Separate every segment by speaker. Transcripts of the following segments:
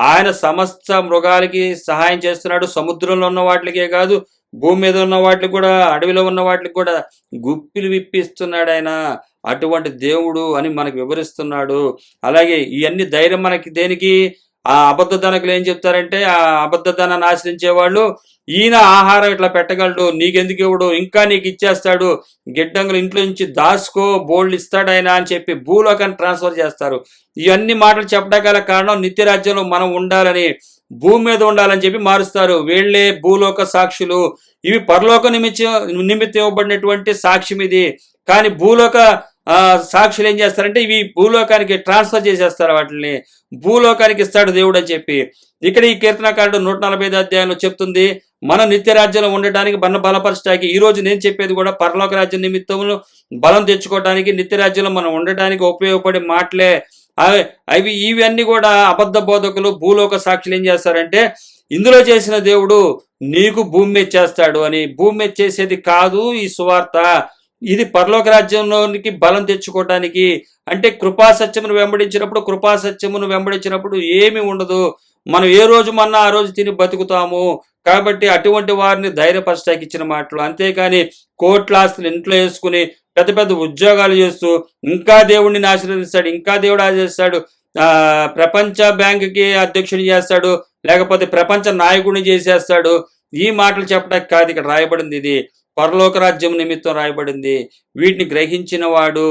Speaker 1: ఆయన సమస్త మృగాలకి సహాయం చేస్తున్నాడు. సముద్రంలో ఉన్న వాటికే కాదు, భూమి మీద ఉన్న వాటికి కూడా, అడవిలో ఉన్న వాటికి కూడా గుప్పిలు విప్పిస్తున్నాడు ఆయన. అటువంటి దేవుడు అని మనకు వివరిస్తున్నాడు. అలాగే ఇవన్నీ ధైర్యం మనకి దేనికి? ఆ అబద్ధ ధనకులు ఏం చెప్తారంటే, ఆ అబద్ధ ధనాన్ని ఆశ్రయించే వాళ్ళు, ఈయన ఆహారం ఇట్లా పెట్టగలడు, నీకెందుకు ఇవ్వడు, ఇంకా నీకు ఇచ్చేస్తాడు, గిడ్డంగులు ఇంట్లో నుంచి దాచుకో, బోల్డ్ ఇస్తాడు ఆయన అని చెప్పి భూలోకాన్ని ట్రాన్స్ఫర్ చేస్తారు. ఇవన్నీ మాటలు చెప్పడానికి గల కారణం నిత్యరాజ్యంలో మనం ఉండాలని, భూమి మీద ఉండాలని చెప్పి మారుస్తారు. వీళ్ళే భూలోక సాక్షులు. ఇవి పరలోక నిమిత్తం ఇవ్వబడినటువంటి సాక్ష్యం ఇది. కానీ భూలోక సాక్షులు ఏం చేస్తారంటే ఇవి భూలోకానికి ట్రాన్స్ఫర్ చేసేస్తారు, వాటిని భూలోకానికి ఇస్తాడు దేవుడు అని చెప్పి. ఇక్కడ ఈ కీర్తనకారుడు 145 అధ్యాయంలో చెప్తుంది, మన నిత్య రాజ్యంలో ఉండటానికి బలపరచడానికి. ఈ రోజు నేను చెప్పేది కూడా పరలోక రాజ్యం నిమిత్తమును బలం తెచ్చుకోవడానికి, నిత్య రాజ్యంలో మనం ఉండటానికి ఉపయోగపడే మాటలే అవి. ఇవన్నీ కూడా అబద్ధ బోధకులు, భూలోక సాక్షులు ఏం చేస్తారంటే, ఇందులో చేసిన దేవుడు నీకు భూమి మీద చేస్తాడు అని. భూమి మీద చేసేది కాదు ఈ సువార్త. ఇది పరలోక రాజ్యంలోనికి బలం తెచ్చుకోవటానికి. అంటే కృపాసత్యమును వెంబడించినప్పుడు ఏమి ఉండదు. మనం ఏ రోజు మన్నా ఆ రోజు తిని బతుకుతాము. కాబట్టి అటువంటి వారిని ధైర్యపరచడానికి ఇచ్చిన మాటలు. అంతేకాని కోట్లాస్తులు ఇంట్లో వేసుకుని పెద్ద పెద్ద ఉద్యోగాలు చేస్తూ ఇంకా దేవుడిని ఆశీర్వదిస్తాడు, ఇంకా దేవుడు ఆశీర్వదిస్తాడు, ప్రపంచ బ్యాంకుకి అధ్యక్షుని చేస్తాడు, లేకపోతే ప్రపంచ నాయకుడిని చేసేస్తాడు. ఈ మాటలు చెప్పడానికి కాదు ఇక్కడ రాయబడింది. ఇది పరలోక రాజ్యం నిమిత్తం రాయబడింది. వీటిని గ్రహించిన వాడు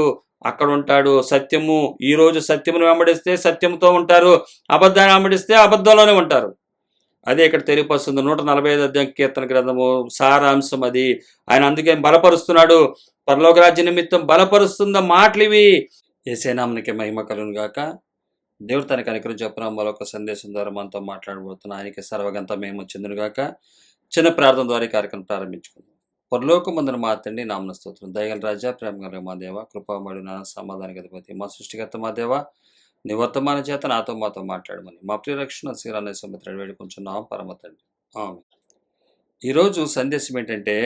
Speaker 1: అక్కడ ఉంటాడు. సత్యము, ఈరోజు సత్యమును వెంబడిస్తే సత్యంతో ఉంటారు, అబద్ధాన్ని వెంబడిస్తే అబద్ధంలోనే ఉంటారు. అదే ఇక్కడ తెలియపరుస్తుంది 145 అధ్యాయం కీర్తన గ్రంథము సారాంశం అది. ఆయన అందుకే బలపరుస్తున్నాడు, పరలోక రాజ్య నిమిత్తం బలపరుస్తున్న మాటలు ఇవి. యేసయ్య నామమునకే మహిమ కలుగును గాక. దేవుడు తన కనికరం చొప్పున మరొక సందేశం ద్వారా మనతో మాట్లాడబోతున్న ఆయనకి సర్వగంత మేము చెందును గాక. చిన్న ప్రార్థన ద్వారా ఈ కార్యక్రమం ప్రారంభించుకుందాం. పరలోకమందున మా తండ్రి, నామమున స్తోత్రం. దయగల రాజా, ప్రేమ కలిగిన మా దేవ, కృపామయుడు నా సమాధానానికి అధిపతి, మా సృష్టికర్త మా దేవ, నీ వర్తమాన చేత నాతో మాతో మాట్లాడమని మా ప్రియ రక్షణ శ్రీరాన్న సముద్రాన్ని వేడుకుంటున్నాం పరమ తండ్రి. ఆమేన్. ఈరోజు సందేశం ఏంటంటే,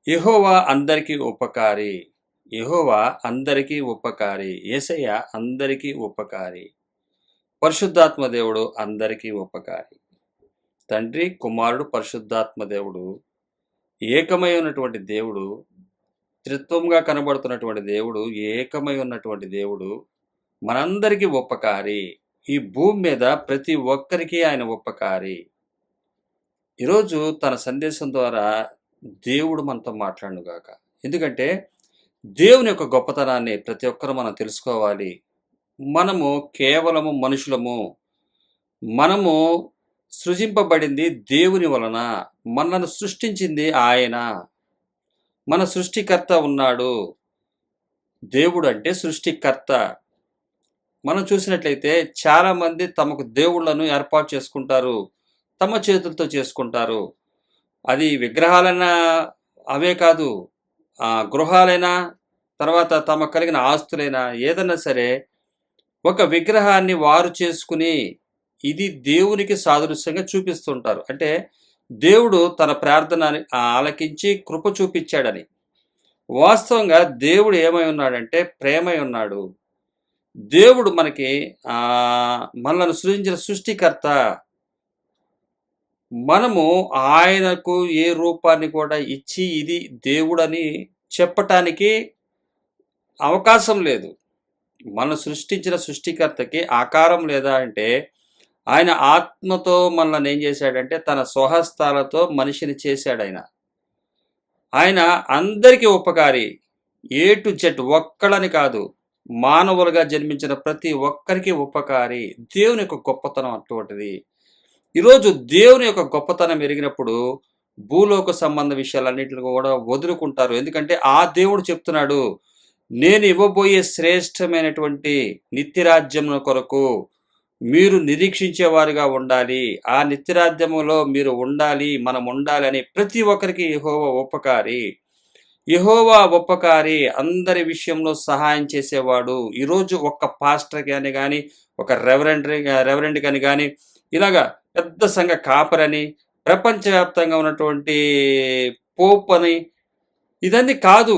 Speaker 1: యెహోవా అందరికీ ఉపకారి. యెహోవా అందరికీ ఉపకారి. యేసయ్య అందరికీ ఉపకారి. పరిశుద్ధాత్మ దేవుడు అందరికీ ఉపకారి. తండ్రి, కుమారుడు, పరిశుద్ధాత్మ దేవుడు ఏకమై ఉన్నటువంటి దేవుడు, త్రిత్వంగా కనబడుతున్నటువంటి దేవుడు, ఏకమై ఉన్నటువంటి దేవుడు మనందరికీ ఉపకారి. ఈ భూమి మీద ప్రతి ఒక్కరికి ఆయన ఉపకారి. ఈరోజు తన సందేశం ద్వారా దేవుడు మనతో మాట్లాడుగాక. ఎందుకంటే దేవుని యొక్క గొప్పతనాన్ని ప్రతి ఒక్కరూ మనం తెలుసుకోవాలి. మనము కేవలము మనుషులము. మనము సృజింపబడింది దేవుని వలన. మనల్ని సృష్టించింది ఆయన. మన సృష్టికర్త ఉన్నాడు. దేవుడు అంటే సృష్టికర్త. మనం చూసినట్లయితే చాలామంది తమకు దేవుళ్లను ఏర్పాటు చేసుకుంటారు, తమ చేతులతో చేసుకుంటారు. అది విగ్రహాలైనా అవే కాదు, గృహాలైనా, తర్వాత తమకు కలిగిన ఆస్తులైనా ఏదైనా సరే ఒక విగ్రహాన్ని వారు చేసుకుని ఇది దేవునికి సాదృశ్యంగా చూపిస్తుంటారు. అంటే దేవుడు తన ప్రార్థన ఆలకించి కృప చూపించాడని. వాస్తవంగా దేవుడు ఏమై ఉన్నాడంటే ప్రేమై ఉన్నాడు. దేవుడు మనకి మనల్ని సృజించిన సృష్టికర్త. మనము ఆయనకు ఏ రూపాన్ని కూడా ఇచ్చి ఇది దేవుడని చెప్పటానికి అవకాశం లేదు. మనం సృష్టించిన సృష్టికర్తకి ఆకారం లేదా అంటే, ఆయన ఆత్మతో మనల్ని ఏం చేశాడంటే తన స్వహస్తాలతో మనిషిని చేశాడు. ఆయన అందరికీ ఉపకారి. ఏ టు జెడ్, ఒక్కళ్ళని కాదు, మానవులుగా జన్మించిన ప్రతి ఒక్కరికి ఉపకారి. దేవుని యొక్క గొప్పతనం అటువంటిది. ఈరోజు దేవుని యొక్క గొప్పతనం ఎరిగినప్పుడు భూలోక సంబంధ విషయాలన్నింటిని కూడా వదులుకుంటారు. ఎందుకంటే ఆ దేవుడు చెప్తున్నాడు, నేను ఇవ్వబోయే శ్రేష్టమైనటువంటి నిత్యరాజ్యం కొరకు మీరు నిరీక్షించేవారుగా ఉండాలి. ఆ నిత్యరాజ్యములో మీరు ఉండాలి, మనం ఉండాలి అని ప్రతి ఒక్కరికి యెహోవా ఉపకారి. యెహోవా ఉపకారి, అందరి విషయంలో సహాయం చేసేవాడు. ఈరోజు ఒక్క పాస్టర్ కానీ కానీ, ఒక రెవరెండ్ కానీ కానీ, ఇలాగా పెద్ద సంఘ కాపరని, ప్రపంచవ్యాప్తంగా ఉన్నటువంటి పోప్ అని, ఇదన్నీ కాదు.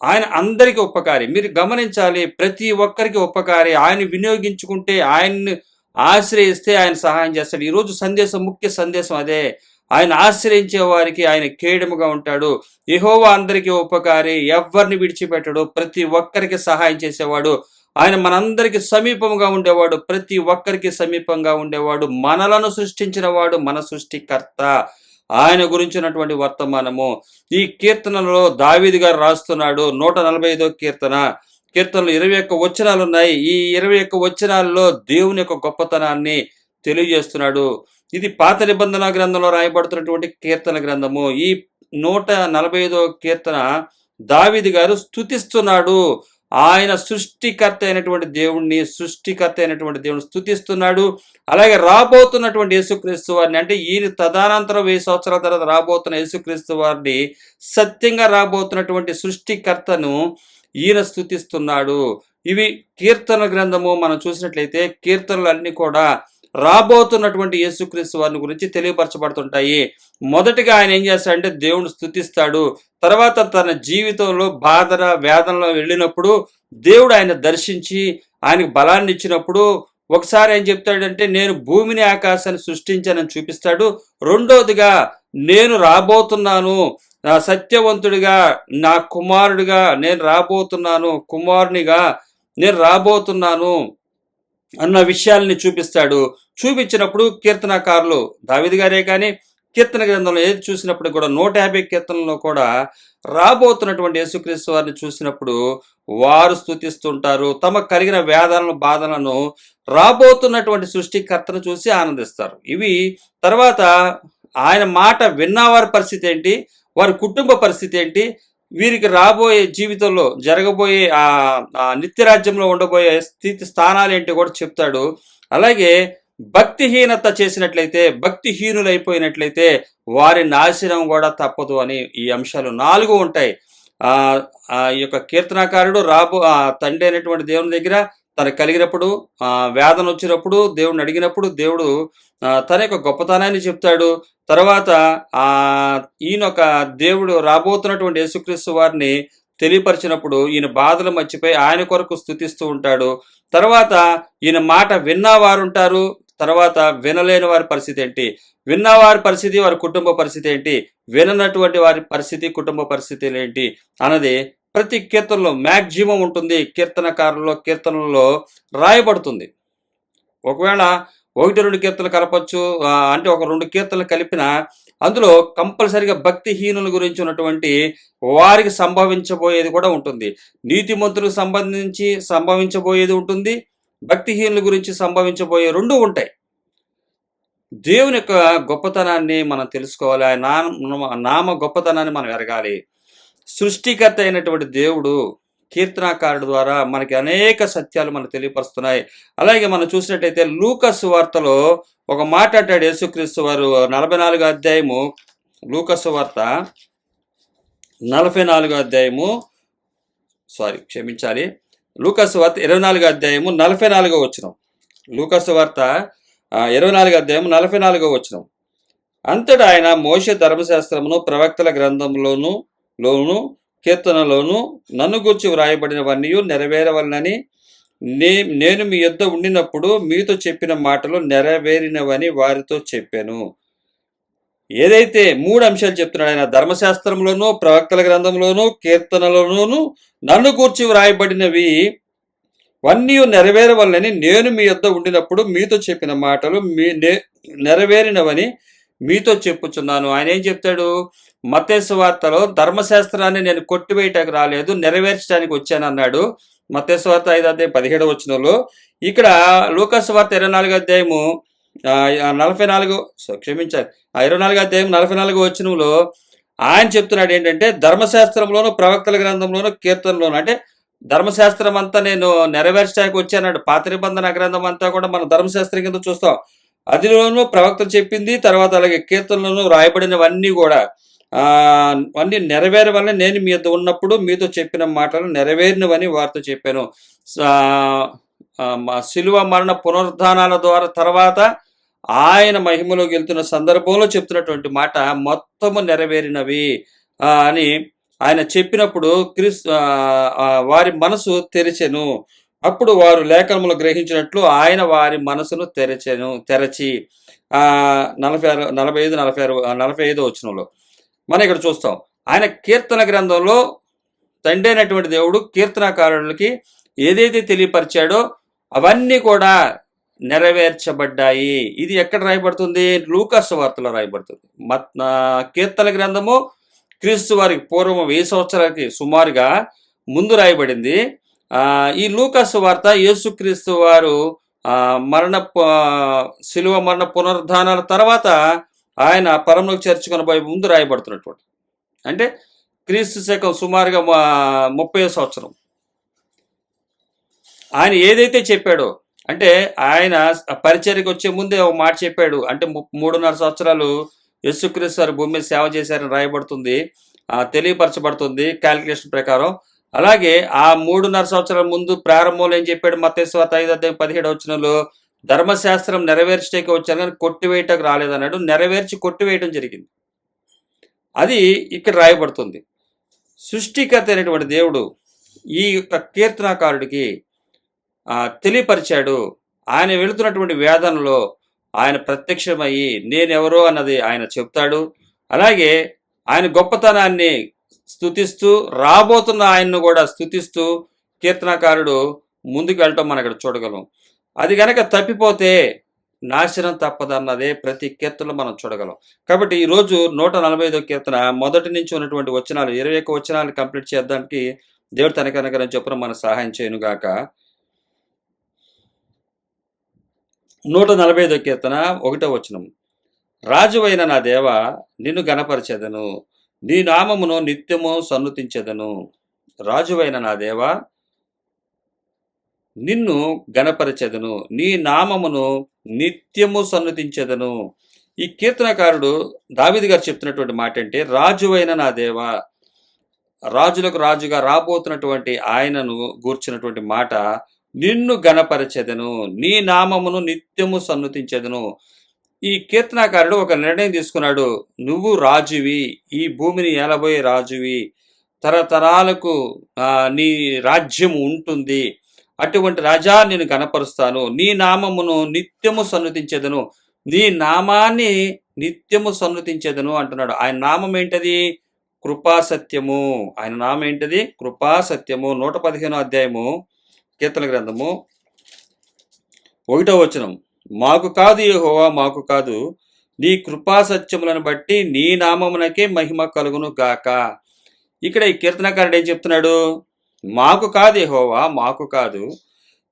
Speaker 1: ఆయన అందరికీ ఉపకారి. మీరు గమనించాలి, ప్రతి ఒక్కరికి ఉపకారి. ఆయన వినియోగించుకుంటే, ఆయన్ని ఆశ్రయిస్తే ఆయన సహాయం చేస్తాడు. ఈరోజు సందేశం, ముఖ్య సందేశం అదే. ఆయన ఆశ్రయించే వారికి ఆయన కేడముగా ఉంటాడు. యెహోవా అందరికీ ఉపకారి, ఎవ్వరిని విడిచిపెట్టడు, ప్రతి ఒక్కరికి సహాయం చేసేవాడు. ఆయన మనందరికి సమీపంగా ఉండేవాడు, ప్రతి ఒక్కరికి సమీపంగా ఉండేవాడు. మనలను సృష్టించిన వాడు మన సృష్టికర్త. ఆయన గురించినటువంటి వర్తమానము ఈ కీర్తనలో దావీదు గారు రాస్తున్నాడు. 145వ కీర్తనలు 21 వచనాలు ఉన్నాయి. ఈ 21 వచనాల్లో దేవుని యొక్క గొప్పతనాన్ని తెలియజేస్తున్నాడు. ఇది పాత నిబంధన గ్రంథంలో రాయబడుతున్నటువంటి కీర్తన గ్రంథము. ఈ 145వ కీర్తన దావీదు గారు స్తుతిస్తున్నాడు. ఆయన సృష్టికర్త అయినటువంటి దేవుణ్ణి స్తుతిస్తున్నాడు. అలాగే రాబోతున్నటువంటి యేసుక్రీస్తు వారిని, అంటే ఈయన తదనంతరం 1000 సంవత్సరాల తర్వాత రాబోతున్న యేసుక్రీస్తు వారిని, సత్యంగా రాబోతున్నటువంటి సృష్టికర్తను ఈయన స్తుతిస్తున్నాడు. ఇవి కీర్తన గ్రంథము. మనం చూసినట్లయితే కీర్తనలు అన్ని కూడా రాబోతున్నటువంటి యేసుక్రీస్తు వారిని గురించి తెలియపరచబడుతుంటాయి. మొదటిగా ఆయన ఏం చేస్తాడంటే దేవుని స్తుతిస్తాడు. తర్వాత తన జీవితంలో బాధన వేదనలో వెళ్ళినప్పుడు దేవుడు ఆయన దర్శించి ఆయనకు బలాన్ని ఇచ్చినప్పుడు ఒకసారి ఏం చెప్తాడంటే నేను భూమిని ఆకాశాన్ని సృష్టించానని చూపిస్తాడు. రెండోదిగా నేను రాబోతున్నాను, సత్యవంతుడిగా, నా కుమారుడిగా నేను రాబోతున్నాను, కుమారునిగా నేను రాబోతున్నాను అన్న విషయాల్ని చూపిస్తాడు. చూపించినప్పుడు కీర్తనకారులు దావీదు గారే కానీ కీర్తన గ్రంథంలో ఏది చూసినప్పుడు కూడా 150 కీర్తనలో కూడా రాబోతున్నటువంటి యేసుక్రీస్తు వారిని చూసినప్పుడు వారు స్తుతిస్తుంటారు. తమకు కలిగిన వేదనలను, బాధలను రాబోతున్నటువంటి సృష్టికర్తను చూసి ఆనందిస్తారు. ఇవి తర్వాత ఆయన మాట విన్నవారి పరిస్థితి ఏంటి, వారి కుటుంబ పరిస్థితి ఏంటి, వీరికి రాబోయే జీవితంలో జరగబోయే ఆ నిత్యరాజ్యంలో ఉండబోయే స్థానాలు ఏంటి కూడా చెప్తాడు. అలాగే భక్తిహీనత చేసినట్లయితే, భక్తిహీనులైపోయినట్లయితే వారి నాశనం కూడా తప్పదు అని ఈ అంశాలు 4 ఉంటాయి. ఈ యొక్క కీర్తనాకారుడు తండ్రి అయినటువంటి దేవుని దగ్గర తనకు కలిగినప్పుడు, వేదన వచ్చినప్పుడు, దేవుడిని అడిగినప్పుడు దేవుడు తన యొక్క గొప్పతనాన్ని చెప్తాడు. తర్వాత ఈయనొక దేవుడు రాబోతున్నటువంటి యేసుక్రీస్తు వారిని తెలియపరిచినప్పుడు ఈయన బాధలు మర్చిపోయి ఆయన కొరకు స్తుతిస్తూ ఉంటాడు. తర్వాత ఈయన మాట విన్నవారు ఉంటారు, తర్వాత వినలేని వారి పరిస్థితి ఏంటి, విన్నవారి పరిస్థితి, వారి కుటుంబ పరిస్థితి ఏంటి, విననటువంటి వారి పరిస్థితి, కుటుంబ పరిస్థితులు ఏంటి అన్నది ప్రతి కీర్తనలో మ్యాక్సిమం ఉంటుంది. కీర్తనలలో రాయబడుతుంది. ఒకవేళ 1-2 కీర్తనలు కలపచ్చు, అంటే ఒక 2 కీర్తనలు కలిపినా అందులో కంపల్సరిగా భక్తిహీనుల గురించి ఉన్నటువంటి వారికి సంభవించబోయేది కూడా ఉంటుంది. నీతిమంతులకు సంభవించబోయేది ఉంటుంది, భక్తిహీనుల గురించి సంభవించబోయే 2 ఉంటాయి. దేవుని యొక్క గొప్పతనాన్ని మనం తెలుసుకోవాలి. ఆయన నామ గొప్పతనాన్ని మనం ఎరగాలి. సృష్టికర్త అయినటువంటి దేవుడు కీర్తనాకారుడు ద్వారా మనకి అనేక సత్యాలు మనకు తెలియపరుస్తున్నాయి. అలాగే మనం చూసినట్టయితే లూకా సువార్తలో ఒక మాట అంటాడు యేసుక్రీస్తు వారు. 44వ అధ్యాయము, లూకా సువార్త 44వ అధ్యాయము, లూకా సువార్త 24వ అధ్యాయము 44వ వచనం. లూకా సువార్త 24వ అధ్యాయము 44వ వచనం. అంతటా ఆయన మోషే ధర్మశాస్త్రమును ప్రవక్తల గ్రంథంలోను కీర్తనలోను నన్ను గూర్చి వ్రాయబడినవన్నీ నెరవేరవలనని నేను మీ యొద్ద ఉండినప్పుడు మీతో చెప్పిన మాటలు నెరవేరినవని వారితో చెప్పాను. ఏదైతే 3 అంశాలు చెప్తున్నాడు ఆయన, ధర్మశాస్త్రంలోను, ప్రవక్తల గ్రంథంలోను, కీర్తనలోను నన్ను గూర్చి వ్రాయబడినవి అన్నీ నెరవేరవలనని నేను మీ యొద్ద ఉండినప్పుడు మీతో చెప్పిన మాటలు నెరవేరినవని మీతో చెప్పుచున్నాను. ఆయన ఏం చెప్తాడు? మత్తయి సువార్తలో ధర్మశాస్త్రాన్ని నేను కొట్టివేయటానికి రాలేదు, నెరవేర్చడానికి వచ్చాను అన్నాడు. మత్తయి సువార్త 5వ అధ్యాయం 17వ వచనంలో. ఇక్కడ లూకా సువార్త 24వ అధ్యాయము 24వ అధ్యాయం 44వ వచనంలో ఆయన చెప్తున్నాడు ఏంటంటే, ధర్మశాస్త్రంలోను, ప్రవక్తల గ్రంథంలోను, కీర్తనలోను, అంటే ధర్మశాస్త్రం అంతా నేను నెరవేర్చడానికి వచ్చాన్నాడు. పాత నిబంధన గ్రంథం అంతా కూడా మనం ధర్మశాస్త్రం కింద చూస్తాం. అదిలోనూ ప్రవక్తలు చెప్పింది, తర్వాత అలాగే కీర్తనలోనూ రాయబడినవన్నీ కూడా అన్ని నెరవేరవలన నేను మీ యొద్ద ఉన్నప్పుడు మీతో చెప్పిన మాటలు నెరవేరినవని వారితో చెప్పాను. శిలువ మరణ పునరుద్ధానాల ద్వారా తర్వాత ఆయన మహిమలోకి వెళ్తున్న సందర్భంలో చెప్తున్నటువంటి మాట మొత్తము నెరవేరినవి అని ఆయన చెప్పినప్పుడు వారి మనసు తెరిచెను. అప్పుడు వారు లేఖనములు గ్రహించినట్లు ఆయన వారి మనసును తెరచి 45 వచనంలో మనం ఇక్కడ చూస్తాం. ఆయన కీర్తన గ్రంథంలో తండ్రి అయినటువంటి దేవుడు కీర్తనకారులకి ఏదైతే తెలియపరిచాడో అవన్నీ కూడా నెరవేర్చబడ్డాయి. ఇది ఎక్కడ రాయబడుతుంది? లూకాసు వార్తలో రాయబడుతుంది. కీర్తన గ్రంథము క్రీస్తు వారికి పూర్వం 1000 సంవత్సరాలకి సుమారుగా ముందు రాయబడింది. ఈ లూకాసు వార్త యేసుక్రీస్తు వారు శిలువ మరణ పునరుద్ధానాల తర్వాత ఆయన పరములకు చేర్చుకొనబోయే ముందు రాయబడుతున్నటువంటి, అంటే క్రీస్తు శకం సుమారుగా 30వ సంవత్సరం. ఆయన ఏదైతే చెప్పాడో, అంటే ఆయన పరిచర్యకు వచ్చే ముందే ఒక మాట చెప్పాడు. అంటే 3.5 సంవత్సరాలు యేసుక్రీస్తు వారు భూమి మీద సేవ చేశారని రాయబడుతుంది, తెలియపరచబడుతుంది క్యాలిక్యులేషన్ ప్రకారం. అలాగే ఆ 3.5 సంవత్సరాల ముందు ప్రారంభంలో ఏం చెప్పాడు? మత్తయి సువార్త 5:17 వచనంలో ధర్మశాస్త్రం నెరవేర్చడానికి వచ్చాను కానీ కొట్టివేయటకు రాలేదన్నాడు. నెరవేర్చి కొట్టివేయటం జరిగింది. అది ఇక్కడ రాయబడుతుంది. సృష్టికర్త అయినటువంటి దేవుడు ఈ యొక్క కీర్తనాకారుడికి తెలియపరిచాడు. ఆయన వెళుతున్నటువంటి వేదనలో ఆయన ప్రత్యక్షమయ్యి నేనెవరో అన్నది ఆయన చెప్తాడు. అలాగే ఆయన గొప్పతనాన్ని స్తుతిస్తూ రాబోతున్న ఆయన్ను కూడా స్తుతిస్తూ కీర్తనకారుడు ముందుకు వెళ్ళటం మనం ఇక్కడ చూడగలం. అది కనుక తప్పిపోతే నాశనం తప్పదన్నదే ప్రతి కీర్తనలో మనం చూడగలం. కాబట్టి ఈరోజు 145వ కీర్తన మొదటి నుంచి ఉన్నటువంటి వచనాలు 21 వచనాలు కంప్లీట్ చేద్దానికి దేవుడు తనకనకరం చొప్పున మన సహాయం చేయనుగాక. 145వ కీర్తన 1వ వచనం. రాజువైన నా దేవ నిన్ను గణపరచెదను, నీ నామమును నిత్యము సన్నుతించెదను. రాజువైన నా దేవ నిన్ను గణపరచెదను, నీ నామమును నిత్యము సన్నుతించెదను. ఈ కీర్తనకారుడు దావీదు గారు చెప్తున్నటువంటి మాట అంటే, రాజువైన నా దేవ, రాజులకు రాజుగా రాబోతున్నటువంటి ఆయనను గూర్చినటువంటి మాట, నిన్ను గణపరచెదను, నీ నామమును నిత్యము సన్నుతించెదను. ఈ కీర్తనాకారుడు ఒక నిర్ణయం తీసుకున్నాడు. నువ్వు రాజువి, ఈ భూమిని ఏలబోయే రాజువి, తరతరాలకు నీ రాజ్యం ఉంటుంది. అటువంటి రాజా నేను గణపరుస్తాను, నీ నామమును నిత్యము సన్నుతించెదను, నీ నామాన్ని నిత్యము సన్నుతించెదను అంటున్నాడు. ఆయన నామం ఏంటది? కృపాసత్యము. ఆయన నామం ఏంటది? కృపాసత్యము. 115వ అధ్యాయము కీర్తన గ్రంథము 1వ వచనం. మాకు కాదు యెహోవా, మాకు కాదు, నీ కృపాసత్యములను బట్టి నీ నామమునకే మహిమ కలుగును గాక. ఇక్కడ ఈ కీర్తనకారుడు ఏం చెప్తున్నాడు? మాకు కాదు యెహోవా, మాకు కాదు,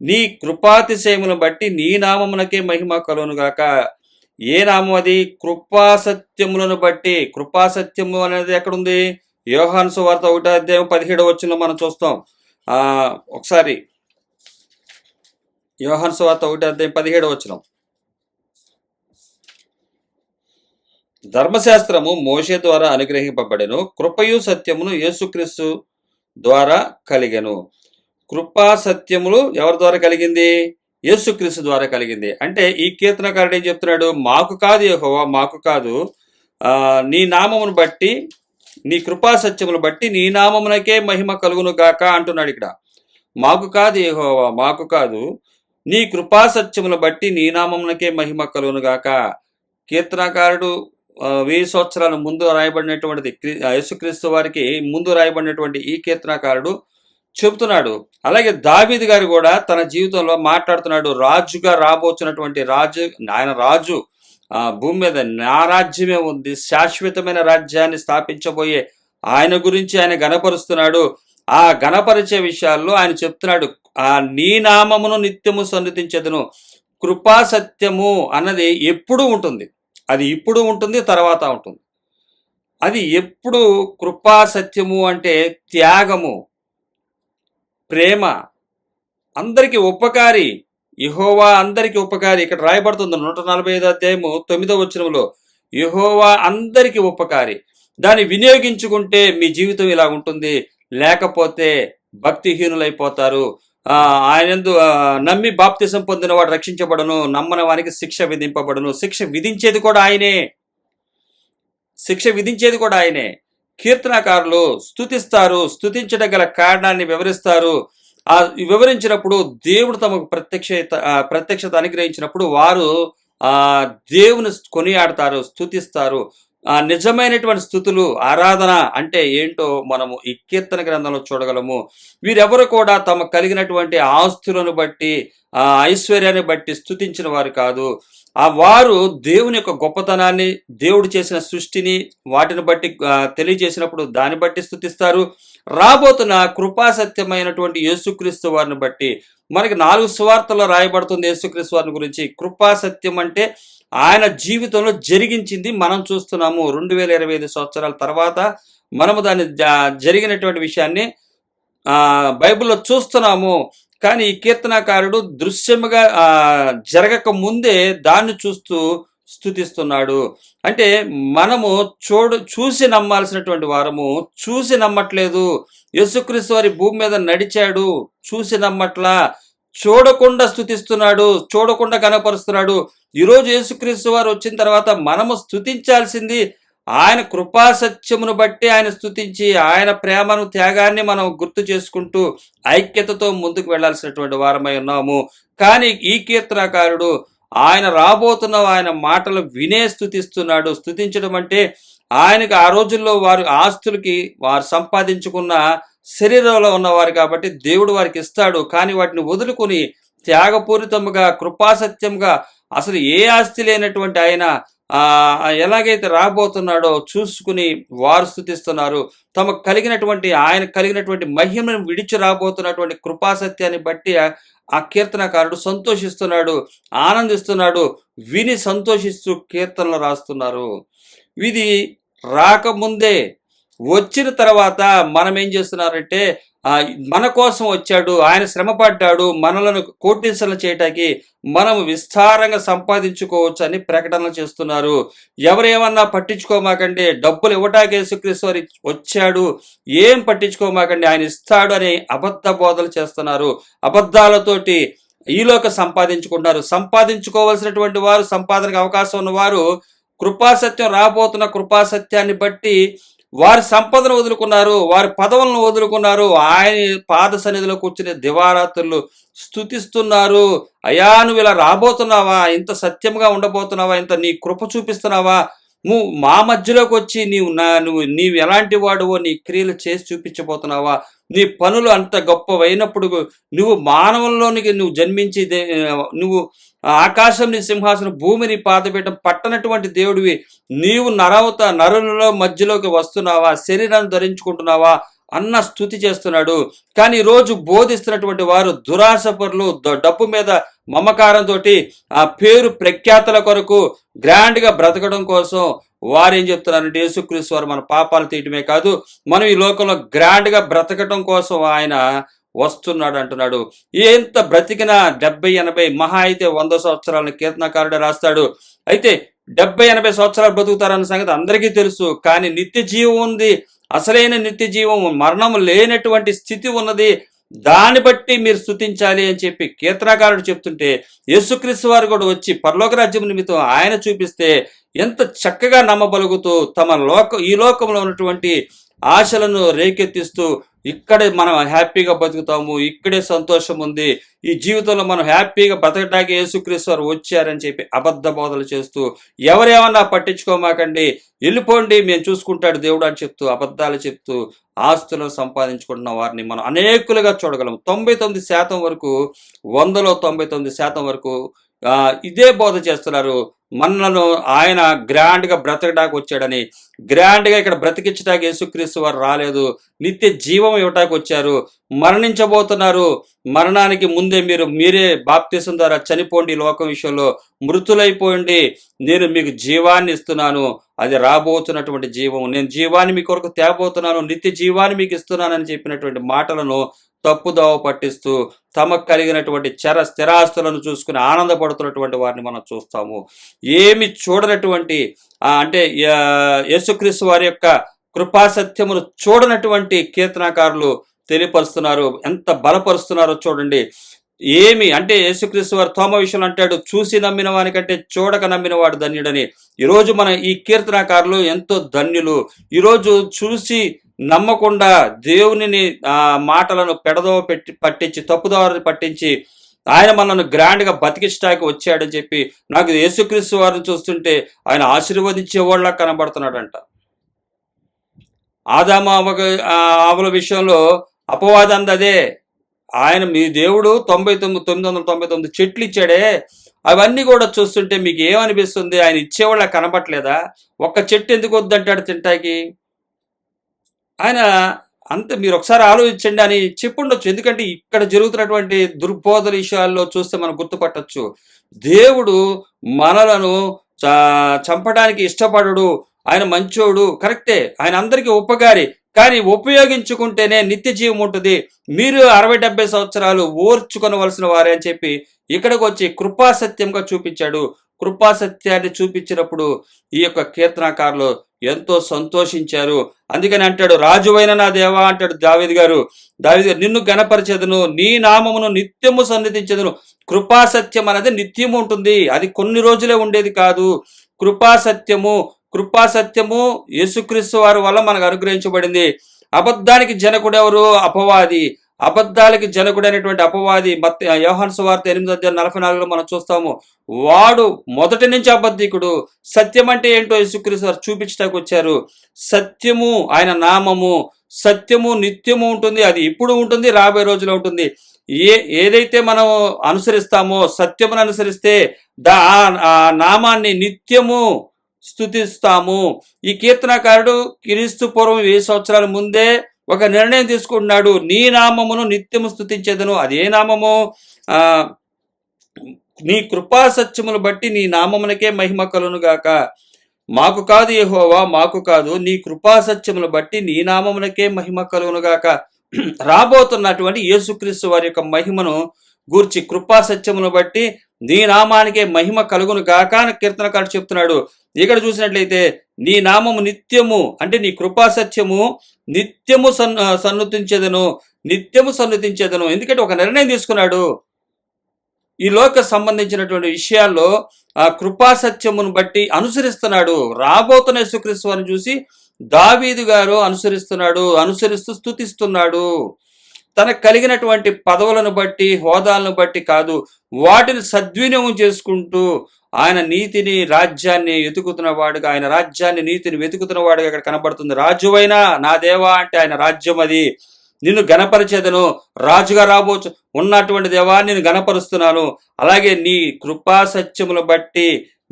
Speaker 1: నీ కృపాతిశయములను బట్టి నీ నామమునకే మహిమ కలుగును గాక. ఏ నామం అది? కృపాసత్యములను బట్టి. కృపాసత్యము అనేది ఎక్కడుంది? యోహాను సువార్త 1వ అధ్యాయం 17వ వచనంలో మనం చూస్తాం. ఒకసారి యోహాను సువార్త 1వ అధ్యాయం 17వ వచనం. ధర్మశాస్త్రము మోషే ద్వారా అనుగ్రహింపబడెను, కృపయు సత్యమును యేసుక్రీస్తు ద్వారా కలిగెను. కృపా సత్యములు ఎవరి ద్వారా కలిగింది? యేసుక్రీస్తు ద్వారా కలిగింది. అంటే ఈ కీర్తనకారుడు ఏం చెప్తున్నాడు? మాకు కాదు యెహోవా, మాకు కాదు, నీ నామమును బట్టి, నీ కృపా సత్యమును బట్టి నీ నామమునకే మహిమ కలుగును గాక అంటున్నాడు ఇక్కడ. మాకు కాదు యెహోవా, మాకు కాదు, నీ కృపా సత్యమును బట్టి నీ నామమునకే మహిమ కలుగును గాక. కీర్తనకారుడు 1000 సంవత్సరాల ముందు రాయబడినటువంటిది, యేసుక్రీస్తు వారికి ముందు రాయబడినటువంటి ఈ కీర్తనకారుడు చెబుతున్నాడు. అలాగే దావీదు గారు కూడా తన జీవితంలో మాట్లాడుతున్నాడు. రాజుగా రాబోతున్నటువంటి రాజు, ఆయన రాజు, భూమి మీద నా రాజ్యమే ఉంది, శాశ్వతమైన రాజ్యాన్ని స్థాపించబోయే ఆయన గురించి ఆయన గణపరుస్తున్నాడు. ఆ గణపరిచే విషయాల్లో ఆయన చెప్తున్నాడు, నీ నామమును నిత్యము సన్నుతించెదను. కృపా సత్యము అన్నది ఎప్పుడూ ఉంటుంది. అది ఇప్పుడు ఉంటుంది, తర్వాత ఉంటుంది. అది ఎప్పుడు కృపా సత్యము అంటే త్యాగము, ప్రేమ, అందరికి ఉపకారి. యెహోవా అందరికి ఉపకారి. ఇక్కడ రాయబడుతుంది 145వ అధ్యాయము 9వ వచనంలో, యెహోవా అందరికి ఉపకారి. దాన్ని వినియోగించుకుంటే మీ జీవితం ఇలా ఉంటుంది, లేకపోతే భక్తిహీనులైపోతారు. ఆయనందు నమ్మి బాప్తిసం పొందిన వాడు రక్షించబడను, నమ్మని వానికి శిక్ష విధింపబడును. శిక్ష విధించేది కూడా ఆయనే, శిక్ష విధించేది కూడా ఆయనే. కీర్తనకారులు స్తుతిస్తారు, స్తుతించడం గల కారణాన్ని వివరిస్తారు. వివరించినప్పుడు దేవుడు తమకు ప్రత్యక్షత అనుగ్రహించినప్పుడు వారు ఆ దేవుని కొనియాడతారు, స్తుతిస్తారు. నిజమైనటువంటి స్థుతులు, ఆరాధన అంటే ఏంటో మనము ఈ కీర్తన గ్రంథంలో చూడగలము. వీరెవరు కూడా తమ కలిగినటువంటి ఆస్తులను బట్టి, ఐశ్వర్యాన్ని బట్టి స్తుతించిన వారు కాదు. వారు దేవుని యొక్క గొప్పతనాన్ని, దేవుడు చేసిన సృష్టిని వాటిని బట్టి తెలియజేసినప్పుడు దాన్ని బట్టి స్తుతిస్తారు. రాబోతున్న కృపాసత్యమైనటువంటి యేసుక్రీస్తు వారిని బట్టి మనకి 4 సువార్తల్లో రాయబడుతుంది యేసుక్రీస్తు వారిని గురించి. కృపాసత్యం అంటే ఆయన జీవితంలో జరిగించింది మనం చూస్తున్నాము. 2025 సంవత్సరాల తర్వాత మనము దాన్ని జరిగినటువంటి విషయాన్ని బైబిల్లో చూస్తున్నాము. కానీ ఈ కీర్తనాకారుడు దృశ్యముగా జరగక ముందే దాన్ని చూస్తూ స్తుతిస్తున్నాడు. అంటే మనము చూసి నమ్మాల్సినటువంటి వారము చూసి నమ్మట్లేదు. యేసుక్రీస్తు వారి భూమి మీద నడిచాడు, చూసి నమ్మట్లా, చూడకుండా స్తుతిస్తున్నాడు, చూడకుండా కనపరుస్తున్నాడు. ఈరోజు యేసుక్రీస్తు వారు వచ్చిన తర్వాత మనము స్తుతించాల్సింది ఆయన కృపా సత్యమును బట్టి ఆయన స్తుతించి, ఆయన ప్రేమను, త్యాగాన్ని మనం గుర్తు చేసుకుంటూ ఐక్యతతో ముందుకు వెళ్లాల్సినటువంటి వారమై ఉన్నాము. కానీ ఈ కీర్తనాకారుడు ఆయన రాబోతున్న ఆయన మాటలు వినే స్తుతిస్తున్నాడు. స్తుతించడం అంటే ఆయనకు ఆ రోజుల్లో వారు ఆస్తులకి వారు సంపాదించుకున్న శరీరంలో ఉన్నవారు కాబట్టి దేవుడు వారికి ఇస్తాడు. కానీ వాటిని వదులుకొని త్యాగపూరితముగా, కృపాసత్యంగా, అసలు ఏ ఆస్తి లేనటువంటి ఆయన ఎలాగైతే రాబోతున్నాడో చూసుకుని వారు స్తుతిస్తున్నారు. తమకు కలిగినటువంటి ఆయన కలిగినటువంటి మహిమను విడిచి రాబోతున్నటువంటి కృపాసత్యాన్ని బట్టి ఆ కీర్తనకారుడు సంతోషిస్తున్నాడు, ఆనందిస్తున్నాడు. విని సంతోషిస్తూ కీర్తనలు రాస్తున్నారు. ఇది రాకముందే, వచ్చిన తర్వాత మనం ఏం చేస్తున్నారంటే మన కోసం వచ్చాడు, ఆయన శ్రమపడ్డాడు, మనలను కోటీశ్వరులు చేయటానికి మనం విస్తారంగా సంపాదించుకోవచ్చు అని ప్రకటనలు చేస్తున్నారు. ఎవరేమన్నా పట్టించుకోమాకండి, డబ్బులు ఇవ్వటానికి యేసుక్రీస్తు వారు వచ్చాడు, ఏం పట్టించుకోమాకండి, ఆయన ఇస్తాడు అని అబద్ధ బోధలు చేస్తున్నారు. అబద్ధాలతోటి ఈలోక సంపాదించుకుంటున్నారు. సంపాదించుకోవాల్సినటువంటి వారు, సంపాదనకు అవకాశం ఉన్నవారు కృపాసత్యం, రాబోతున్న కృపాసత్యాన్ని బట్టి వారి సంపదను వదులుకున్నారు, వారి పదవులను వదులుకున్నారు. ఆయన పాద సన్నిధిలో కూర్చుని దివారాత్రులు స్తుతిస్తున్నారు. అయ్యా, నువ్వు ఇలా రాబోతున్నావా, ఇంత సత్యంగా ఉండబోతున్నావా, ఇంత నీ కృప చూపిస్తున్నావా, నువ్వు మా మధ్యలోకి వచ్చి నీవు ఎలాంటి వాడువో నీ క్రియలు చేసి చూపించబోతున్నావా, నీ పనులు అంత గొప్పవైనప్పుడు నువ్వు మానవంలోనికి నువ్వు జన్మించి నువ్వు ఆకాశం నీ సింహాసనం, భూమిని పాదపీఠం పట్టనటువంటి దేవుడివి, నీవు నరులలో మధ్యలోకి వస్తున్నావా, శరీరాన్ని ధరించుకుంటున్నావా అన్న స్తుతి చేస్తున్నాడు. కానీ ఈరోజు బోధిస్తున్నటువంటి వారు దురాశపరులు, డబ్బు మీద మమకారంతో, ఆ పేరు ప్రఖ్యాతల కొరకు, గ్రాండ్గా బ్రతకడం కోసం వారు ఏం చెప్తున్నారంటే యేసుక్రీస్తు వారు మన పాపాలు తీయటమే కాదు, మనం ఈ లోకంలో గ్రాండ్గా బ్రతకటం కోసం ఆయన వస్తున్నాడు అంటున్నాడు. ఎంత బ్రతికినా 70-80, మహా అయితే 100 సంవత్సరాలను కీర్తనకారుడే రాస్తాడు. అయితే 70-80 సంవత్సరాలు బ్రతుకుతారన్న సంగతి అందరికీ తెలుసు. కానీ నిత్య జీవం ఉంది, అసలైన నిత్య జీవం, మరణం లేనటువంటి స్థితి ఉన్నది. దాన్ని బట్టి మీరు స్తుతించాలి అని చెప్పి కీర్తనకారుడు చెప్తుంటే, యేసుక్రీస్తు వారు కూడా వచ్చి పరలోక రాజ్యం నిమిత్తం ఆయన చూపిస్తే ఎంత చక్కగా నమ్మబలుగుతూ ఈ లోకంలో ఉన్నటువంటి ఆశలను రేకెత్తిస్తూ, ఇక్కడే మనం హ్యాపీగా బతుకుతాము, ఇక్కడే సంతోషం ఉంది, ఈ జీవితంలో మనం హ్యాపీగా బతకడానికి యేసుక్రీస్తు వారు వచ్చారని చెప్పి అబద్ధ బోధలు చేస్తూ, ఎవరేమన్నా పట్టించుకోమాకండి, వెళ్ళిపోండి, మేము చూసుకుంటాడు దేవుడు అని చెప్తూ, అబద్ధాలు చెప్తూ ఆస్తులను సంపాదించుకుంటున్న వారిని మనం అనేకులుగా చూడగలం. 99% వరకు, 100లో 99% వరకు ఇదే బోధ చేస్తున్నారు. మనలను ఆయన గ్రాండ్గా బ్రతకడానికి వచ్చాడని, గ్రాండ్గా ఇక్కడ బ్రతికించడానికి యేసుక్రీస్తు వారు రాలేదు, నిత్య జీవం ఇవ్వటానికి వచ్చారు. మరణించబోతున్నారు, మరణానికి ముందే మీరే బాప్తిసం ద్వారా చనిపోండి, లోకం విషయంలో మృతులైపోండి, నేను మీకు జీవాన్ని ఇస్తున్నాను, అది రాబోతున్నటువంటి జీవం, నేను జీవాన్ని మీ కొరకు తేబోతున్నాను, నిత్య జీవాన్ని మీకు ఇస్తున్నానని చెప్పినటువంటి మాటలను తప్పుదోవ పట్టిస్తూ తమకు కలిగినటువంటి స్థిరాస్తులను చూసుకుని ఆనందపడుతున్నటువంటి వారిని మనం చూస్తాము. ఏమి చూడనటువంటి అంటే యేసుక్రీస్తు వారి యొక్క కృపాసత్యమును చూడనటువంటి కీర్తనాకారులు తెలియపరుస్తున్నారు. ఎంత బలపరుస్తున్నారో చూడండి. ఏమి అంటే యేసుక్రీస్తు వారు తోమ విషయంలో అంటాడు, చూసి నమ్మిన వానికంటే చూడక నమ్మిన వాడు ధన్యుడని. ఈరోజు మన ఈ కీర్తనాకారులు ఎంతో ధన్యులు. ఈరోజు చూసి నమ్మకుండా దేవునిని మాటలను పెడదోవ పట్టించి తప్పుదారి పట్టించి ఆయన మనల్ని గ్రాండ్గా బతికిష్టాకి వచ్చాడని చెప్పి నాకు యేసుక్రీస్తు వారిని చూస్తుంటే ఆయన ఆశీర్వదించేవాళ్ళ కనబడుతున్నాడంట. ఆదామ ఆవుల విషయంలో అపవాదం అదే. ఆయన మీ దేవుడు 999 చెట్లు ఇచ్చాడే, అవన్నీ కూడా చూస్తుంటే మీకు ఏమనిపిస్తుంది? ఆయన ఇచ్చేవాళ్ళ కనబట్లేదా? ఒక్క చెట్టు ఎందుకు వద్దంటాడు తింటాకి? ఆయన అంతే, మీరు ఒకసారి ఆలోచించండి అని చెప్పుండొచ్చు. ఎందుకంటే ఇక్కడ జరుగుతున్నటువంటి దుర్బోధన విషయాల్లో చూస్తే మనం గుర్తుపట్టచ్చు. దేవుడు మనలను చంపడానికి ఇష్టపడడు, ఆయన మంచోడు, కరెక్టే, ఆయన అందరికీ ఉపకారి. కానీ ఉపయోగించుకుంటేనే నిత్య జీవం ఉంటుంది. మీరు 60-70 సంవత్సరాలు ఓర్చుకొనవలసిన వారే అని చెప్పి ఇక్కడికి వచ్చి కృపాసత్యంగా చూపించాడు. కృపాసత్యాన్ని చూపించినప్పుడు ఈ యొక్క కీర్తనకారులు ఎంతో సంతోషించారు. అందుకని అంటాడు, రాజువైన నా దేవా అంటాడు దావీదు గారు, నిన్ను గణపరిచెదను, నీ నామమును నిత్యము సన్నిధించెదను. కృపాసత్యం అనేది నిత్యము ఉంటుంది, అది కొన్ని రోజులే ఉండేది కాదు. కృపాసత్యము యేసుక్రీస్తు వారి వల్ల మనకు అనుగ్రహించబడింది. అబద్ధానికి జనకుడు ఎవరు? అపవాది. అబద్ధాలకి జనకుడైనటువంటి అపవాది యోహాను సువార్త 8:44 మనం చూస్తాము. వాడు మొదటి నుంచి అబద్ధికుడు. సత్యం అంటే ఏంటో యేసుక్రీస్తు వారు చూపించడానికి వచ్చారు. సత్యము ఆయన నామము, సత్యము నిత్యము ఉంటుంది, అది ఇప్పుడు ఉంటుంది, రాబోయే రోజులో ఉంటుంది. ఏదైతే మనం అనుసరిస్తామో, సత్యమును అనుసరిస్తే ఆ నామాన్ని నిత్యము స్తుతిస్తాము. ఈ కీర్తనకారుడు క్రీస్తు పూర్వం 1000 సంవత్సరాల ముందే ఒక నిర్ణయం తీసుకుంటున్నాడు, నీ నామమును నిత్యము స్తుతించేదను. అదే నామము? నీ కృపా సత్యమును బట్టి నీ నామమునకే మహిమ కలుగును గాక. మాకు కాదు యెహోవా, మాకు కాదు, నీ కృపా సత్యమును బట్టి నీ నామమునకే మహిమ కలుగును గాక. రాబోతున్నటువంటి యేసుక్రీస్తు వారి యొక్క మహిమను గూర్చి కృపా సత్యమును బట్టి నీ నామానికే మహిమ కలుగును గాక అని కీర్తనకారుడు చెప్తున్నాడు. ఇక్కడ చూసినట్లయితే నీ నామము నిత్యము అంటే నీ కృపా సత్యము నిత్యము సన్నుతించేదను. ఎందుకంటే ఒక నిర్ణయం తీసుకున్నాడు. ఈ లోక సంబంధించినటువంటి విషయాల్లో ఆ కృపా సత్యమును బట్టి అనుసరిస్తున్నాడు. రాబోతున్న యేసుక్రీస్తు వారిని చూసి దావీదు గారు అనుసరిస్తూ స్తుతిస్తున్నాడు. తనకు కలిగినటువంటి పదవులను బట్టి, హోదాలను బట్టి కాదు, వాటిని సద్వినియోగం చేసుకుంటూ ఆయన నీతిని, రాజ్యాన్ని వెతుకుతున్నవాడుగా, ఆయన రాజ్యాన్ని, నీతిని వెతుకుతున్నవాడుగా ఇక్కడ కనబడుతుంది. రాజువైనా నా దేవా అంటే ఆయన రాజ్యం అది. నిన్ను గణపరిచేదను, రాజుగా రాబోచు ఉన్నటువంటి దేవా నిన్ను గణపరుస్తున్నాను. అలాగే నీ కృపా సత్యమును బట్టి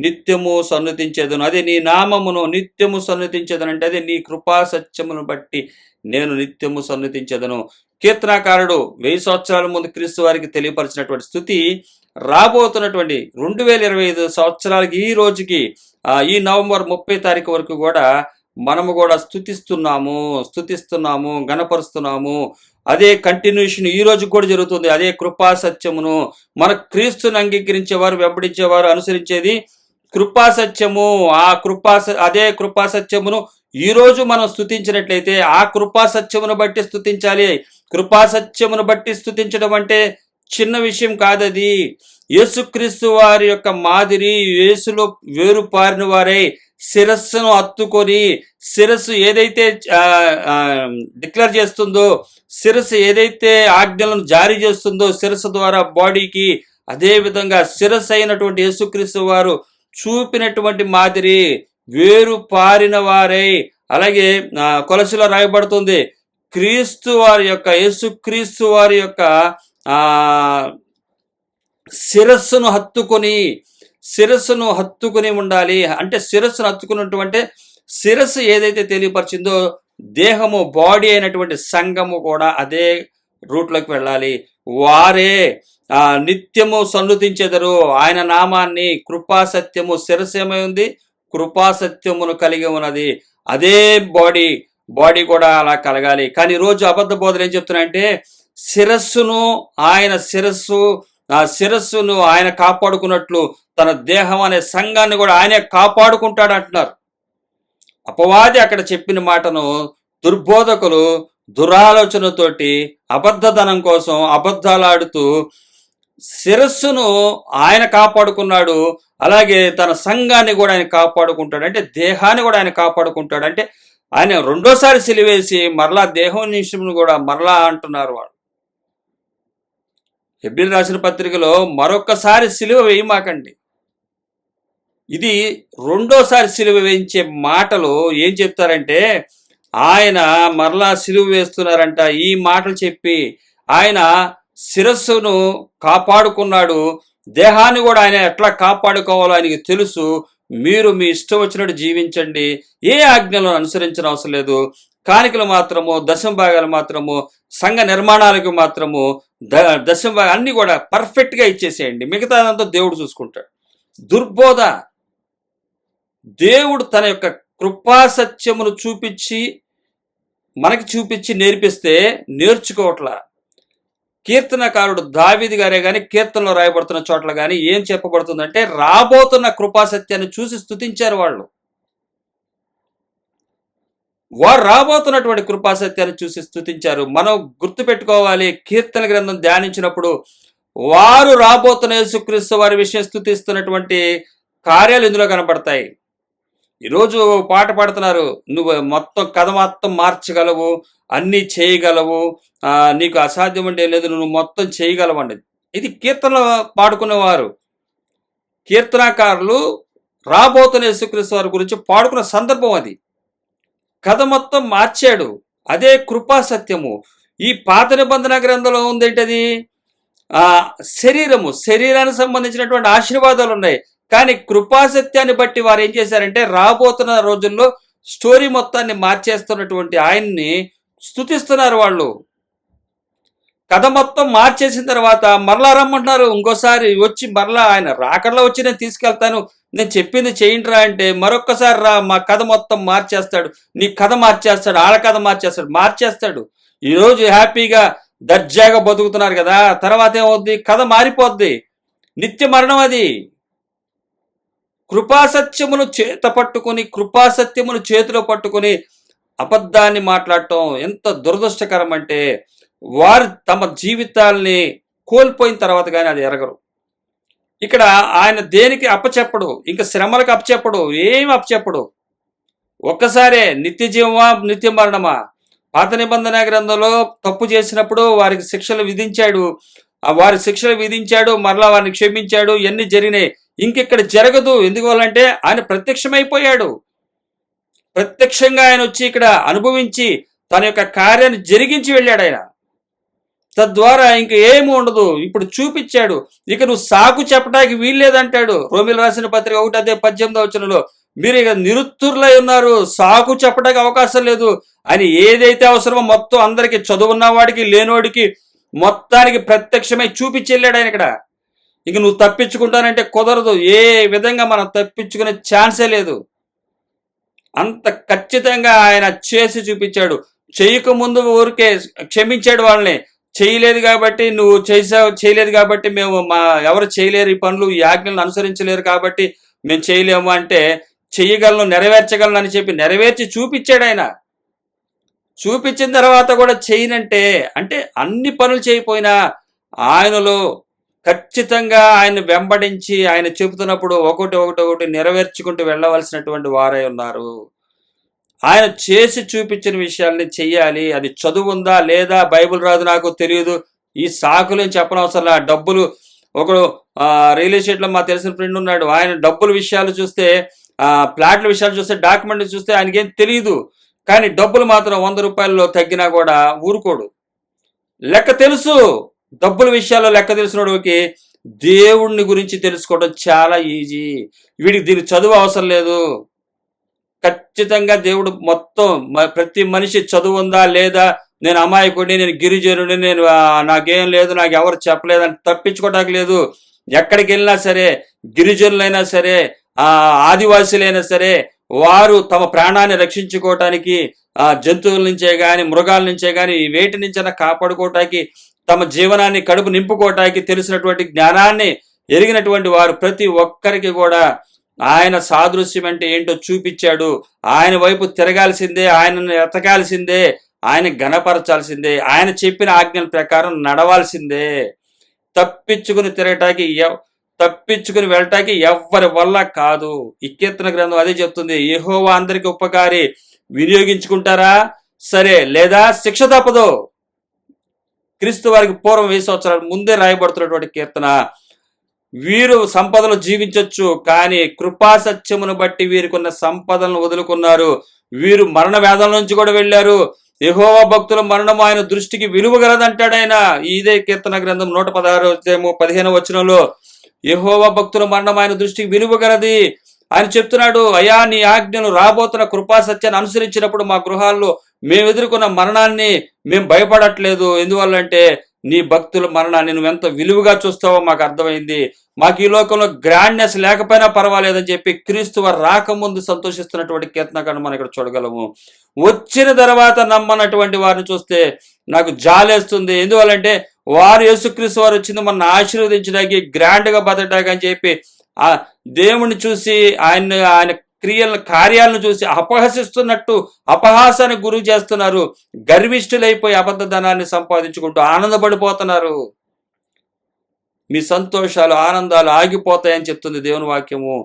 Speaker 1: నిత్యము సన్నుతించేదను. అదే నీ నామమును నిత్యము సన్నుతించేదను అంటే అదే నీ కృపా సత్యమును బట్టి నేను నిత్యము సన్నుతించేదను. కీర్తనాకారుడు 1000 సంవత్సరాల ముందు క్రీస్తు వారికి తెలియపరిచినటువంటి స్థుతి రాబోతున్నటువంటి 2025 సంవత్సరాలకి ఈ రోజుకి ఈ నవంబర్ 30 తారీఖు వరకు కూడా మనము కూడా స్తుతిస్తున్నాము, గణపరుస్తున్నాము. అదే కంటిన్యూషన్ ఈ రోజు కూడా జరుగుతుంది. అదే కృపా సత్యమును మన క్రీస్తుని అంగీకరించేవారు, వెంబడించేవారు అనుసరించేది కృపా సత్యము. అదే కృపా సత్యమును ఈ రోజు మనం స్తుతించినట్లయితే ఆ కృపా సత్యమును బట్టి స్తుతించాలి. కృపా సత్యమును బట్టి స్తుతించడం అంటే చిన్న విషయం కాదది. యేసుక్రీస్తు వారి యొక్క మాదిరి, యేసులో వేరు పారిన వారై శిరస్సును హత్తుకొని, శిరస్సు ఏదైతే డిక్లేర్ చేస్తుందో, శిరస్సు ఏదైతే ఆజ్ఞలను జారీ చేస్తుందో శిరస్సు ద్వారా బాడీకి, అదే విధంగా శిరస్సు అయినటువంటి యేసుక్రీస్తు వారు చూపినటువంటి మాదిరి వేరు పారిన వారై, అలాగే కొలసిలో రాయబడుతుంది క్రీస్తు వారి యొక్క, యేసుక్రీస్తు వారి యొక్క శిరస్సును హత్తుకొని ఉండాలి. అంటే శిరస్సును హత్తుకున్నటువంటి శిరస్సు ఏదైతే తెలియపరిచిందో దేహము, బాడీ అయినటువంటి సంఘము కూడా అదే రూట్లోకి వెళ్ళాలి. వారే నిత్యము సన్నుతించెదరు ఆయన నామాన్ని. కృపాసత్యము శిరస్సు ఏమై ఉంది? కృపాసత్యమును కలిగి ఉన్నది. అదే బాడీ కూడా అలా కలగాలి. కానీ రోజు అబద్ధ బోధలు ఏం చెప్తున్నాయంటే శిరస్సును ఆయన కాపాడుకున్నట్లు తన దేహం అనే సంఘాన్ని కూడా ఆయనే కాపాడుకుంటాడు అంటున్నారు. అపవాది అక్కడ చెప్పిన మాటను దుర్బోధకులు దురాలోచనతోటి అబద్ధధనం కోసం అబద్ధాలాడుతూ శిరస్సును ఆయన కాపాడుకున్నాడు, అలాగే తన సంఘాన్ని కూడా ఆయన కాపాడుకుంటాడు. అంటే దేహాన్ని కూడా ఆయన కాపాడుకుంటాడు. అంటే ఆయన రెండోసారి సిలువేసి మరలా దేహం నిమిషం కూడా మరలా అంటున్నారు వాళ్ళు. హెబ్రీయులకు రాసిన పత్రికలో మరొకసారి సిలువ వేయమాకండి, ఇది రెండోసారి సిలువ వేయించే మాటలు ఏం చెప్తారంటే ఆయన మరలా సిలువ వేస్తున్నారంట. ఈ మాటలు చెప్పి ఆయన శిరస్సును కాపాడుకున్నాడు, దేహాన్ని కూడా ఆయన ఎట్లా కాపాడుకోవాలో ఆయనకి తెలుసు. మీరు మీ ఇష్టం వచ్చినట్టు జీవించండి, ఏ ఆజ్ఞలను అనుసరించిన అవసరం లేదు. కాணிకలు మాత్రము, దశమ భాగాలు మాత్రము, సంఘ నిర్మాణాలకు మాత్రము దశమ భాగాలు అన్ని కూడా పర్ఫెక్ట్గా ఇచ్చేసేయండి, మిగతాదంతా దేవుడు చూసుకుంటాడు. దుర్బోధ. దేవుడు తన యొక్క కృపాసత్యమును మనకి చూపించి నేర్పిస్తే నేర్చుకోవట్లా. కీర్తనకారుడు దావీదు గారే కానీ కీర్తనలో రాయబడుతున్న చోట్ల కానీ ఏం చెప్పబడుతుందంటే రాబోతున్న కృపాసత్యాన్ని చూసి స్తుతించారు వాళ్ళు. వారు రాబోతున్నటువంటి కృపాసత్యాన్ని చూసి స్తుతించారు. మనం గుర్తుపెట్టుకోవాలి, కీర్తన గ్రంథం ధ్యానించినప్పుడు వారు రాబోతున్న యేసుక్రీస్తు వారి విషయం స్తుతిస్తున్నటువంటి కార్యాలు ఇందులో కనబడతాయి. ఈరోజు పాట పాడుతున్నారు, నువ్వు మొత్తం కథ మొత్తం మార్చగలవు, అన్నీ చేయగలవు, నీకు అసాధ్యం అంటే లేదు, నువ్వు మొత్తం చేయగలవండి. ఇది కీర్తనలు పాడుకునేవారు, కీర్తనాకారులు రాబోతున్న యేసుక్రీస్తు వారి గురించి పాడుకున్న సందర్భం అది. కథ మొత్తం మార్చాడు, అదే కృపా సత్యము. ఈ పాత నిబంధన గ్రంథంలో ఉందేంటది? శరీరానికి సంబంధించినటువంటి ఆశీర్వాదాలు ఉన్నాయి. కానీ కృపాసత్యాన్ని బట్టి వారు ఏం చేశారంటే రాబోతున్న రోజుల్లో స్టోరీ మొత్తాన్ని మార్చేస్తున్నటువంటి ఆయన్ని స్తుతిస్తున్నారు వాళ్ళు. కథ మొత్తం మార్చేసిన తర్వాత మరలా రమ్మంటున్నారు, ఇంకోసారి వచ్చి మరలా ఆయన రాకడలో వచ్చి నేను తీసుకెళ్తాను, నేను చెప్పింది చేయండిరా అంటే మరొక్కసారి రా, మా కథ మొత్తం మార్చేస్తాడు, నీ కథ మార్చేస్తాడు, ఆళ్ళ కథ మార్చేస్తాడు. ఈరోజు హ్యాపీగా దర్జాగా బతుకుతున్నారు కదా, తర్వాత ఏమవుద్ది? కథ మారిపోద్ది, నిత్య మరణం అది. కృపాసత్యమును కృపాసత్యమును చేతిలో పట్టుకుని అబద్ధాన్ని మాట్లాడటం ఎంత దురదృష్టకరం అంటే వారు తమ జీవితాల్ని కోల్పోయిన తర్వాత కానీ అది ఎరగరు. ఇక్కడ ఆయన దేనికి అప్పచెప్పడు, ఇంకా శ్రమలకు అప్పచెప్పడు, ఏమి అప్పచెప్పడు. ఒక్కసారే నిత్య జీవమా నిత్య మరణమా. పాత నిబంధన గ్రంథంలో తప్పు చేసినప్పుడు వారికి శిక్షలు విధించాడు, మరలా వారిని క్షమించాడు, ఇవన్నీ జరిగినాయి. ఇంకెక్కడ జరగదు. ఎందువల్లంటే ఆయన ప్రత్యక్షమైపోయాడు. ప్రత్యక్షంగా ఆయన వచ్చి ఇక్కడ అనుభవించి తన యొక్క కార్యాన్ని జరిగించి వెళ్ళాడు ఆయన. తద్వారా ఇంక ఏమి ఉండదు, ఇప్పుడు చూపించాడు. ఇక నువ్వు సాకు చెప్పడానికి వీల్లేదంటాడు. రోమిలకు రాసిన పత్రిక 1:18 వచనంలో మీరు ఇక నిరుత్తరులై ఉన్నారు, సాకు చెప్పడానికి అవకాశం లేదు అని ఏదైతే అవసరమో మొత్తం అందరికి, చదువున్నవాడికి లేనివాడికి మొత్తానికి ప్రత్యక్షమై చూపించెళ్ళాడు ఆయన ఇక్కడ. ఇక నువ్వు తప్పించుకుంటానంటే కుదరదు, ఏ విధంగా మనం తప్పించుకునే ఛాన్సే లేదు. అంత ఖచ్చితంగా ఆయన చేసి చూపించాడు. చేయకముందు ఊరికే క్షమించాడు వాళ్ళని. చేయలేదు కాబట్టి నువ్వు చేయలేదు కాబట్టి మేము ఎవరు చేయలేరు ఈ పనులు, ఈ ఆజ్ఞలను అనుసరించలేరు కాబట్టి మేము చేయలేము అంటే చెయ్యగలను, నెరవేర్చగలను అని చెప్పి నెరవేర్చి చూపించాడు ఆయన. చూపించిన తర్వాత కూడా చేయనంటే అంటే అన్ని పనులు చేయకపోయినా ఆయనలో ఖచ్చితంగా ఆయన వెంబడించి ఆయన చెబుతున్నప్పుడు ఒకటి నెరవేర్చుకుంటూ వెళ్ళవలసినటువంటి వారై ఉన్నారు. ఆయన చేసి చూపించిన విషయాల్ని చెయ్యాలి. అది చదువు ఉందా లేదా, బైబిల్ రాదు నాకు తెలియదు, ఈ సాకులేం చెప్పనవసరం. డబ్బులు ఒకడు రియల్ ఎస్టేట్లో మా తెలిసిన ఫ్రెండ్ ఉన్నాడు, ఆయన డబ్బుల విషయాలు చూస్తే, ప్లాట్ల విషయాలు చూస్తే, డాక్యుమెంట్లు చూస్తే ఆయనకేం తెలియదు. కానీ డబ్బులు మాత్రం 100 రూపాయల్లో తగ్గినా కూడా ఊరుకోడు. లెక్క తెలుసు. డబ్బుల విషయాల్లో లెక్క తెలిసినోడికి దేవుణ్ణి గురించి తెలుసుకోవడం చాలా ఈజీ. వీడికి దీనికి చదువు అవసరం లేదు. ఖచ్చితంగా దేవుడు మొత్తం ప్రతి మనిషి చదువు ఉందా లేదా, నేను అమాయకుడిని, నేను గిరిజనుడిని, నేను నాకేం లేదు, నాకు ఎవరు చెప్పలేదని తప్పించుకోవడానికి లేదు. ఎక్కడికి వెళ్ళినా సరే, గిరిజనులైనా సరే, ఆదివాసీలైనా సరే, వారు తమ ప్రాణాన్ని రక్షించుకోవటానికి జంతువుల నుంచే కానీ మృగాల నుంచే కానీ వేటి నుంచైనా కాపాడుకోవటానికి, తమ జీవనాన్ని కడుపు నింపుకోవటానికి తెలిసినటువంటి జ్ఞానాన్ని ఎరిగినటువంటి వారు ప్రతి ఒక్కరికి కూడా ఆయన సాదృశ్యం అంటే ఏంటో చూపించాడు. ఆయన వైపు తిరగాల్సిందే, ఆయనను ఎతకాల్సిందే, ఆయన గణపరచాల్సిందే, ఆయన చెప్పిన ఆజ్ఞల ప్రకారం నడవాల్సిందే. తప్పించుకుని వెళ్ళటానికి ఎవ్వరి వల్ల కాదు. ఈ కీర్తన గ్రంథం అదే చెప్తుంది. యెహోవా అందరికి ఉపకారి, వినియోగించుకుంటారా? సరే, లేదా శిక్ష తప్పదు. క్రీస్తు వారికి పూర్వం 1000 సంవత్సరాల ముందే రాయబడుతున్నటువంటి కీర్తన. వీరు సంపదలు జీవించొచ్చు, కానీ కృపా సత్యమును బట్టి వీరికున్న సంపదలను వదులుకున్నారు. వీరు మరణ వేదన నుంచి కూడా వెళ్ళారు. యెహోవా భక్తుల మరణము ఆయన దృష్టికి విలువ గలదంటాడు ఆయన. ఇదే కీర్తన గ్రంథం 116:15 వచనంలో యెహోవా భక్తుల మరణం ఆయన దృష్టికి విలువ గలది. ఆయన చెప్తున్నాడు, అయా నీ ఆజ్ఞను రాబోతున్న కృపా సత్యాన్ని అనుసరించినప్పుడు మా గృహాల్లో మేము ఎదుర్కొన్న మరణాన్ని మేము భయపడట్లేదు. ఎందువల్లంటే నీ భక్తుల మరణాన్ని నువ్వెంత విలువగా చూస్తావో మాకు అర్థమైంది. మాకు ఈ లోకంలో గ్రాండ్నెస్ లేకపోయినా పర్వాలేదని చెప్పి క్రీస్తు వారు రాకముందు సంతోషిస్తున్నటువంటి కీర్తనకాన్ని మనం ఇక్కడ చూడగలము. వచ్చిన తర్వాత నమ్మనటువంటి వారిని చూస్తే నాకు జాలేస్తుంది. ఎందువల్లంటే వారు యేసుక్రీస్తు వారు వచ్చింది మన ఆశీర్వదించడానికి, గ్రాండ్గా బతకడానికి అని చెప్పి ఆ దేవుణ్ణి చూసి ఆయన కార్యాలను చూసి అపహసిస్తున్నట్టు అపహాసానికి గురి చేస్తున్నారు. గర్విష్ఠులైపోయి అబద్ధ ధనాన్ని సంపాదించుకుంటూ ఆనందపడిపోతున్నారు. మీ సంతోషాలు ఆనందాలు ఆగిపోతాయని చెప్తుంది దేవుని వాక్యము.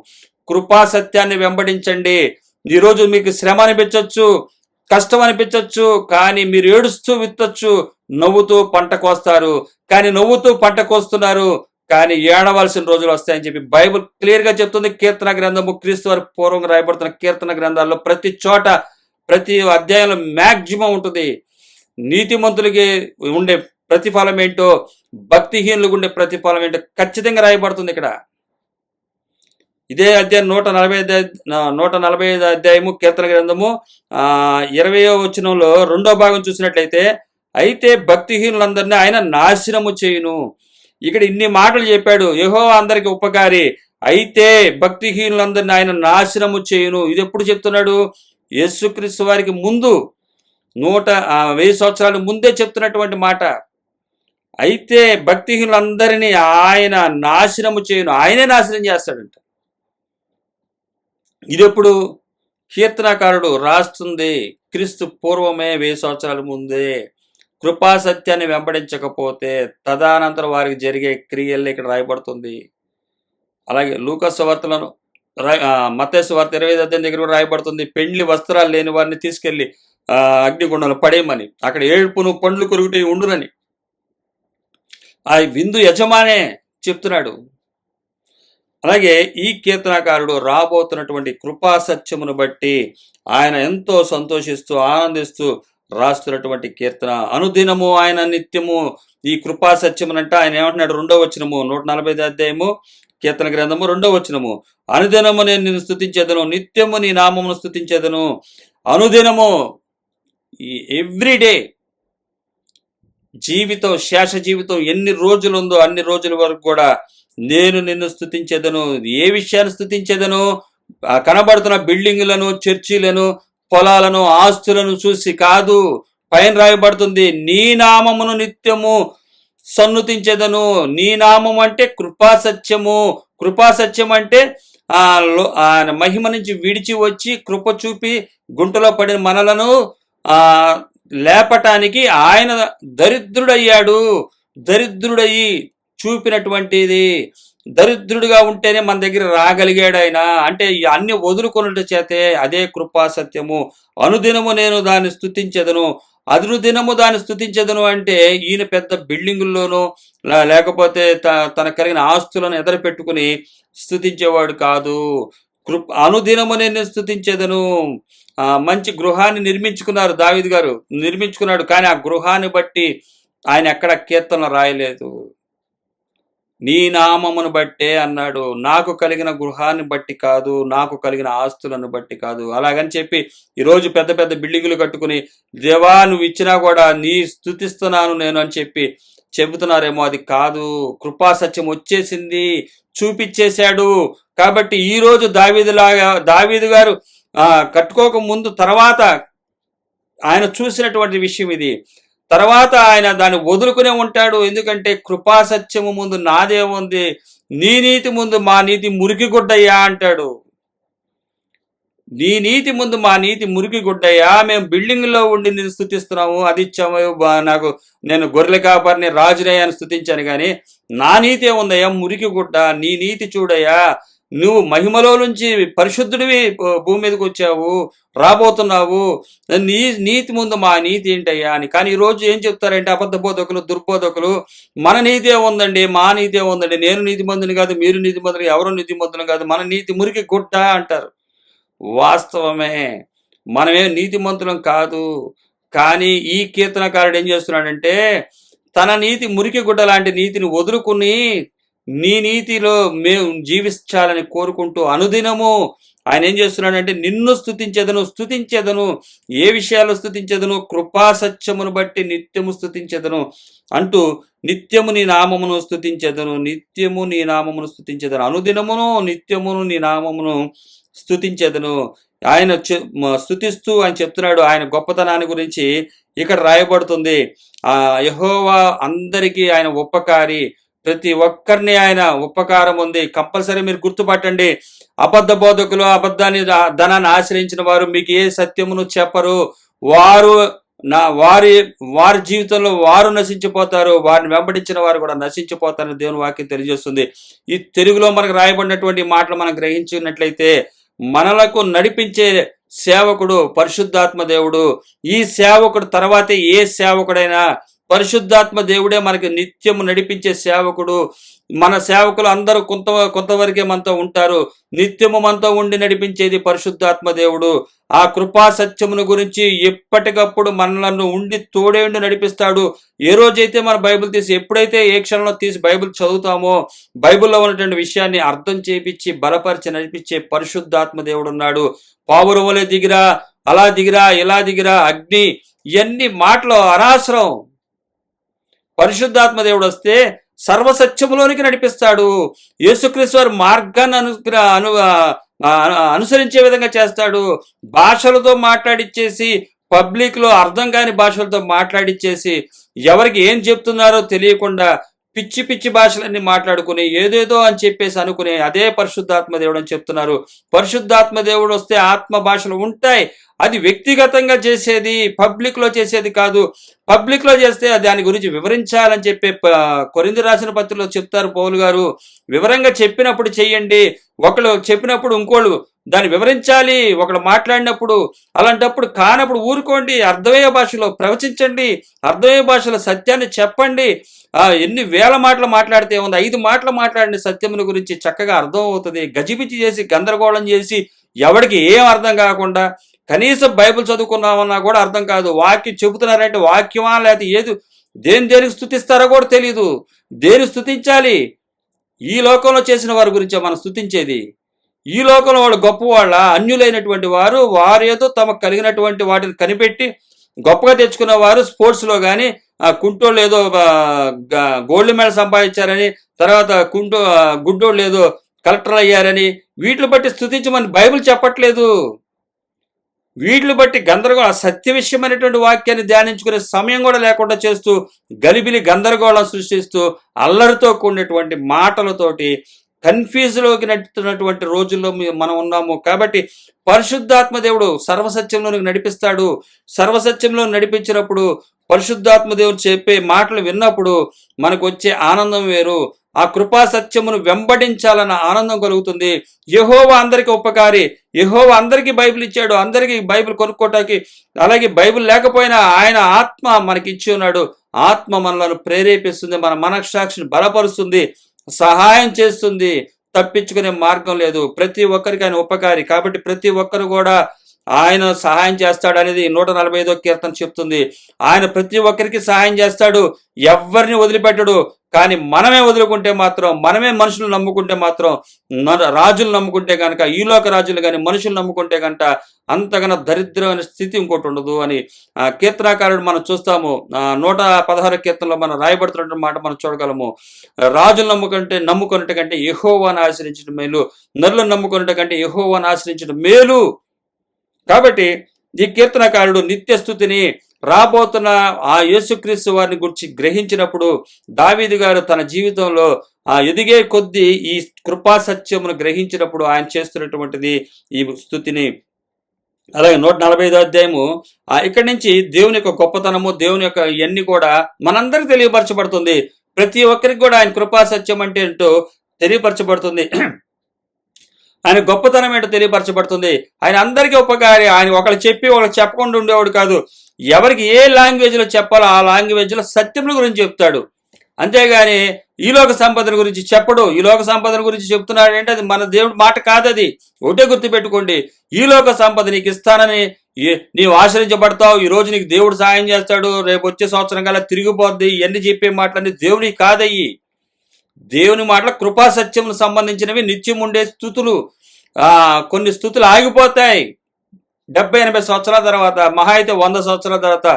Speaker 1: కృపా సత్యాన్ని వెంబడించండి. ఈరోజు మీకు శ్రమ అనిపించవచ్చు, కష్టం అనిపించవచ్చు, కానీ మీరు ఏడుస్తూ విత్తచ్చు, నవ్వుతూ పంట కోస్తారు. కానీ నవ్వుతూ పంట కోస్తున్నారు, కానీ ఏడవలసిన రోజులు వస్తాయని చెప్పి బైబిల్ క్లియర్ గా చెప్తుంది. కీర్తన గ్రంథము, క్రీస్తు వారి పూర్వంగా రాయబడుతున్న కీర్తన గ్రంథాల్లో ప్రతి చోట ప్రతి అధ్యాయంలో మ్యాక్సిమం ఉంటుంది. నీతిమంతులకి ఉండే ప్రతిఫలం ఏంటో, భక్తిహీనులకు ఉండే ప్రతిఫలం ఏంటో ఖచ్చితంగా రాయబడుతుంది ఇక్కడ. ఇదే అధ్యాయం 145 అధ్యాయము కీర్తన గ్రంథము 20వ వచనంలో 2వ భాగం చూసినట్లయితే, అయితే భక్తిహీనులందరినీ ఆయన నాశనము చేయును. ఇక్కడ ఇన్ని మాటలు చెప్పాడు. యెహోవా అందరికి ఉపకారి, అయితే భక్తిహీనులందరినీ ఆయన నాశనము చేయును. ఇది ఎప్పుడు చెప్తున్నాడు? యేసుక్రీస్తు వారికి ముందు 1000 సంవత్సరాల ముందే చెప్తున్నటువంటి మాట. అయితే భక్తిహీనులందరినీ ఆయన నాశనము చేయును. ఆయనే నాశనం చేస్తాడంట. ఇదెప్పుడు? కీర్తనకారుడు రాస్తుంది క్రీస్తు పూర్వమే 1000 సంవత్సరాల ముందే. కృపా సత్యాన్ని వెంబడించకపోతే తదనంతరం వారికి జరిగే క్రియల్లో ఇక్కడ రాయబడుతుంది. అలాగే లూకా సువార్తలను మత్తయి సువార్త 25వ అధ్యాయం దగ్గర కూడా రాయబడుతుంది. పెండ్లి వస్త్రాలు లేని వారిని తీసుకెళ్లి అగ్నిగుండంలో పడేయమని, అక్కడ ఏడుపును పండ్లు కొరుకుటే ఉండునని ఆ విందు యజమానే చెప్తున్నాడు. అలాగే ఈ కీర్తనకారుడు రాబోతున్నటువంటి కృపా సత్యమును బట్టి ఆయన ఎంతో సంతోషిస్తూ ఆనందిస్తూ రాస్తున్నటువంటి కీర్తన. అనుదినము ఆయన నిత్యము ఈ కృపా సత్యమునంట ఆయన ఏమంటున్నాడు? 2వ వచనము 145 అధ్యాయము కీర్తన గ్రంథము 2వ వచనము, అనుదినము నేను నిన్ను స్తుతించేదను, నిత్యము నీ నామమును స్తుతించేదను. అనుదినము, ఎవ్రీడే జీవితం, శేష జీవితం ఎన్ని రోజులు ఉందో అన్ని రోజుల వరకు కూడా నేను నిన్ను స్తుతించేదను. ఏ విషయాన్ని స్తుతించేదను? కనబడుతున్న బిల్డింగులను, చర్చిలను, పొలాలను, ఆస్తులను చూసి కాదు. పైన రాయబడుతుంది, నీ నామమును నిత్యము సన్నుతించేదను. నీ నామం అంటే కృపా సత్యము. కృపా సత్యం అంటే ఆయన మహిమ నుంచి విడిచి వచ్చి కృప చూపి గుంటలో పడిన మనలను లేపటానికి ఆయన దరిద్రుడయ్యాడు. దరిద్రుడయ్యి చూపినటువంటిది. దరిద్రుడిగా ఉంటేనే మన దగ్గర రాగలిగాడు ఆయన. అంటే అన్ని వదులుకొనుట చేతే అదే కృపా సత్యము. అనుదినము నేను దాన్ని స్తుతించెదను. అనుదినము దాన్ని స్తుతించెదను అంటే ఈయన పెద్ద బిల్డింగుల్లోనూ లేకపోతే తన కలిగిన ఆస్తులను ఎదర పెట్టుకుని స్తుతించేవాడు కాదు. అనుదినము నేను స్తుతించెదను. మంచి గృహాన్ని నిర్మించుకున్నారు, దావీదు గారు నిర్మించుకున్నాడు. కానీ ఆ గృహాన్ని బట్టి ఆయన ఎక్కడ కీర్తన రాయలేదు. నీ నామమును బట్టే అన్నాడు. నాకు కలిగిన గృహాన్ని బట్టి కాదు, నాకు కలిగిన ఆస్తులను బట్టి కాదు. అలాగని చెప్పి ఈరోజు పెద్ద పెద్ద బిల్డింగులు కట్టుకుని దేవా నువ్వు ఇచ్చినా కూడా నీ స్తుతిస్తున్నాను నేను అని చెప్పి చెబుతున్నారేమో. అది కాదు. కృపా సత్యం వచ్చేసింది, చూపించేశాడు. కాబట్టి ఈరోజు దావీదు గారు కట్టుకోక ముందు తర్వాత ఆయన చూసినటువంటి విషయం ఇది. తర్వాత ఆయన దాన్ని వదులుకునే ఉంటాడు. ఎందుకంటే కృపా సత్యము ముందు నాదేముంది, నీ నీతి ముందు మా నీతి మురికి గుడ్డయ్యా అంటాడు. నీ నీతి ముందు మా నీతి మురికి గుడ్డయ్యా. మేము బిల్డింగ్లో ఉండి నేను స్తుతిస్తున్నాము, అది ఇచ్చాము, నాకు నేను గొర్రెల కాపరిని రాజునయ్యా అని స్తుతించాను, కానీ నా నీతి ఏముందయ్యా? మురికి గుడ్డ. నీ నీతి చూడయ్యా, నువ్వు మహిమలో నుంచి పరిశుద్ధుడివి భూమి మీదకి వచ్చావు, రాబోతున్నావు, నీ నీతి ముందు మా నీతి ఏంటయ్యా అని. కానీ ఈరోజు ఏం చెప్తారంటే అబద్ధ బోధకులు, దుర్బోధకులు, మన నీతి ఏముందండి, మా నీతి ఏముందండి, నేను నీతిమంతుని కాదు, మీరు నీతిమంతులు, ఎవరు నీతిమంతులు కాదు, మన నీతి మురికి గుడ్డ అంటారు. వాస్తవమే, మనమేం నీతిమంతులం కాదు. కానీ ఈ కీర్తనకారుడు ఏం చేస్తున్నాడంటే తన నీతి మురికి గుడ్డ లాంటి నీతిని వదులుకుని నీ నీతిలో మేము జీవించాలని కోరుకుంటూ అనుదినము ఆయన ఏం చేస్తున్నాడంటే నిన్ను స్తుతించెదను. ఏ విషయాల్లో స్తుతించెదను? కృపా సత్యమును బట్టి నిత్యము స్తుతించెదను అంటూ నిత్యము నీ నామమును స్తుతించెదను, నిత్యము నీ నామమును స్తుతించెదను, అనుదినమును నిత్యమును నీ నామమును స్తుతించెదను. ఆయన స్తుతిస్తూ ఆయన చెప్తున్నాడు ఆయన గొప్పతనాన్ని గురించి. ఇక్కడ రాయబడుతుంది యెహోవా అందరికీ ఆయన ఉపకారి, ప్రతి ఒక్కరిని ఆయన ఉపకారం ఉంది. కంపల్సరీ మీరు గుర్తుపట్టండి. అబద్ధ బోధకులు, అబద్ధాన్ని ధనాన్ని ఆశ్రయించిన వారు మీకు ఏ సత్యమును చెప్పరు. వారి జీవితంలో వారు నశించిపోతారు, వారిని వెంబడించిన వారు కూడా నశించిపోతారని దేవుని వాక్యం తెలియజేస్తుంది. ఈ తెలుగులో మనకు రాయబడినటువంటి మాటలు మనం గ్రహించినట్లయితే మనలకు నడిపించే సేవకుడు పరిశుద్ధాత్మ దేవుడు. ఈ సేవకుడు తర్వాతే ఏ సేవకుడైనా పరిశుద్ధాత్మ దేవుడే మనకి నిత్యము నడిపించే సేవకుడు. మన సేవకులు అందరూ కొంతవరకే మనతో ఉంటారు, నిత్యము మనతో ఉండి నడిపించేది పరిశుద్ధాత్మ దేవుడు. ఆ కృపా సత్యమును గురించి ఎప్పటికప్పుడు మనలను ఉండి తోడే ఉండి నడిపిస్తాడు. ఏ రోజైతే మన బైబిల్ తీసి, ఎప్పుడైతే ఏ క్షణంలో తీసి బైబిల్ చదువుతామో బైబిల్లో ఉన్నటువంటి విషయాన్ని అర్థం చేపించి బలపరిచి నడిపించే పరిశుద్ధాత్మ దేవుడు ఉన్నాడు. పావురం వలె దిగిరా, అలా దిగిరా, ఇలా దిగిరా, అగ్ని, ఇవన్నీ మాటలు అనవసరం. పరిశుద్ధాత్మ దేవుడు వస్తే సర్వసత్యములోనికి నడిపిస్తాడు. యేసుక్రీస్తు వారి మార్గాన్ని అనుసరించే విధంగా చేస్తాడు. భాషలతో మాట్లాడిచ్చేసి, పబ్లిక్ లో అర్థం కాని భాషలతో మాట్లాడిచ్చేసి, ఎవరికి ఏం చెప్తున్నారో తెలియకుండా పిచ్చి పిచ్చి భాషలన్నీ మాట్లాడుకుని ఏదేదో అని చెప్పేసి అనుకునే అదే పరిశుద్ధాత్మ దేవుడు అని చెప్తున్నారు. పరిశుద్ధాత్మ దేవుడు వస్తే ఆత్మ భాషలు ఉంటాయి. అది వ్యక్తిగతంగా చేసేది, పబ్లిక్ లో చేసేది కాదు. పబ్లిక్ లో చేస్తే దాని గురించి వివరించాలని చెప్పి కొరింథీ రాసిన పత్రికలో చెప్తారు పౌలు గారు. వివరంగా చెప్పినప్పుడు చెయ్యండి, ఒకళ్ళు చెప్పినప్పుడు ఇంకోళ్ళు దాన్ని వివరించాలి. ఒకళ్ళు మాట్లాడినప్పుడు, అలాంటప్పుడు కానప్పుడు ఊరుకోండి. అర్థమయ్యే భాషలో ప్రవచించండి, అర్థమయ్యే భాషలో సత్యాన్ని చెప్పండి. ఎన్ని వేల మాటలు మాట్లాడితే ఉంది, 5 మాటలు మాట్లాడిన సత్యముని గురించి చక్కగా అర్థం అవుతుంది. గజిబిజి చేసి గందరగోళం చేసి ఎవరికి ఏం అర్థం కాకుండా, కనీసం బైబిల్ చదువుకున్నామన్నా కూడా అర్థం కాదు. వాక్యం చెబుతున్నారంటే వాక్యమా లేకపోతే ఏది, దేనికి స్తుతిస్తారో కూడా తెలియదు. దేని స్తుతించాలి? ఈ లోకంలో చేసిన వారి గురించే మనం స్తుతించేది. ఈ లోకంలో వాళ్ళు గొప్పవాళ్ళ, అన్యులైనటువంటి వారు, వారేదో తమకు కలిగినటువంటి వాటిని కనిపెట్టి గొప్పగా తెచ్చుకున్న వారు స్పోర్ట్స్లో కానీ కుంటోళ్ళు ఏదో గోల్డ్ మెడల్ సంపాదించారని, తర్వాత గుడ్డోళ్ళు ఏదో కలెక్టర్ అయ్యారని వీటిని బట్టి స్తుతించమని బైబిల్ చెప్పట్లేదు. వీటిని బట్టి గందరగోళం, సత్య విషయమైనటువంటి వాక్యాన్ని ధ్యానించుకునే సమయం కూడా లేకుండా చేస్తూ గలిబిలి గందరగోళం సృష్టిస్తూ అల్లరితో కూడినటువంటి మాటలతోటి కన్ఫ్యూజ్లోకి నడుతున్నటువంటి రోజుల్లో మనం ఉన్నాము. కాబట్టి పరిశుద్ధాత్మ దేవుడు సర్వసత్యంలోనికి నడిపిస్తాడు. సర్వసత్యంలో నడిపించినప్పుడు పరిశుద్ధాత్మ దేవుడు చెప్పే మాటలు విన్నప్పుడు మనకు వచ్చే ఆనందం వేరు. ఆ కృపా సత్యమును వెంబడించాలన్న ఆనందం కలుగుతుంది. యెహోవా అందరికీ ఉపకారి, యెహోవా అందరికీ బైబిల్ ఇచ్చాడు, అందరికీ బైబిల్ కొనుక్కోటానికి. అలాగే బైబిల్ లేకపోయినా ఆయన ఆత్మ మనకి ఇచ్చి ఉన్నాడు. ఆత్మ మనలను ప్రేరేపిస్తుంది, మన మనస్సాక్షిని బలపరుస్తుంది, సహాయం చేస్తుంది. తప్పించుకునే మార్గం లేదు. ప్రతి ఒక్కరికి ఆయన ఉపకారి. కాబట్టి ప్రతి ఒక్కరు కూడా ఆయన సహాయం చేస్తాడు అనేది 145వ కీర్తన చెప్తుంది. ఆయన ప్రతి ఒక్కరికి సహాయం చేస్తాడు, ఎవరిని వదిలిపెట్టడు. కానీ మనమే వదులుకుంటే మాత్రం, మనమే మనుషులు నమ్ముకుంటే మాత్రం, రాజులు నమ్ముకుంటే కనుక, ఈలోక రాజులు కానీ మనుషులు నమ్ముకుంటే కనుక అంతకన్నా దరిద్రమైన స్థితి ఇంకోటి ఉండదు అని కీర్తనాకారుడు మనం చూస్తాము. 116 కీర్తనలో మనం రాయబడుతున్న మాట మనం చూడగలము. రాజులు నమ్ముకున్నట్టు కంటే యెహోవాను ఆశ్రయించడం మేలు, నరులను నమ్ముకున్నట్టు కంటే యెహోవాను ఆశ్రయించడం మేలు. కాబట్టి ఈ కీర్తనకారుడు నిత్య స్తుతిని, రాబోతున్న ఆ యేసుక్రీస్తు వారిని గురించి గ్రహించినప్పుడు దావీదు గారు తన జీవితంలో ఎదిగే కొద్దీ ఈ కృపా సత్యమును గ్రహించినప్పుడు ఆయన చేస్తున్నటువంటిది ఈ స్తుతిని. అలాగే 145వ అధ్యాయము ఇక్కడి నుంచి దేవుని యొక్క గొప్పతనము, దేవుని యొక్క ఇవన్నీ కూడా మనందరికి తెలియపరచబడుతుంది. ప్రతి ఒక్కరికి కూడా ఆయన కృపా సత్యం అంటే ఏంటో తెలియపరచబడుతుంది. ఆయన గొప్పతనం ఏంటో తెలియపరచబడుతుంది. ఆయన అందరికీ ఉపకారి. ఆయన ఒకళ్ళు చెప్పి ఒకళ్ళు చెప్పకుండా ఉండేవాడు కాదు. ఎవరికి ఏ లాంగ్వేజ్లో చెప్పాలో ఆ లాంగ్వేజ్లో సత్యముల గురించి చెప్తాడు. అంతేగాని ఈ లోక సంపదన గురించి చెప్పడు. ఈ లోక సంపదన గురించి చెప్తున్నాడు అంటే అది మన దేవుడి మాట కాదది. ఒకటే గుర్తుపెట్టుకోండి, ఈ లోక సంపద నీకు ఇస్తానని నీవు ఆశ్రయించబడతావు, ఈ రోజు నీకు దేవుడు సాయం చేస్తాడు, రేపు వచ్చే సంవత్సరం కల్లా తిరిగిపోద్ది, ఇవన్నీ చెప్పే మాటలన్నీ దేవుని కాదయ్యి. దేవుని మాటల కృపా సత్యములకు సంబంధించినవి, నిత్యం ఉండే స్థుతులు. కొన్ని స్థుతులు ఆగిపోతాయి 70-80 సంవత్సరాల తర్వాత, మహా అయితే 100 సంవత్సరాల తర్వాత.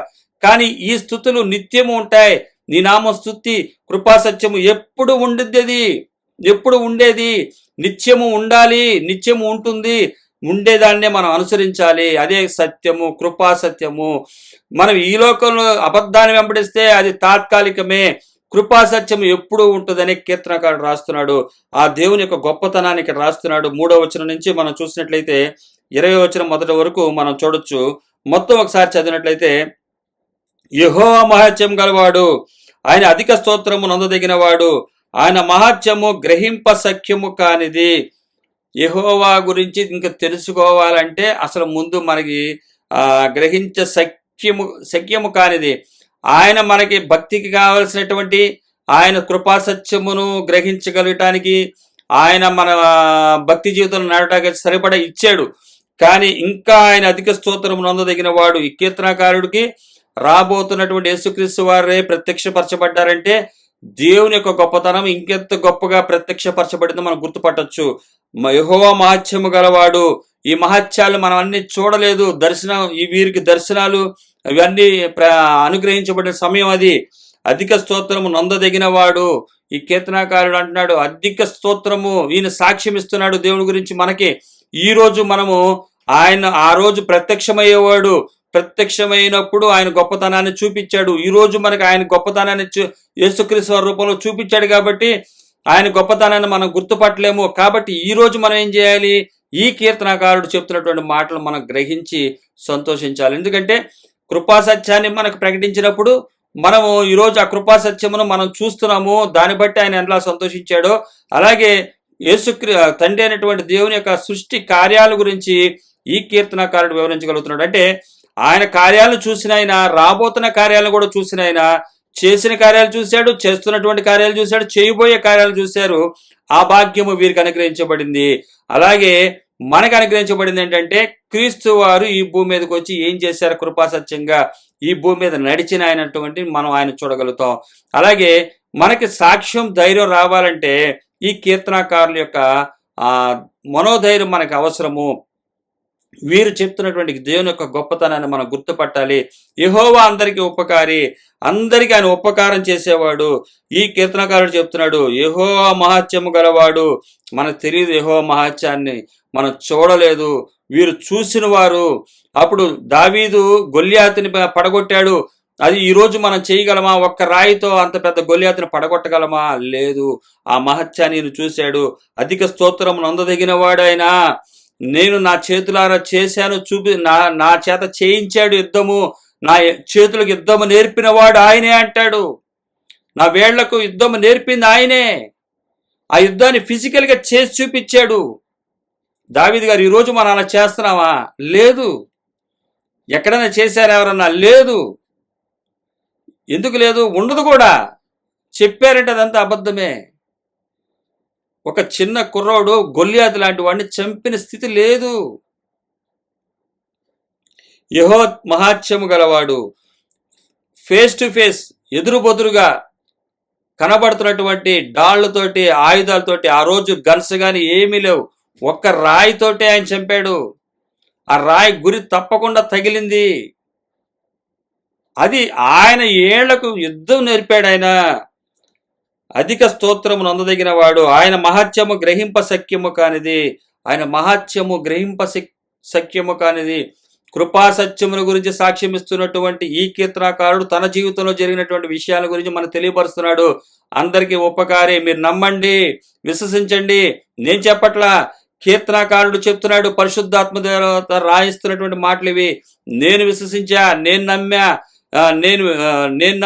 Speaker 1: కానీ ఈ స్థుతులు నిత్యము ఉంటాయి. నీ నామ స్తుతి కృపా సత్యము ఎప్పుడు ఉండిద్ది, ఎప్పుడు ఉండేది, నిత్యము ఉండాలి, నిత్యము ఉంటుంది. ఉండేదాన్నే మనం అనుసరించాలి. అదే సత్యము, కృపా సత్యము. మనం ఈ లోకంలో అబద్ధాన్ని వెంబడిస్తే అది తాత్కాలికమే. కృపా సత్యం ఎప్పుడు ఉంటుందని కీర్తనకారుడు రాస్తున్నాడు. ఆ దేవుని యొక్క గొప్పతనాన్ని ఇక్కడ రాస్తున్నాడు. 3వ వచనం నుంచి మనం చూసినట్లయితే 20వ వచనం మొదటి వరకు మనం చూడొచ్చు. మొత్తం ఒకసారి చదివినట్లయితే, యెహోవా మహాత్యం గలవాడు, ఆయన అధిక స్తోత్రము నొందదగిన వాడు, ఆయన మహాత్యము గ్రహింప సఖ్యము కానిది. యెహోవా గురించి ఇంకా తెలుసుకోవాలంటే అసలు ముందు మనకి గ్రహించ సఖ్యము కానిది. ఆయన మనకి భక్తికి కావలసినటువంటి ఆయన కృపా సత్యమును గ్రహించగలగటానికి, ఆయన మన భక్తి జీవితంలో నడవటానికి సరిపడా ఇచ్చాడు. కానీ ఇంకా ఆయన అధిక స్తోత్రము నొందదగిన వాడు. ఈ కీర్తనకారుడికి రాబోతున్నటువంటి యేసుక్రీస్తు వారే ప్రత్యక్షపరచబడ్డారంటే దేవుని యొక్క గొప్పతనం ఇంకెంత గొప్పగా ప్రత్యక్షపరచబడిందో మనం గుర్తుపట్టొచ్చు. యెహోవా మహాత్యము గలవాడు. ఈ మహత్యాలు మనం అన్ని చూడలేదు. దర్శనం, ఈ వీరికి దర్శనాలు ఇవన్నీ అనుగ్రహించబడిన సమయం అది. అధిక స్తోత్రము నొందదగిన వాడు. ఈ కీర్తనాకారుడు అంటున్నాడు అధిక స్తోత్రము. ఈయన సాక్ష్యం ఇస్తున్నాడు దేవుని గురించి మనకి. ఈ రోజు మనము ఆయన ఆ రోజు ప్రత్యక్షమయ్యేవాడు. ప్రత్యక్షమైనప్పుడు ఆయన గొప్పతనాన్ని చూపించాడు. ఈ రోజు మనకి ఆయన గొప్పతనాన్ని యేసుక్రీస్తు రూపంలో చూపించాడు కాబట్టి ఆయన గొప్పతనాన్ని మనం గుర్తుపట్టలేము. కాబట్టి ఈ రోజు మనం ఏం చేయాలి? ఈ కీర్తనకారుడు చెప్తున్నటువంటి మాటలు మనం గ్రహించి సంతోషించాలి. ఎందుకంటే కృపా సత్యాన్ని మనకు ప్రకటించినప్పుడు మనము ఈరోజు ఆ కృపా సత్యమును మనం చూస్తున్నాము. దాన్ని బట్టి ఆయన ఎలా సంతోషించాడో అలాగే తండ్రి అయినటువంటి దేవుని యొక్క సృష్టి కార్యాల గురించి ఈ కీర్తనకారుడు వివరించగలుగుతున్నాడు. అంటే ఆయన కార్యాలను చూసిన ఆయన, రాబోతున్న కార్యాలను కూడా చూసిన ఆయన, చేసిన కార్యాలు చూశాడు, చేస్తున్నటువంటి కార్యాలు చూశాడు, చేయబోయే కార్యాలు చూశారు. ఆ భాగ్యము వీరికి అనుగ్రహించబడింది. అలాగే మనకు అనుగ్రహించబడింది ఏంటంటే క్రీస్తు వారు ఈ భూమి మీదకి వచ్చి ఏం చేశారు? కృపా సత్యంగా ఈ భూమి మీద నడిచిన ఆయనటువంటి మనం ఆయన చూడగలుగుతాం. అలాగే మనకి సాక్ష్యం, ధైర్యం రావాలంటే ఈ కీర్తనకారుల యొక్క మనోధైర్యం మనకు అవసరము. వీరు చెప్తున్నటువంటి దేవుని యొక్క గొప్పతనాన్ని మనం గుర్తుపట్టాలి. యెహోవా అందరికీ ఉపకారి, అందరికీ ఆయన ఉపకారం చేసేవాడు. ఈ కీర్తనకారుడు చెప్తున్నాడు యెహోవా మహాత్యము గలవాడు. మనకు తెలియదు యెహోవా మహాత్యాన్ని, మనం చూడలేదు. వీరు చూసిన వారు. అప్పుడు దావీదు గొల్యాతుని పడగొట్టాడు. అది ఈరోజు మనం చేయగలమా? ఒక్క రాయితో అంత పెద్ద గొల్యాతుని పడగొట్టగలమా? లేదు. ఆ మహత్యాన్ని చూశాడు. అధిక స్తోత్రం నొందదగిన వాడైనా, నేను నా చేతులారా చేశాను, నా చేత చేయించాడు యుద్ధము, నా చేతులకు యుద్ధము నేర్పిన వాడు ఆయనే అంటాడు. నా వేళ్లకు యుద్ధము నేర్పింది ఆయనే. ఆ యుద్ధాన్ని ఫిజికల్గా చేసి చూపించాడు. దావీదు గారు ఈరోజు మనం అలా చేస్తున్నావా? లేదు. ఎక్కడైనా చేశారు ఎవరన్నా? లేదు. ఎందుకు లేదు? ఉండదు కూడా. చెప్పారంటే అదంతా అబద్ధమే. ఒక చిన్న కుర్రోడు గొల్యాతు లాంటి వాడిని చంపిన స్థితి లేదు. యెహోవా మహాత్యము గలవాడు. ఫేస్ టు ఫేస్, ఎదురుబొదురుగా కనబడుతున్నటువంటి డాళ్లతోటి, ఆయుధాలతోటి. ఆ రోజు గన్స్ కానీ ఏమీ లేవు. ఒక్క రాయితోటి ఆయన చంపాడు. ఆ రాయి గురి తప్పకుండా తగిలింది. అది ఆయన ఏళ్లకు యుద్ధం నేర్పాడు ఆయన. అధిక స్తోత్రము నొందదగిన వాడు. ఆయన మహత్యము గ్రహింప సఖ్యము కానిది. ఆయన మహత్యము గ్రహింప సఖ్యము కానిది. కృపా సత్యముల గురించి సాక్ష్యం ఇస్తున్నటువంటి ఈ కీర్తనకారుడు తన జీవితంలో జరిగినటువంటి విషయాల గురించి మనకు తెలియపరుస్తున్నాడు. అందరికీ ఉపకారి, మీరు నమ్మండి, విశ్వసించండి. నేను చెప్పట్లా, కీర్తనకారుడు చెప్తున్నాడు. పరిశుద్ధాత్మ దేవత రాయిస్తున్నటువంటి మాటలు ఇవి. నేను విశ్వసించా, నేను నమ్మా. నేను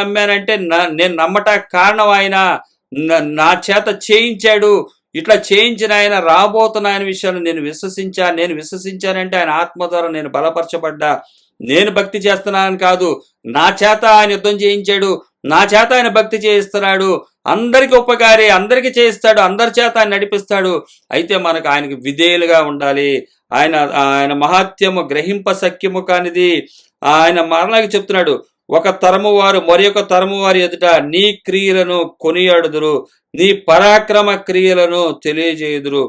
Speaker 1: నమ్మానంటే నేను నమ్మటానికి కారణం ఆయన నా చేత చేయించాడు. ఇట్లా చేయించిన ఆయన రాబోతున్న ఆయన విషయాన్ని నేను విశ్వసించానంటే ఆయన ఆత్మ ద్వారా నేను బలపరచబడ్డా. నేను భక్తి చేస్తున్నానని కాదు, నా చేత ఆయన యుద్ధం చేయించాడు, నా చేత ఆయన భక్తి చేయిస్తున్నాడు. అందరికి ఉపకారి, అందరికి చేయిస్తాడు, అందరి చేత ఆయన నడిపిస్తాడు. అయితే మనకు ఆయనకి విధేయులుగా ఉండాలి. ఆయన ఆయన మహాత్యము గ్రహింప సఖ్యము కానిది. ఆయన మరలాగి చెప్తున్నాడు, ఒక తరము వారు మరి ఒక తరము వారి ఎదుట నీ క్రియలను కొనియాడుదురు, నీ పరాక్రమ క్రియలను తెలియజేయుదురు.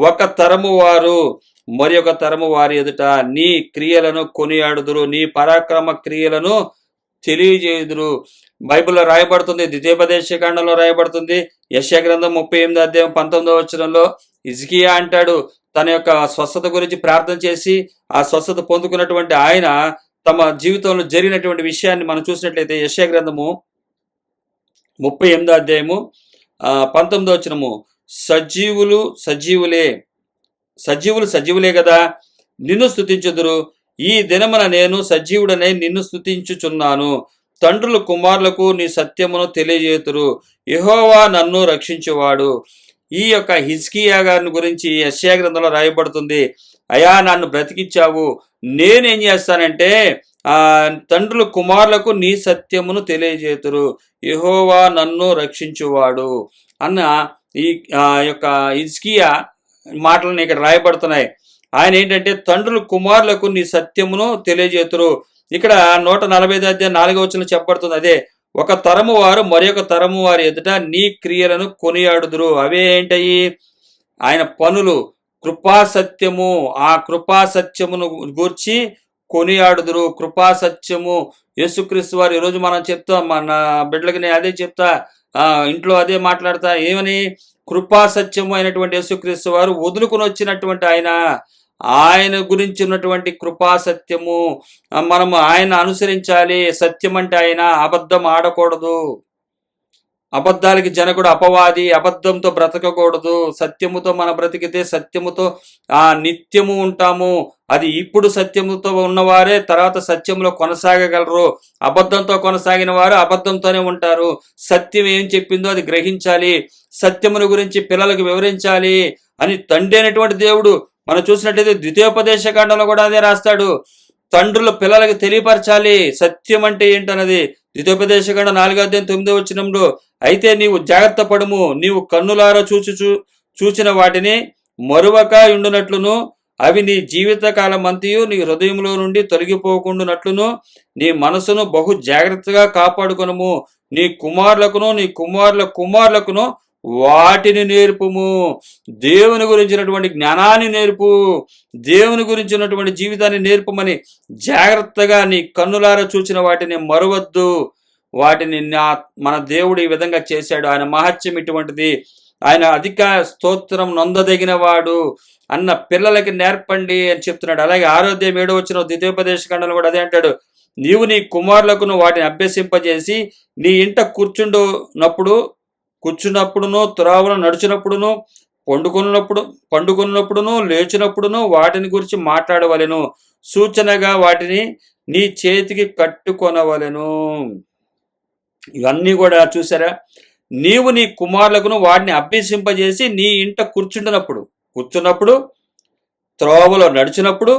Speaker 1: ఒక తరము వారు మరి ఒక తరము వారి ఎదుట నీ క్రియలను కొనియాడుదురు, నీ పరాక్రమ క్రియలను తెలియజేయుదురు. బైబిల్లో రాయబడుతుంది, ద్వితీయోపదేశకాండంలో రాయబడుతుంది. యెషయా గ్రంథం 38:19 హిజ్కియా అంటాడు, తన యొక్క స్వస్థత గురించి ప్రార్థన చేసి ఆ స్వస్థత పొందుకున్నటువంటి ఆయన తమ జీవితంలో జరిగినటువంటి విషయాన్ని మనం చూసినట్లయితే యెషయా గ్రంథము 38:19 సజీవులు సజీవులే కదా, నిన్ను స్తుతించుదురు. ఈ దినమున నేను సజీవుడనై నిన్ను స్తుతించుచున్నాను. తండ్రులు కుమారులకు నీ సత్యమును తెలియజేతురు. యెహోవా నన్ను రక్షించువాడు. ఈ యొక్క హిజ్కియా గారిని గురించి యెషయా గ్రంథంలో రాయబడుతుంది, అయా నన్ను బ్రతికించావు, నేనేం చేస్తానంటే తండ్రులు కుమారులకు నీ సత్యమును తెలియజేతురు, యెహోవా నన్ను రక్షించువాడు అన్న ఈ యొక్క హిజ్కియా మాటలను ఇక్కడ రాయబడుతున్నాయి. ఆయన ఏంటంటే తండ్రులు కుమారులకు నీ సత్యమును తెలియజేతురు. ఇక్కడ 145:4 చెప్పబడుతుంది అదే, ఒక తరము వారు మరి ఒక తరము వారి ఎదుట నీ క్రియలను కొనియాడుదురు. అవే ఏంటయి? ఆయన పనులు, కృపాసత్యము. ఆ కృపాసత్యమును గూర్చి కొనియాడుదురు. కృపాసత్యము యేసుక్రీస్తు వారు. ఈరోజు మనం చెప్తాం, మన బిడ్డలకి నేను అదే చెప్తా, ఇంట్లో అదే మాట్లాడతా. ఏమని? కృపాసత్యము అయినటువంటి యేసుక్రీస్తు వారు వదులుకుని వచ్చినటువంటి ఆయన గురించి ఉన్నటువంటి కృపాసత్యము. మనము ఆయన అనుసరించాలి. సత్యం అంటే ఆయన అబద్ధం ఆడకూడదు. అబద్ధాలకి జనకుడు అపవాది, అబద్ధంతో బ్రతకకూడదు. సత్యముతో మన బ్రతికితే సత్యముతో నిత్యము ఉంటాము. అది ఇప్పుడు సత్యముతో ఉన్నవారే తర్వాత సత్యంలో కొనసాగగలరు. అబద్ధంతో కొనసాగిన వారు అబద్ధంతోనే ఉంటారు. సత్యం ఏం చెప్పిందో అది గ్రహించాలి, సత్యమును గురించి పిల్లలకు వివరించాలి అని తండ్రి అయినటువంటి దేవుడు మనం చూసినట్లయితే ద్వితీయోపదేశకాండంలో కూడా అదే రాస్తాడు. తండ్రులు పిల్లలకి తెలియపరచాలి సత్యం అంటే ఏంటన్నది. ద్వితీయోపదేశకాండం 4:9 అయితే నీవు జాగ్రత్త పడుము, నీవు కన్నులారా చూచిన వాటిని మరువక ఉండునట్లును, అవి నీ జీవిత కాలమంతయు నీ హృదయంలో నుండి తొలగిపోకుండానట్లును నీ మనసును బహు జాగ్రత్తగా కాపాడుకొనుము. నీ కుమారులకును నీ కుమారుల కుమారులకును వాటిని నేర్పుము. దేవుని గురించినటువంటి జ్ఞానాన్ని నేర్పు, దేవుని గురించినటువంటి జీవితాన్ని నేర్పమని జాగ్రత్తగా నీ కన్నులారా చూచిన వాటిని మరవద్దు. వాటిని మన దేవుడు ఈ విధంగా చేశాడు. ఆయన మహత్యం ఇటువంటిది, ఆయన అధిక స్తోత్రం నొందదగిన వాడు అన్న పిల్లలకి నేర్పండి అని చెప్తున్నాడు. అలాగే 6:7 ద్వితీయోపదేశకాండంలో కూడా అదే అంటాడు, నీవు నీ కుమారులకును వాటిని అభ్యసింపజేసి నీ ఇంట కూర్చున్నప్పుడును త్రోవను నడిచినప్పుడును పండుకున్నప్పుడును లేచినప్పుడును వాటిని గురించి మాట్లాడవలెను. సూచనగా వాటిని నీ చేతికి కట్టుకొనవలెను. ఇవన్నీ కూడా చూసారా? నీవు నీ కుమారులకును వాటిని అభ్యసింపజేసి నీ ఇంట కూర్చున్నప్పుడు త్రోవలో నడిచినప్పుడు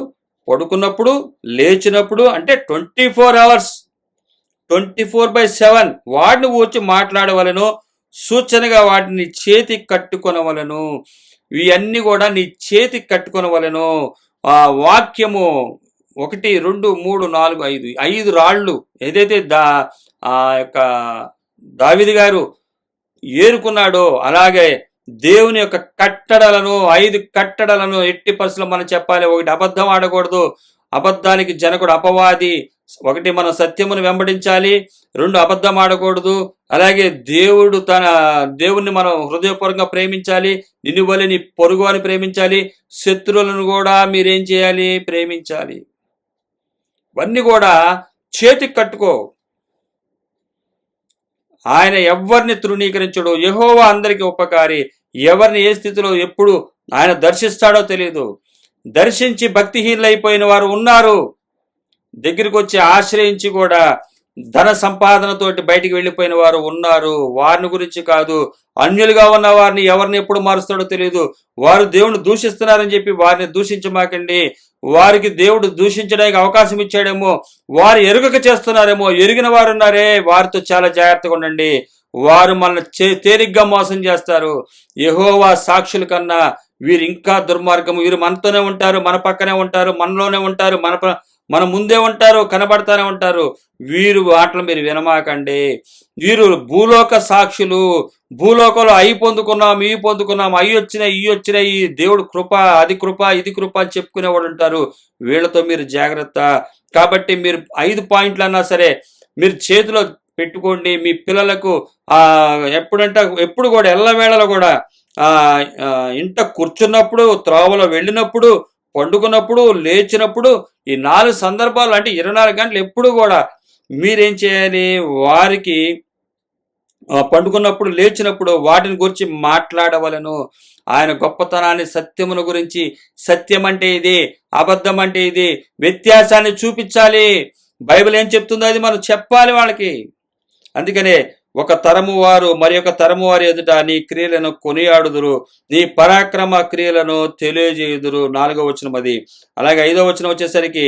Speaker 1: పడుకున్నప్పుడు లేచినప్పుడు, అంటే 24 hours 24/7 వాటిని వచ్చి మాట్లాడవలను. సూచనగా వాటిని చేతికి కట్టుకొనవలను. ఇవన్నీ కూడా నీ చేతికి కట్టుకొనవలను. ఆ వాక్యము 1, 2, 3, 4, 5 రాళ్ళు ఏదైతే యొక్క దావీదు గారు ఏరుకున్నాడో, అలాగే దేవుని యొక్క కట్టడలను 5 కట్టడలను ఎట్టి పరిస్థితుల్లో మనం చెప్పాలి. 1 అబద్ధం ఆడకూడదు, అబద్ధానికి జనకుడు అపవాది. 1 మనం సత్యమును వెంబడించాలి, 2 అబద్ధం ఆడకూడదు. అలాగే దేవుణ్ణి మనం హృదయపూర్వకంగా ప్రేమించాలి, నిన్ను వలె నీ పొరుగు అని ప్రేమించాలి, శత్రువులను కూడా మీరేం చేయాలి? ప్రేమించాలి. ఇవన్నీ కూడా చేతికి కట్టుకో. ఆయన ఎవరిని తృణీకరించడు. యెహోవా అందరికీ ఉపకారి. ఎవరిని ఏ స్థితిలో ఎప్పుడు ఆయన దర్శిస్తాడో తెలియదు. దర్శించి భక్తిహీనులైపోయిన వారు ఉన్నారు. దగ్గరికి వచ్చి ఆశ్రయించి కూడా ధన సంపాదనతోటి బయటికి వెళ్ళిపోయిన వారు ఉన్నారు. వారిని గురించి కాదు, అన్యులుగా ఉన్న వారిని ఎవరిని ఎప్పుడు మారుస్తాడో తెలియదు. వారు దేవుని దూషిస్తున్నారని చెప్పి వారిని దూషించమాకండి. వారికి దేవుడు దూషించడానికి అవకాశం ఇచ్చాడేమో, వారు ఎరుగక చేస్తున్నారేమో. ఎరిగిన వారు ఉన్నారే, వారితో చాలా జాగ్రత్తగా ఉండండి. వారు మనల్ని తేలిగ్గా మోసం చేస్తారు. యెహోవా సాక్షుల కన్నా వీరు ఇంకా దుర్మార్గము. వీరు మనతోనే ఉంటారు, మన పక్కనే ఉంటారు, మనలోనే ఉంటారు, మన ముందే ఉంటారు, కనబడతానే ఉంటారు. వీరు మాటలు మీరు వినమాకండి. వీరు భూలోక సాక్షులు. భూలోకంలో అయి పొందుకున్నాం, ఇవి పొందుకున్నాం, అవి వచ్చినాయి, ఇవి వచ్చినాయి, దేవుడు కృప, అది కృప, ఇది కృప అని చెప్పుకునేవాడు ఉంటారు. వీళ్ళతో మీరు జాగ్రత్త. కాబట్టి మీరు 5 పాయింట్లు అన్నా సరే మీరు చేతిలో పెట్టుకోండి. మీ పిల్లలకు ఎప్పుడు కూడా ఎల్లవేళలో కూడా ఇంట కూర్చున్నప్పుడు, త్రోవలో వెళ్ళినప్పుడు, పండుకున్నప్పుడు, లేచినప్పుడు, ఈ 4 సందర్భాలు అంటే 24 గంటలు ఎప్పుడు కూడా మీరేం చేయాలి? వారికి పండుకున్నప్పుడు, లేచినప్పుడు వాటిని గురించి మాట్లాడవలను. ఆయన గొప్పతనాన్ని, సత్యమును గురించి, సత్యం అంటే ఇది, అబద్ధం అంటే ఇది, వ్యత్యాసాన్ని చూపించాలి. బైబిల్ ఏం చెప్తుందో అది మనం చెప్పాలి వాళ్ళకి. అందుకనే ఒక తరము వారు మరి ఒక తరము వారి ఎదుట నీ క్రియలను కొనియాడుదురు, నీ పరాక్రమ క్రియలను తెలియజేయుదురు. 4వ వచనం అది. అలాగే 5వ వచనం వచ్చేసరికి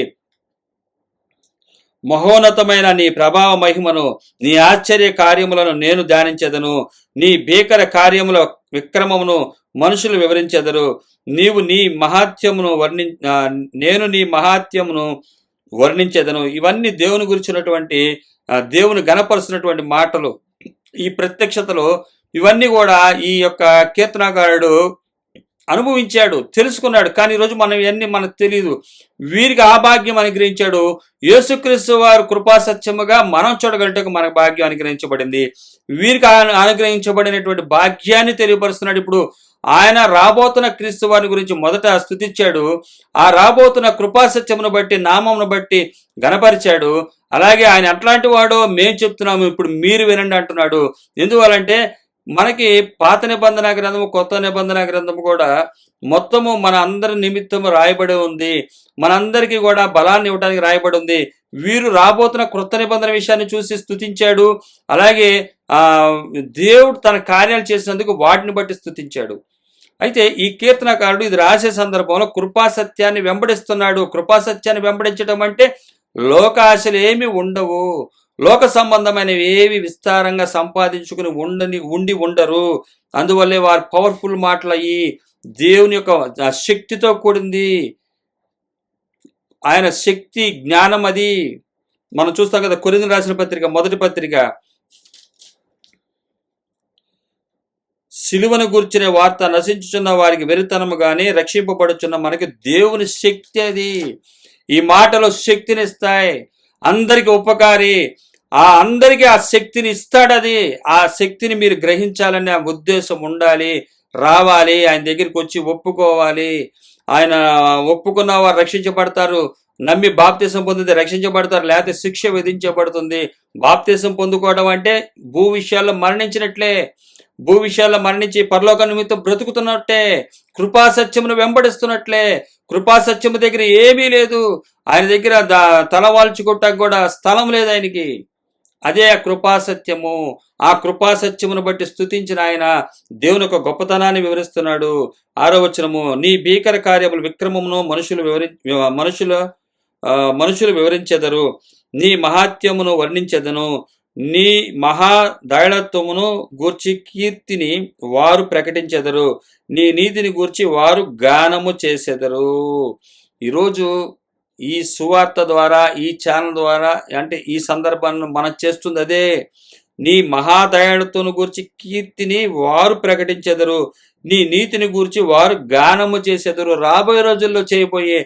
Speaker 1: మహోన్నతమైన నీ ప్రభావ మహిమను, నీ ఆశ్చర్య కార్యములను నేను ధ్యానించెదను. నీ భీకర కార్యముల విక్రమమును మనుషులు వివరించెదరు. నేను నీ మహాత్యమును వర్ణించెదను. ఇవన్నీ దేవుని గురించినటువంటి, దేవుని గణపరుస్తున్నటువంటి మాటలు. ఈ ప్రత్యక్షతలో ఇవన్నీ కూడా ఈ యొక్క కీర్తనాకారుడు అనుభవించాడు, తెలుసుకున్నాడు. కానీ ఈరోజు మనం ఇవన్నీ మనకు తెలియదు. వీరికి ఆ భాగ్యం అనుగ్రహించాడు. యేసుక్రీస్తు వారు కృపాసత్యముగా మనం చూడగలటకు మనకు భాగ్యం అనుగ్రహించబడింది. వీరికి అనుగ్రహించబడినటువంటి భాగ్యాన్ని తెలియపరుస్తున్నాడు. ఇప్పుడు ఆయన రాబోతున్న క్రీస్తు వారి గురించి మొదట స్తుతించాడు. ఆ రాబోతున్న కృపాసత్యమును బట్టి, నామమును బట్టి గణపరిచాడు. అలాగే ఆయన అట్లాంటి వాడో మేము చెప్తున్నాము, ఇప్పుడు మీరు వినండి అంటున్నాడు. ఎందువల్లంటే మనకి పాత నిబంధన గ్రంథము, కొత్త నిబంధన గ్రంథము కూడా మొత్తము మన అందరి నిమిత్తము రాయబడి ఉంది. మనందరికీ కూడా బలాన్ని ఇవ్వడానికి రాయబడి ఉంది. వీరు రాబోతున్న క్రొత్త నిబంధన విషయాన్ని చూసి స్తుతించాడు. అలాగే దేవుడు తన కార్యాలు చేసినందుకు వాటిని బట్టి స్తుతించాడు. అయితే ఈ కీర్తనకారుడు ఇది రాసే సందర్భంలో కృపాసత్యాన్ని వెంబడిస్తున్నాడు. కృపాసత్యాన్ని వెంబడించడం అంటే లోకాశలు ఏమి ఉండవు, లోక సంబంధమైనవి ఏవి విస్తారంగా సంపాదించుకుని ఉండరు. అందువల్లే వారు పవర్ఫుల్ మాటలు అయ్యి దేవుని యొక్క శక్తితో కూడింది. ఆయన శక్తి, జ్ఞానం అది మనం చూస్తాం కదా. కొరింథీయులకు రాసిన పత్రిక, మొదటి పత్రిక, సిలువను గూర్చిన వార్త నశించుచున్న వారికి వెరితనము గాని, రక్షింపబడుచున్న మనకి దేవుని శక్తి అది. ఈ మాటలు శక్తినిస్తాయి, అందరికి ఉపకారి. అందరికీ ఆ శక్తిని ఇస్తాడు. అది ఆ శక్తిని మీరు గ్రహించాలనే ఆ ఉద్దేశం ఉండాలి, రావాలి, ఆయన దగ్గరికి వచ్చి ఒప్పుకోవాలి. ఆయన ఒప్పుకున్న వారు రక్షించబడతారు. నమ్మి బాప్తిసం పొందితే రక్షించబడతారు, లేకపోతే శిక్ష విధించబడుతుంది. బాప్తిసం పొందుకోవడం అంటే భూ విషయాల్లో మరణించినట్లే. భూ విషయాల్లో మరణించి పరలోక నిమిత్తం బ్రతుకుతున్నట్టే, కృపాసత్యమును వెంబడిస్తున్నట్లే. కృపాసత్యము దగ్గర ఏమీ లేదు. ఆయన దగ్గర తలవాల్చుకోవటానికి కూడా స్థలం లేదు ఆయనకి. అదే ఆ కృపాసత్యము. ఆ కృపాసత్యమును బట్టి స్తుతించిన ఆయన దేవుని యొక్క గొప్పతనాన్ని వివరిస్తున్నాడు. 6వ వచనము, నీ భీకర కార్యములు విక్రమమును మనుషులు వివరించెదరు. నీ మహాత్యమును వర్ణించెదను. నీ మహాదైళత్వమును గూర్చి కీర్తిని వారు ప్రకటించెదరు. నీ నీతిని గూర్చి వారు గానము చేసెదరు. ఈరోజు ఈ సువార్త ద్వారా, ఈ ఛానల్ ద్వారా, అంటే ఈ సందర్భాన్ని మనం చేస్తుంది అదే. నీ మహాదయాళుత్వను గూర్చి కీర్తిని వారు ప్రకటించెదరు. నీ నీతిని గూర్చి వారు గానము చేసెదరు. రాబోయే రోజుల్లో చేయబోయే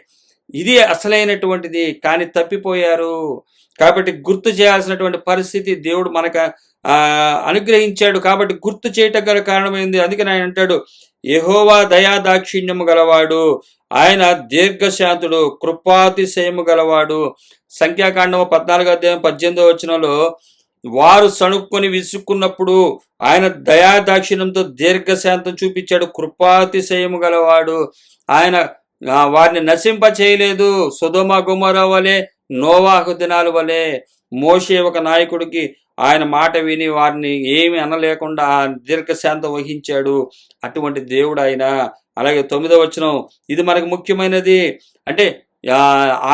Speaker 1: ఇది అసలైనటువంటిది, కానీ తప్పిపోయారు. కాబట్టి గుర్తు చేయాల్సినటువంటి పరిస్థితి దేవుడు మనకు అనుగ్రహించాడు. కాబట్టి గుర్తు చేయటం గల కారణమైంది. అందుకని ఆయన అంటాడు, యెహోవా దయా దాక్షిణ్యము గలవాడు, ఆయన దీర్ఘశాంతుడు, కృపాతిశయము గలవాడు. సంఖ్యాకాండము 14:18 వచనంలో వారు సణుక్కొని విసుక్కున్నప్పుడు ఆయన దయా దాక్షిణ్యంతో దీర్ఘశాంతం చూపించాడు. కృపాతిశయము గలవాడు. ఆయన వారిని నశింప చేయలేదు. సొదొమ గొమొర్రా వలె, నోవాహు దినాల వలె. మోషే ఒక నాయకుడికి ఆయన మాట విని వారిని ఏమి అనలేకుండా దీర్ఘశాంతం వహించాడు. అటువంటి దేవుడు ఆయన. అలాగే 9వ వచనం, ఇది మనకు ముఖ్యమైనది. అంటే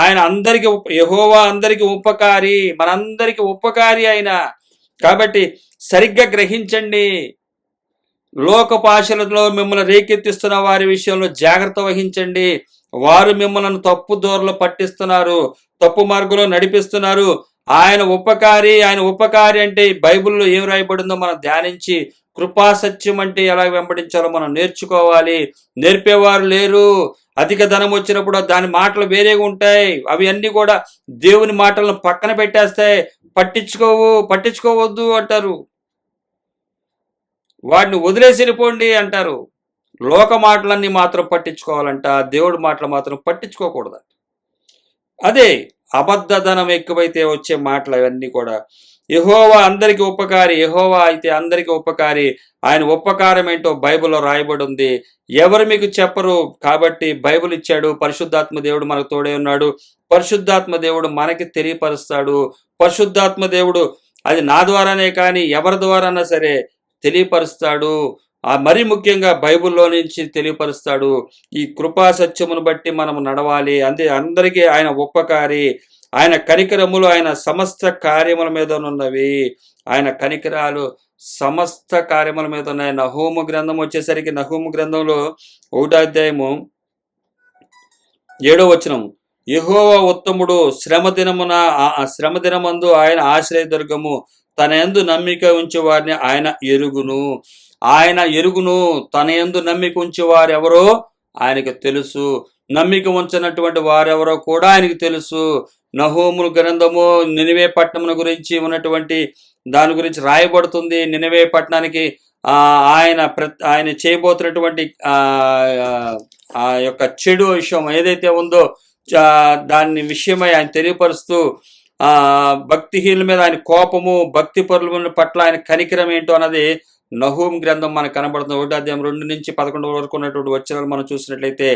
Speaker 1: ఆయన అందరికి యెహోవా అందరికి ఉపకారి, మనందరికి ఉపకారి ఆయన. కాబట్టి సరిగ్గా గ్రహించండి. లోకపాశలతో మిమ్మల్ని రేకెత్తిస్తున్న వారి విషయంలో జాగ్రత్త వహించండి. వారు మిమ్మల్ని తప్పు దోరలో పట్టిస్తున్నారు, తప్పు మార్గంలో నడిపిస్తున్నారు. ఆయన ఉపకారి అంటే బైబిల్లో ఏం రాయబడిందో మనం ధ్యానించి కృపా సత్యం అంటే ఎలా వెంబడించాలో మనం నేర్చుకోవాలి. నేర్పేవారు లేరు. అధిక ధనం వచ్చినప్పుడు దాని మాటలు వేరేగా ఉంటాయి. అవి అన్నీ కూడా దేవుని మాటలను పక్కన పెట్టేస్తాయి. పట్టించుకోవద్దు అంటారు. వాటిని వదిలేసి వెళ్ళిపోండి అంటారు. లోక మాటలన్నీ మాత్రం పట్టించుకోవాలంట, దేవుడి మాటలు మాత్రం పట్టించుకోకూడదు. అదే అబద్ధధనం ఎక్కువైతే వచ్చే మాటలు అవన్నీ కూడా. యెహోవా అందరికి ఉపకారి, యెహోవా అయితే అందరికి ఉపకారి. ఆయన ఉపకారం ఏంటో బైబిల్లో రాయబడి ఉంది. ఎవరు మీకు చెప్పరు. కాబట్టి బైబిల్ ఇచ్చాడు. పరిశుద్ధాత్మ దేవుడు మనకు తోడే ఉన్నాడు. పరిశుద్ధాత్మ దేవుడు మనకి తెలియపరుస్తాడు. పరిశుద్ధాత్మ దేవుడు అది నా ద్వారానే కానీ ఎవరి ద్వారానా సరే తెలియపరుస్తాడు. మరీ ముఖ్యంగా బైబిల్లో నుంచి తెలియపరుస్తాడు. ఈ కృపా సత్యమును బట్టి మనం నడవాలి. అంతే, అందరికీ ఆయన ఉపకారి. ఆయన కనికరములు ఆయన సమస్త కార్యముల మీద ఉన్నవి. ఆయన కనికరాలు సమస్త కార్యముల మీద ఉన్నాయి. నహూము గ్రంథం వచ్చేసరికి నహూము గ్రంథంలో 1వ అధ్యాయము 7వ వచనం, యెహోవా ఉత్తముడు, శ్రమ దినమందు ఆయన ఆశ్రయదుర్గము, తన యందు నమ్మిక ఉంచే వారిని ఆయన ఎరుగును. తన యందు నమ్మిక ఉంచే వారెవరో ఆయనకు తెలుసు. నమ్మిక ఉంచినటువంటి వారెవరో కూడా ఆయనకు తెలుసు. నహూము గ్రంథము నినివే పట్టణం గురించి ఉన్నటువంటి దాని గురించి రాయబడుతుంది. నినివే పట్టణానికి ఆయన చేయబోతున్నటువంటి ఆ యొక్క చెడు విషయం ఏదైతే ఉందో దాని విషయమై ఆయన తెలియపరుస్తూ భక్తిహీనుల మీద ఆయన కోపము, భక్తి పరుల పట్ల ఆయన కనికరం ఏంటో అన్నది నహూము గ్రంథం మనకు కనబడుతుంది. 1వ అధ్యాయం 2 నుంచి 11 వరకు ఉన్నటువంటి వచనాలు మనం చూసినట్లయితే,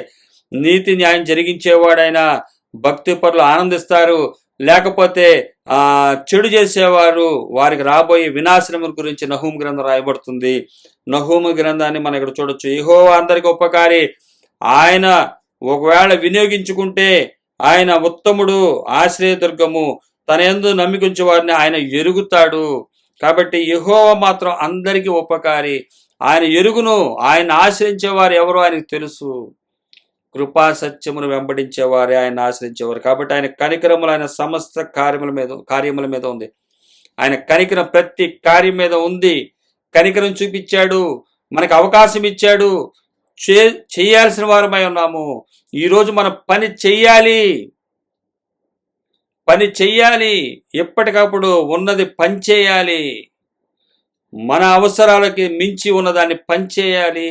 Speaker 1: నీతి న్యాయం జరిగించేవాడైనా భక్తి పరులు ఆనందిస్తారు, లేకపోతే చెడు చేసేవారు వారికి రాబోయే వినాశనం గురించి నహూము గ్రంథం రాయబడుతుంది. నహూము గ్రంథాన్ని మనం ఇక్కడ చూడొచ్చు. యెహోవా అందరికి ఉపకారి. ఆయన ఒకవేళ వినియోగించుకుంటే ఆయన ఉత్తముడు, ఆశ్రయదుర్గము, తన యందు నమ్మికుంచే వారిని ఆయన ఎరుగుతాడు. కాబట్టి యెహోవా మాత్రం అందరికీ ఉపకారి. ఆయన ఎరుగును. ఆయన ఆశ్రయించేవారు ఎవరో ఆయనకు తెలుసు. కృపా సత్యమును వెంబడించేవారే ఆయన ఆశ్రయించేవారు. కాబట్టి ఆయన కనికరములు ఆయన సమస్త కార్యముల మీద ఉంది. ఆయన కనికరం ప్రతి కార్యం మీద ఉంది. కనికరం చూపించాడు, మనకు అవకాశం ఇచ్చాడు. చేయాల్సిన వారమై ఉన్నాము. ఈరోజు మనం పని చెయ్యాలి. ఎప్పటికప్పుడు ఉన్నది పనిచేయాలి. మన అవసరాలకి మించి ఉన్నదాన్ని పనిచేయాలి.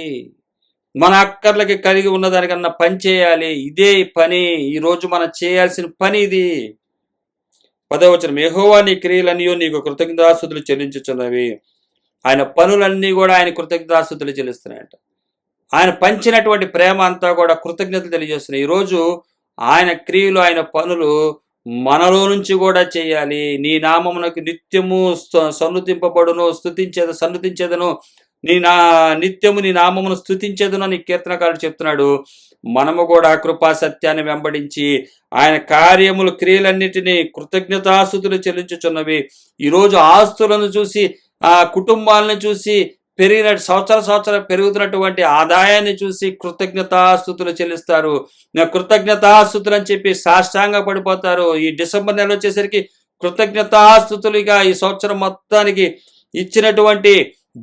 Speaker 1: మన అక్కర్లకి కలిగి ఉన్నదానికన్నా పనిచేయాలి. ఇదే పని. ఈరోజు మనం చేయాల్సిన పని ఇది. 10వ వచనం, యెహోవా నీ క్రియలన్నీ నీకు కృతజ్ఞతాస్తుతులు చెల్లించుచున్నవి. ఆయన పనులన్నీ కూడా ఆయన కృతజ్ఞతాస్తుతులు చెల్లిస్తున్నాయట. ఆయన పంచినటువంటి ప్రేమ అంతా కూడా కృతజ్ఞతలు తెలియజేస్తున్నాయి. ఈరోజు ఆయన క్రియలు, ఆయన పనులు మనలో నుంచి కూడా చేయాలి. నీ నామమునకు నిత్యము సన్నుతింపబడును, సన్నుతించేదను, నిత్యము నీ నామమును స్తుతించేదను అని కీర్తనకారుడు చెప్తున్నాడు. మనము కూడా కృపా సత్యాన్ని వెంబడించి ఆయన కార్యములు, క్రియలన్నిటినీ కృతజ్ఞతాస్తుతులు చెల్లించుచున్నవి. ఈరోజు ఆస్తులను చూసి, కుటుంబాలను చూసి, సంవత్సరం పెరుగుతున్నటువంటి ఆదాయాన్ని చూసి కృతజ్ఞతాస్తుతులు చెల్లిస్తారు. కృతజ్ఞతాస్తుతులు అని చెప్పి సాష్టాంగ పడిపోతారు. ఈ డిసెంబర్ నెల వచ్చేసరికి కృతజ్ఞతాస్తుతులుగా ఈ సంవత్సరం మొత్తానికి ఇచ్చినటువంటి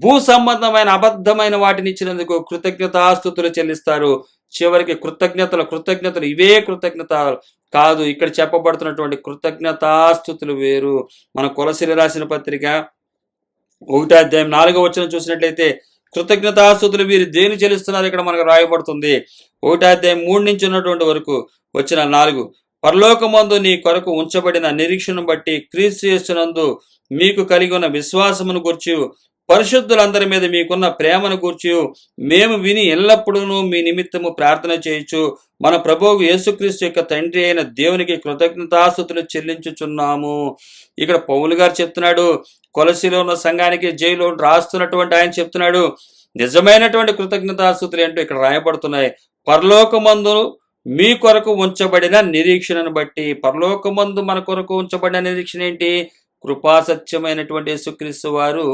Speaker 1: భూ సంబంధమైన అబద్ధమైన వాటిని ఇచ్చినందుకు కృతజ్ఞతాస్తుతులు చెల్లిస్తారు. చివరికి కృతజ్ఞతలు ఇవే కృతజ్ఞత కాదు. ఇక్కడ చెప్పబడుతున్నటువంటి కృతజ్ఞతాస్తుతులు వేరు. మన కొలసీలు రాసిన పత్రిక 1వ అధ్యాయం 4వ వచనం చూసినట్లయితే, కృతజ్ఞతాస్తుతులు వీరు దేని చెల్లిస్తున్నారు ఇక్కడ మనకు రాయబడుతుంది. 1వ అధ్యాయం 3 నుంచి ఉన్నటువంటి వరకు వచ్చిన 4, పరలోకమందు నీ కొరకు ఉంచబడిన నిరీక్షను బట్టి క్రీస్తు యేసునందు మీకు కలిగి ఉన్న విశ్వాసమును గురించి పరిశుద్ధులందరి మీద మీకున్న ప్రేమను గూర్చి మేము విని ఎల్లప్పుడూ మీ నిమిత్తము ప్రార్థన చేయొచ్చు. మన ప్రభువు యేసుక్రీస్తు యొక్క తండ్రి అయిన దేవునికి కృతజ్ఞతాస్తుతులు చెల్లించుచున్నాము. ఇక్కడ పౌలు గారు చెప్తున్నాడు, కొలసీలో ఉన్న సంఘానికి జైలు రాస్తున్నటువంటి ఆయన చెప్తున్నాడు, నిజమైనటువంటి కృతజ్ఞతాస్తుతులు ఏంటో ఇక్కడ రాయబడుతున్నాయి. పరలోకమందు మీ కొరకు ఉంచబడిన నిరీక్షణను బట్టి. పరలోకమందు మన కొరకు ఉంచబడిన నిరీక్షణ ఏంటి? కృపాసత్యమైనటువంటి యేసుక్రీస్తు వారు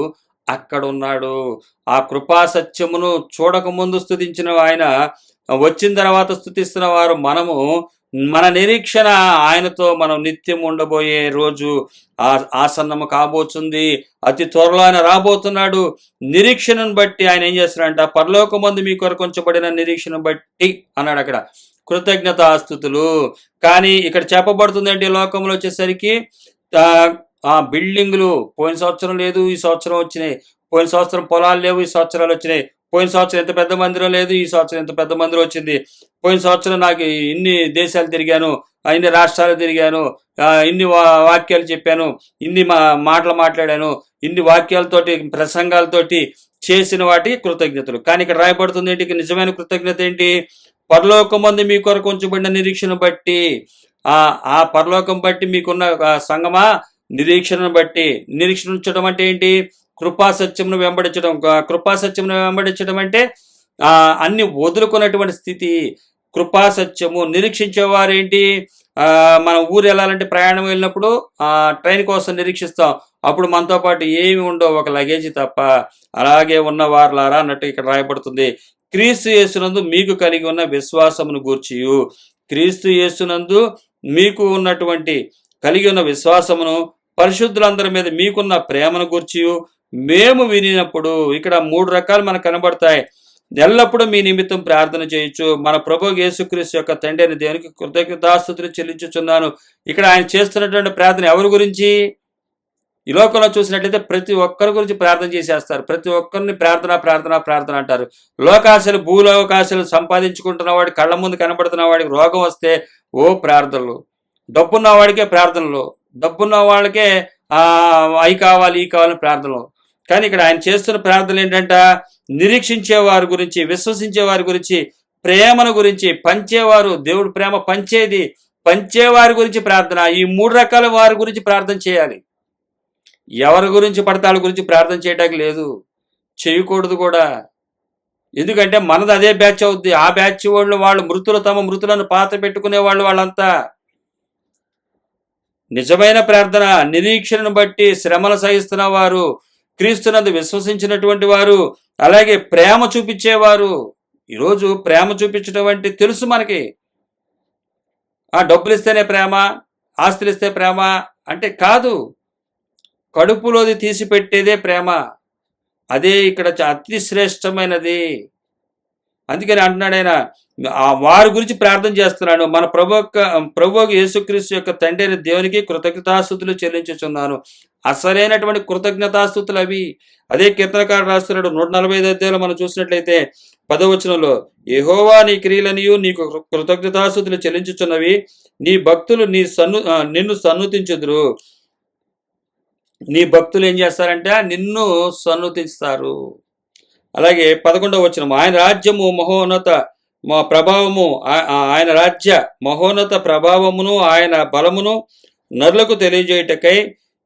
Speaker 1: అక్కడ ఉన్నాడు. ఆ కృపాసత్యమును చూడకముందు స్తుతించిన ఆయన వచ్చిన తర్వాత స్తుతిస్తున్న వారు మనము. మన నిరీక్షణ ఆయనతో మనం నిత్యం ఉండబోయే రోజు ఆసన్నము కాబోతుంది. అతి త్వరలో ఆయన రాబోతున్నాడు. నిరీక్షణను బట్టి ఆయన ఏం చేస్తున్నాడంట? పరలోకమందు మీ కొరకు ఉంచబడిన నిరీక్షణ బట్టి అన్నాడు అక్కడ. కృతజ్ఞతాస్తుతులు. కానీ ఇక్కడ చెప్పబడుతుంది ఏంటి? లోకంలో వచ్చేసరికి ఆ బిల్డింగులు పోయిన సంవత్సరం లేదు, ఈ సంవత్సరం వచ్చినాయి. పోయిన సంవత్సరం పొలాలు లేవు, ఈ సంవత్సరాలు వచ్చినాయి. పోయిన సంవత్సరం ఎంత పెద్ద మందిరం లేదు, ఈ సంవత్సరం ఎంత పెద్ద మందిరం వచ్చింది. పోయిన సంవత్సరం నాకు ఇన్ని దేశాలు తిరిగాను, ఇన్ని రాష్ట్రాలు తిరిగాను, ఇన్ని వాక్యాలు చెప్పాను, ఇన్ని మాటలు మాట్లాడాను, ఇన్ని వాక్యాలతోటి ప్రసంగాలతోటి చేసిన వాటి కృతజ్ఞతలు. కానీ ఇక్కడ రాయబడుతుంది ఏంటి? నిజమైన కృతజ్ఞత ఏంటి? పరలోకమందు మీ కొరకు ఉంచబడిన నిరీక్షణ బట్టి. ఆ పరలోకం బట్టి మీకున్న సంగమా నిరీక్షణను బట్టి. నిరీక్షణ ఉంచడం అంటే ఏంటి? కృపాసత్యమును వెంబడించడం. కృపాసత్యమును వెంబడించడం అంటే అన్ని వదులుకున్నటువంటి స్థితి. కృపాసత్యము నిరీక్షించేవారు ఏంటి? మనం ఊరు వెళ్ళాలంటే ప్రయాణం వెళ్ళినప్పుడు ట్రైన్ కోసం నిరీక్షిస్తాం. అప్పుడు మనతో పాటు ఏమి ఉండవు, ఒక లగేజీ తప్ప. అలాగే ఉన్న వారులారా అన్నట్టు ఇక్కడ రాయబడుతుంది. క్రీస్తు యేసునందు మీకు కలిగి ఉన్న విశ్వాసమును గూర్చియు. క్రీస్తు యేసునందు మీకు ఉన్నటువంటి కలిగి ఉన్న విశ్వాసమును, పరిశుద్ధులందరి మీద మీకున్న ప్రేమను గూర్చియు మేము వినినప్పుడు. ఇక్కడ 3 రకాలు మనకు కనబడతాయి. ఎల్లప్పుడూ మీ నిమిత్తం ప్రార్థన చేయొచ్చు. మన ప్రభువు యేసుక్రీస్తు యొక్క తండ్రి అయిన దేవునికి కృతజ్ఞతాస్తుతులు చెల్లించుచున్నాను. ఇక్కడ ఆయన చేస్తున్నటువంటి ప్రార్థన ఎవరి గురించి? ఈ లోకంలో చూసినట్లయితే ప్రతి ఒక్కరి గురించి ప్రార్థన చేసేస్తారు. ప్రతి ఒక్కరిని ప్రార్థన ప్రార్థన ప్రార్థన అంటారు. లోకాశలు, భూలోకాశలు సంపాదించుకుంటున్న వాడి, కళ్ళ ముందు కనబడుతున్న వాడికి రోగం వస్తే ఓ ప్రార్థనలు. డబ్బున్న వాడికే ప్రార్థనలు, డబ్బున్న వాళ్ళకే అవి కావాలి ఈ కావాలని ప్రార్థనలు. కానీ ఇక్కడ ఆయన చేస్తున్న ప్రార్థనలు ఏంటంట? నిరీక్షించే వారి గురించి, విశ్వసించే వారి గురించి, ప్రేమను గురించి, పంచేవారు, దేవుడు ప్రేమ పంచేది, పంచేవారి గురించి ప్రార్థన. ఈ 3 రకాల వారి గురించి ప్రార్థన చేయాలి. ఎవరి గురించి పడితే వాళ్ళ గురించి ప్రార్థన చేయడానికి లేదు, చేయకూడదు కూడా. ఎందుకంటే మనది అదే బ్యాచ్ అవుద్ది. ఆ బ్యాచ్ వాళ్ళు మృతులు తమ మృతులను పాత పెట్టుకునే వాళ్ళంతా. నిజమైన ప్రార్థన నిరీక్షణను బట్టి శ్రమలు సహిస్తున్న వారు, క్రీస్తునందు విశ్వసించినటువంటి వారు, అలాగే ప్రేమ చూపించేవారు. ఈరోజు ప్రేమ చూపించడం అంటే తెలుసు మనకి. డబ్బులు ఇస్తేనే ప్రేమ, ఆస్తులు ఇస్తే ప్రేమ అంటే కాదు. కడుపులోది తీసి పెట్టేదే ప్రేమ. అదే ఇక్కడ అతి శ్రేష్టమైనది. అందుకని అంటున్నాడు ఆయన, వారి గురించి ప్రార్థన చేస్తున్నాను. మన ప్రభు యేసుక్రీస్తు యొక్క తండ్రి అయిన దేవునికి కృతజ్ఞతాస్తుతులు చెల్లించుచున్నాను. అసలైనటువంటి కృతజ్ఞతాస్తుతులు అవి. అదే కీర్తనకారుడు రాస్తున్నాడు 145 అధ్యాయంలో మనం చూసినట్లయితే 10వ వచనంలో, యెహోవా నీ క్రియలనియు నీకు కృతజ్ఞతాస్తుతులు చెల్లించుచున్నవి. నీ భక్తులు నిన్ను సన్నుతించుదురు. నీ భక్తులు ఏం చేస్తారంటే నిన్ను సన్నుతిస్తారు. అలాగే 11వ వచనం, ఆయన రాజ్యము మహోన్నత ప్రభావము, ఆయన రాజ్య మహోన్నత ప్రభావమును ఆయన బలమును నరులకు తెలియజేయుటకై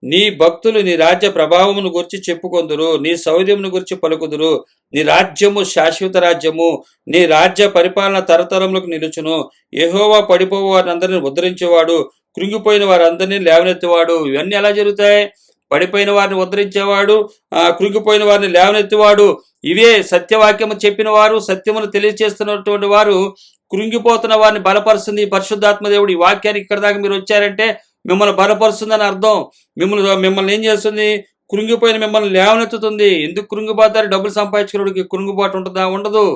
Speaker 1: నీ భక్తులు నీ రాజ్య ప్రభావమును గురించి చెప్పుకొందురు, నీ సౌర్యమును గురించి పలుకుదురు. నీ రాజ్యము శాశ్వత రాజ్యము, నీ రాజ్య పరిపాలన తరతరములకు నిలుచును. యెహోవా పడిపోవు వారిని అందరినీ ఉద్ధరించేవాడు, కృంగిపోయిన వారందరినీ లేవనెత్తేవాడు. ఇవన్నీ ఎలా జరుగుతాయి? పడిపోయిన వారిని ఉద్ధరించేవాడు, కృంగిపోయిన వారిని లేవనెత్తివాడు. ఇవే సత్యవాక్యము చెప్పిన వారు, సత్యమును తెలియజేస్తున్నటువంటి వారు కృంగిపోతున్న వారిని బలపరుస్తుంది పరిశుద్ధాత్మ దేవుడు. ఈ వాక్యానికి ఇక్కడ దాకా మీరు వచ్చారంటే మిమ్మల్ని బలపరుస్తుందని అర్థం. మిమ్మల్ని ఏం చేస్తుంది? కృంగిపోయిన మిమ్మల్ని లేవనెత్తుతుంది. ఎందుకు కృంగిపోతారు? డబ్బులు సంపాదించుకున్నవాడికి కృంగిపోటు ఉంటుందా? ఉండదు.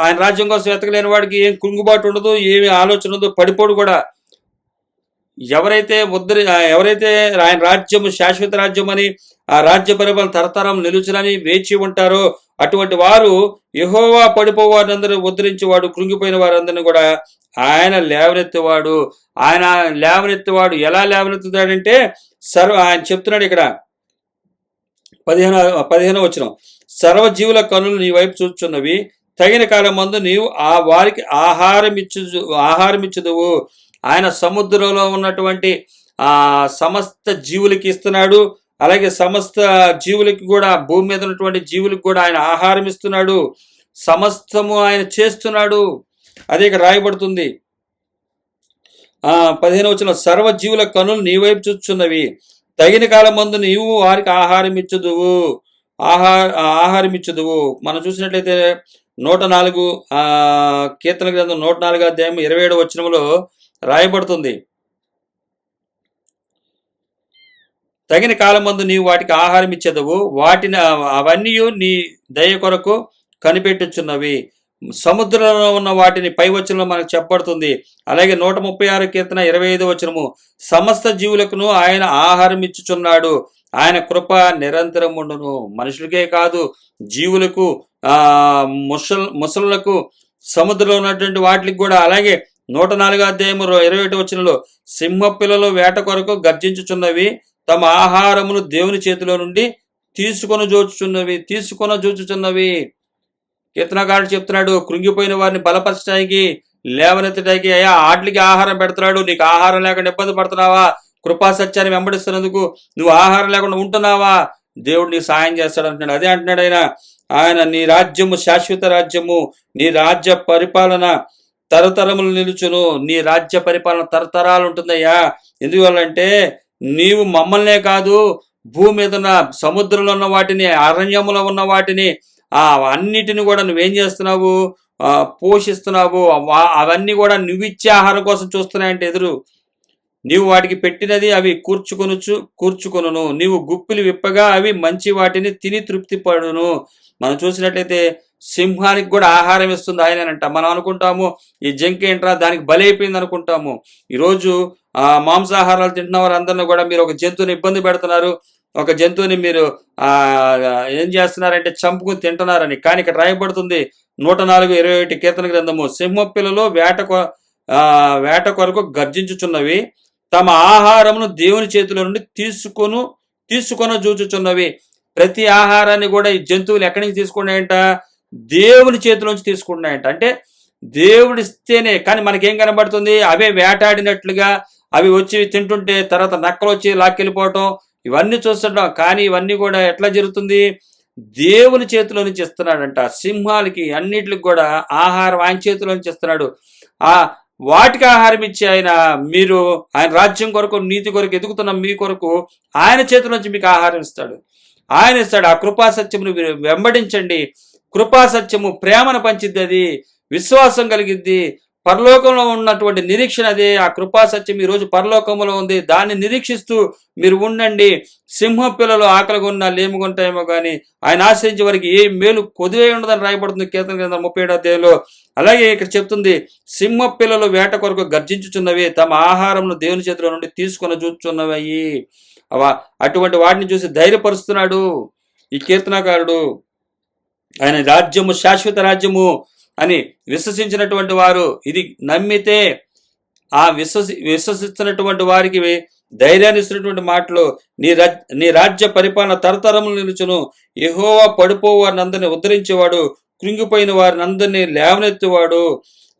Speaker 1: ఆయన రాజ్యం కోసం వెతకలేని వాడికి ఏం కృంగిబాటు ఉండదు, ఏమి ఆలోచన ఉండదు, పడిపోడు కూడా. ఎవరైతే ఆయన రాజ్యము శాశ్వత రాజ్యం అని, ఆ రాజ్య పరిపాలన తరతరం నిలుచునని వేచి ఉంటారో అటువంటి వారు యెహోవా పడిపోవు వారిని ఉద్ధరించేవాడు, కృంగిపోయిన వారందరినీ కూడా ఆయన లేవనెత్తేవాడు. ఆయన లేవనెత్తేవాడు ఎలా లేవనెత్తుతాడంటే ఆయన చెప్తున్నాడు ఇక్కడ, 15వ వచనం. సర్వజీవుల కనులు నీ వైపు చూచుచున్నవి, తగిన కాలం మందు నీవు ఆ వారికి ఆహారమిచ్చుదువు. ఆయన సముద్రంలో ఉన్నటువంటి సమస్త జీవులకి ఇస్తున్నాడు. అలాగే సమస్త జీవులకి కూడా, భూమి మీద ఉన్నటువంటి జీవులకు కూడా ఆయన ఆహారం ఇస్తున్నాడు. సమస్తము ఆయన చేస్తున్నాడు. అదే ఇక్కడ రాయబడుతుంది. 15వ వచనం. సర్వజీవుల కనులు నీ వైపు చూచుచున్నవి, తగిన కాలం మందు నీవు వారికి ఆహారం ఇచ్చుదువు. మనం చూసినట్లయితే 104 కీర్తన గ్రంథం 104 అధ్యాయం 27వ వచనంలో రాయబడుతుంది. తగిన కాలం మందు నీవు వాటికి ఆహారం ఇచ్చేదవు, వాటిని అవన్నీ నీ దయ కొరకు కనిపెట్టుచున్నవి. సముద్రంలో ఉన్న వాటిని పై వచనంలో మనకు చెప్పబడుతుంది. అలాగే 136 కీర్తన 25వ వచనము. సమస్త జీవులకును ఆయన ఆహారం ఇచ్చుచున్నాడు, ఆయన కృప నిరంతరం ఉండును. మనుషులకే కాదు, జీవులకు, ముసలులకు, సముద్రంలో ఉన్నటువంటి వాటికి కూడా. అలాగే 104 అధ్యాయము 21వ వచనంలో, సింహ పిల్లలు వేట కొరకు గర్జించుచున్నవి, తమ ఆహారమును దేవుని చేతిలో నుండి తీసుకొని జోచుచున్నవి. కీర్తనకారుడు చెప్తున్నాడు, కృంగిపోయిన వారిని బలపరచడానికి, లేవనెత్తడానికి అయ్యా ఆటలకి ఆహారం పెడుతున్నాడు. నీకు ఆహారం లేకుండా ఇబ్బంది పడుతున్నావా? కృపా సత్యాన్ని వెంబడిస్తున్నందుకు నువ్వు ఆహారం లేకుండా ఉంటున్నావా? దేవుడు నీకు సాయం చేస్తాడు అంటున్నాడు. అదే అంటున్నాడు ఆయన నీ రాజ్యము శాశ్వత రాజ్యము, నీ రాజ్య పరిపాలన తరతరములు నిలుచును. నీ రాజ్య పరిపాలన తరతరాలు ఉంటుందయ్యా. ఎందువల్లంటే నీవు మమ్మల్నే కాదు, భూమి మీద ఉన్న సముద్రంలో ఉన్న వాటిని, అరణ్యములో ఉన్న వాటిని, అన్నిటిని కూడా నువ్వేం చేస్తున్నావు? పోషిస్తున్నావు. అవన్నీ కూడా నువ్విచ్చే ఆహారం కోసం చూస్తున్నాయంటే ఎదురు. నీవు వాటికి పెట్టినది అవి కూర్చుకొనును. నీవు గుప్పిలు విప్పగా అవి మంచి వాటిని తిని తృప్తి పడును. మనం చూసినట్లయితే సింహానికి కూడా ఆహారం ఇస్తుంది ఆయనంట. మనం అనుకుంటాము ఈ జంక్ ఏంట్రా, దానికి బలైపోయింది అనుకుంటాము. ఈరోజు మాంసాహారాలు తింటున్న వారందరినీ కూడా మీరు ఒక జంతువుని ఇబ్బంది పెడుతున్నారు, ఒక జంతువుని మీరు ఏం చేస్తున్నారంటే చంపుకుని తింటున్నారని. కానీ ఇక్కడ రాయబడుతుంది 104:21 కీర్తన గ్రంథము. సింహ పిల్లలు వేట కొరకు గర్జించుచున్నవి, తమ ఆహారమును దేవుని చేతిలో నుండి తీసుకొని జూచుచున్నవి. ప్రతి ఆహారాన్ని కూడా ఈ జంతువులు ఎక్కడి నుంచి తీసుకున్నాయంట? దేవుని చేతిలోంచి తీసుకున్నాయంట. అంటే దేవుడు ఇస్తేనే. కానీ మనకేం కనబడుతుంది? అవే వేటాడినట్లుగా అవి వచ్చి తింటుంటే తర్వాత నక్కలు వచ్చి లాక్కెళ్ళిపోవటం, ఇవన్నీ చూస్తుంటాం. కానీ ఇవన్నీ కూడా ఎట్లా జరుగుతుంది? దేవుని చేతిలో నుంచి ఇస్తున్నాడంట. సింహాలకి అన్నిటికి కూడా ఆహారం ఆయన చేతిలో నుంచి ఇస్తున్నాడు. వాటికి ఆహారం ఇచ్చి ఆయన రాజ్యం కొరకు, నీతి కొరకు ఎదుగుతున్న మీ కొరకు ఆయన చేతిలో నుంచి మీకు ఆహారం ఇస్తాడు. ఆయన ఇస్తాడు. ఆ కృపా సత్యమును వెంబడించండి. కృపా సత్యము ప్రేమను పంచిద్ది, అది విశ్వాసం కలిగిద్ది. పరలోకంలో ఉన్నటువంటి నిరీక్షణ అదే. ఆ కృపా సత్యం ఈరోజు పరలోకంలో ఉంది. దాన్ని నిరీక్షిస్తూ మీరు ఉండండి. సింహ పిల్లలు ఆకలిగా ఉన్నా లేముకుంటాయేమో కానీ ఆయన ఆశ్రయించే వారికి ఏ మేలు కొదువే ఉండదని రాయబడుతుంది కీర్తన గ్రంథం 37వ అధ్యాయంలో. అలాగే ఇక్కడ చెప్తుంది, సింహ పిల్లలు వేట కొరకు గర్జించుచున్నవి, తమ ఆహారంను దేవుని చేతిలో నుండి తీసుకొని చూచుచున్నవి. అటువంటి వాటిని చూసి ధైర్యపరుస్తున్నాడు ఈ కీర్తనకారుడు. ఆయన రాజ్యము శాశ్వత రాజ్యము అని విశ్వసించినటువంటి వారు, ఇది నమ్మితే ఆ విశ్వసిస్తున్నటువంటి వారికి ధైర్యాన్ని ఇస్తున్నటువంటి మాటలు, నీ రాజ్య పరిపాలన తరతరములు నిలుచును. యెహోవా పడిపోవు వారిని అందరినీ ఉద్ధరించేవాడు, కృంగిపోయిన వారిని అందరినీ లేవనెత్తేవాడు.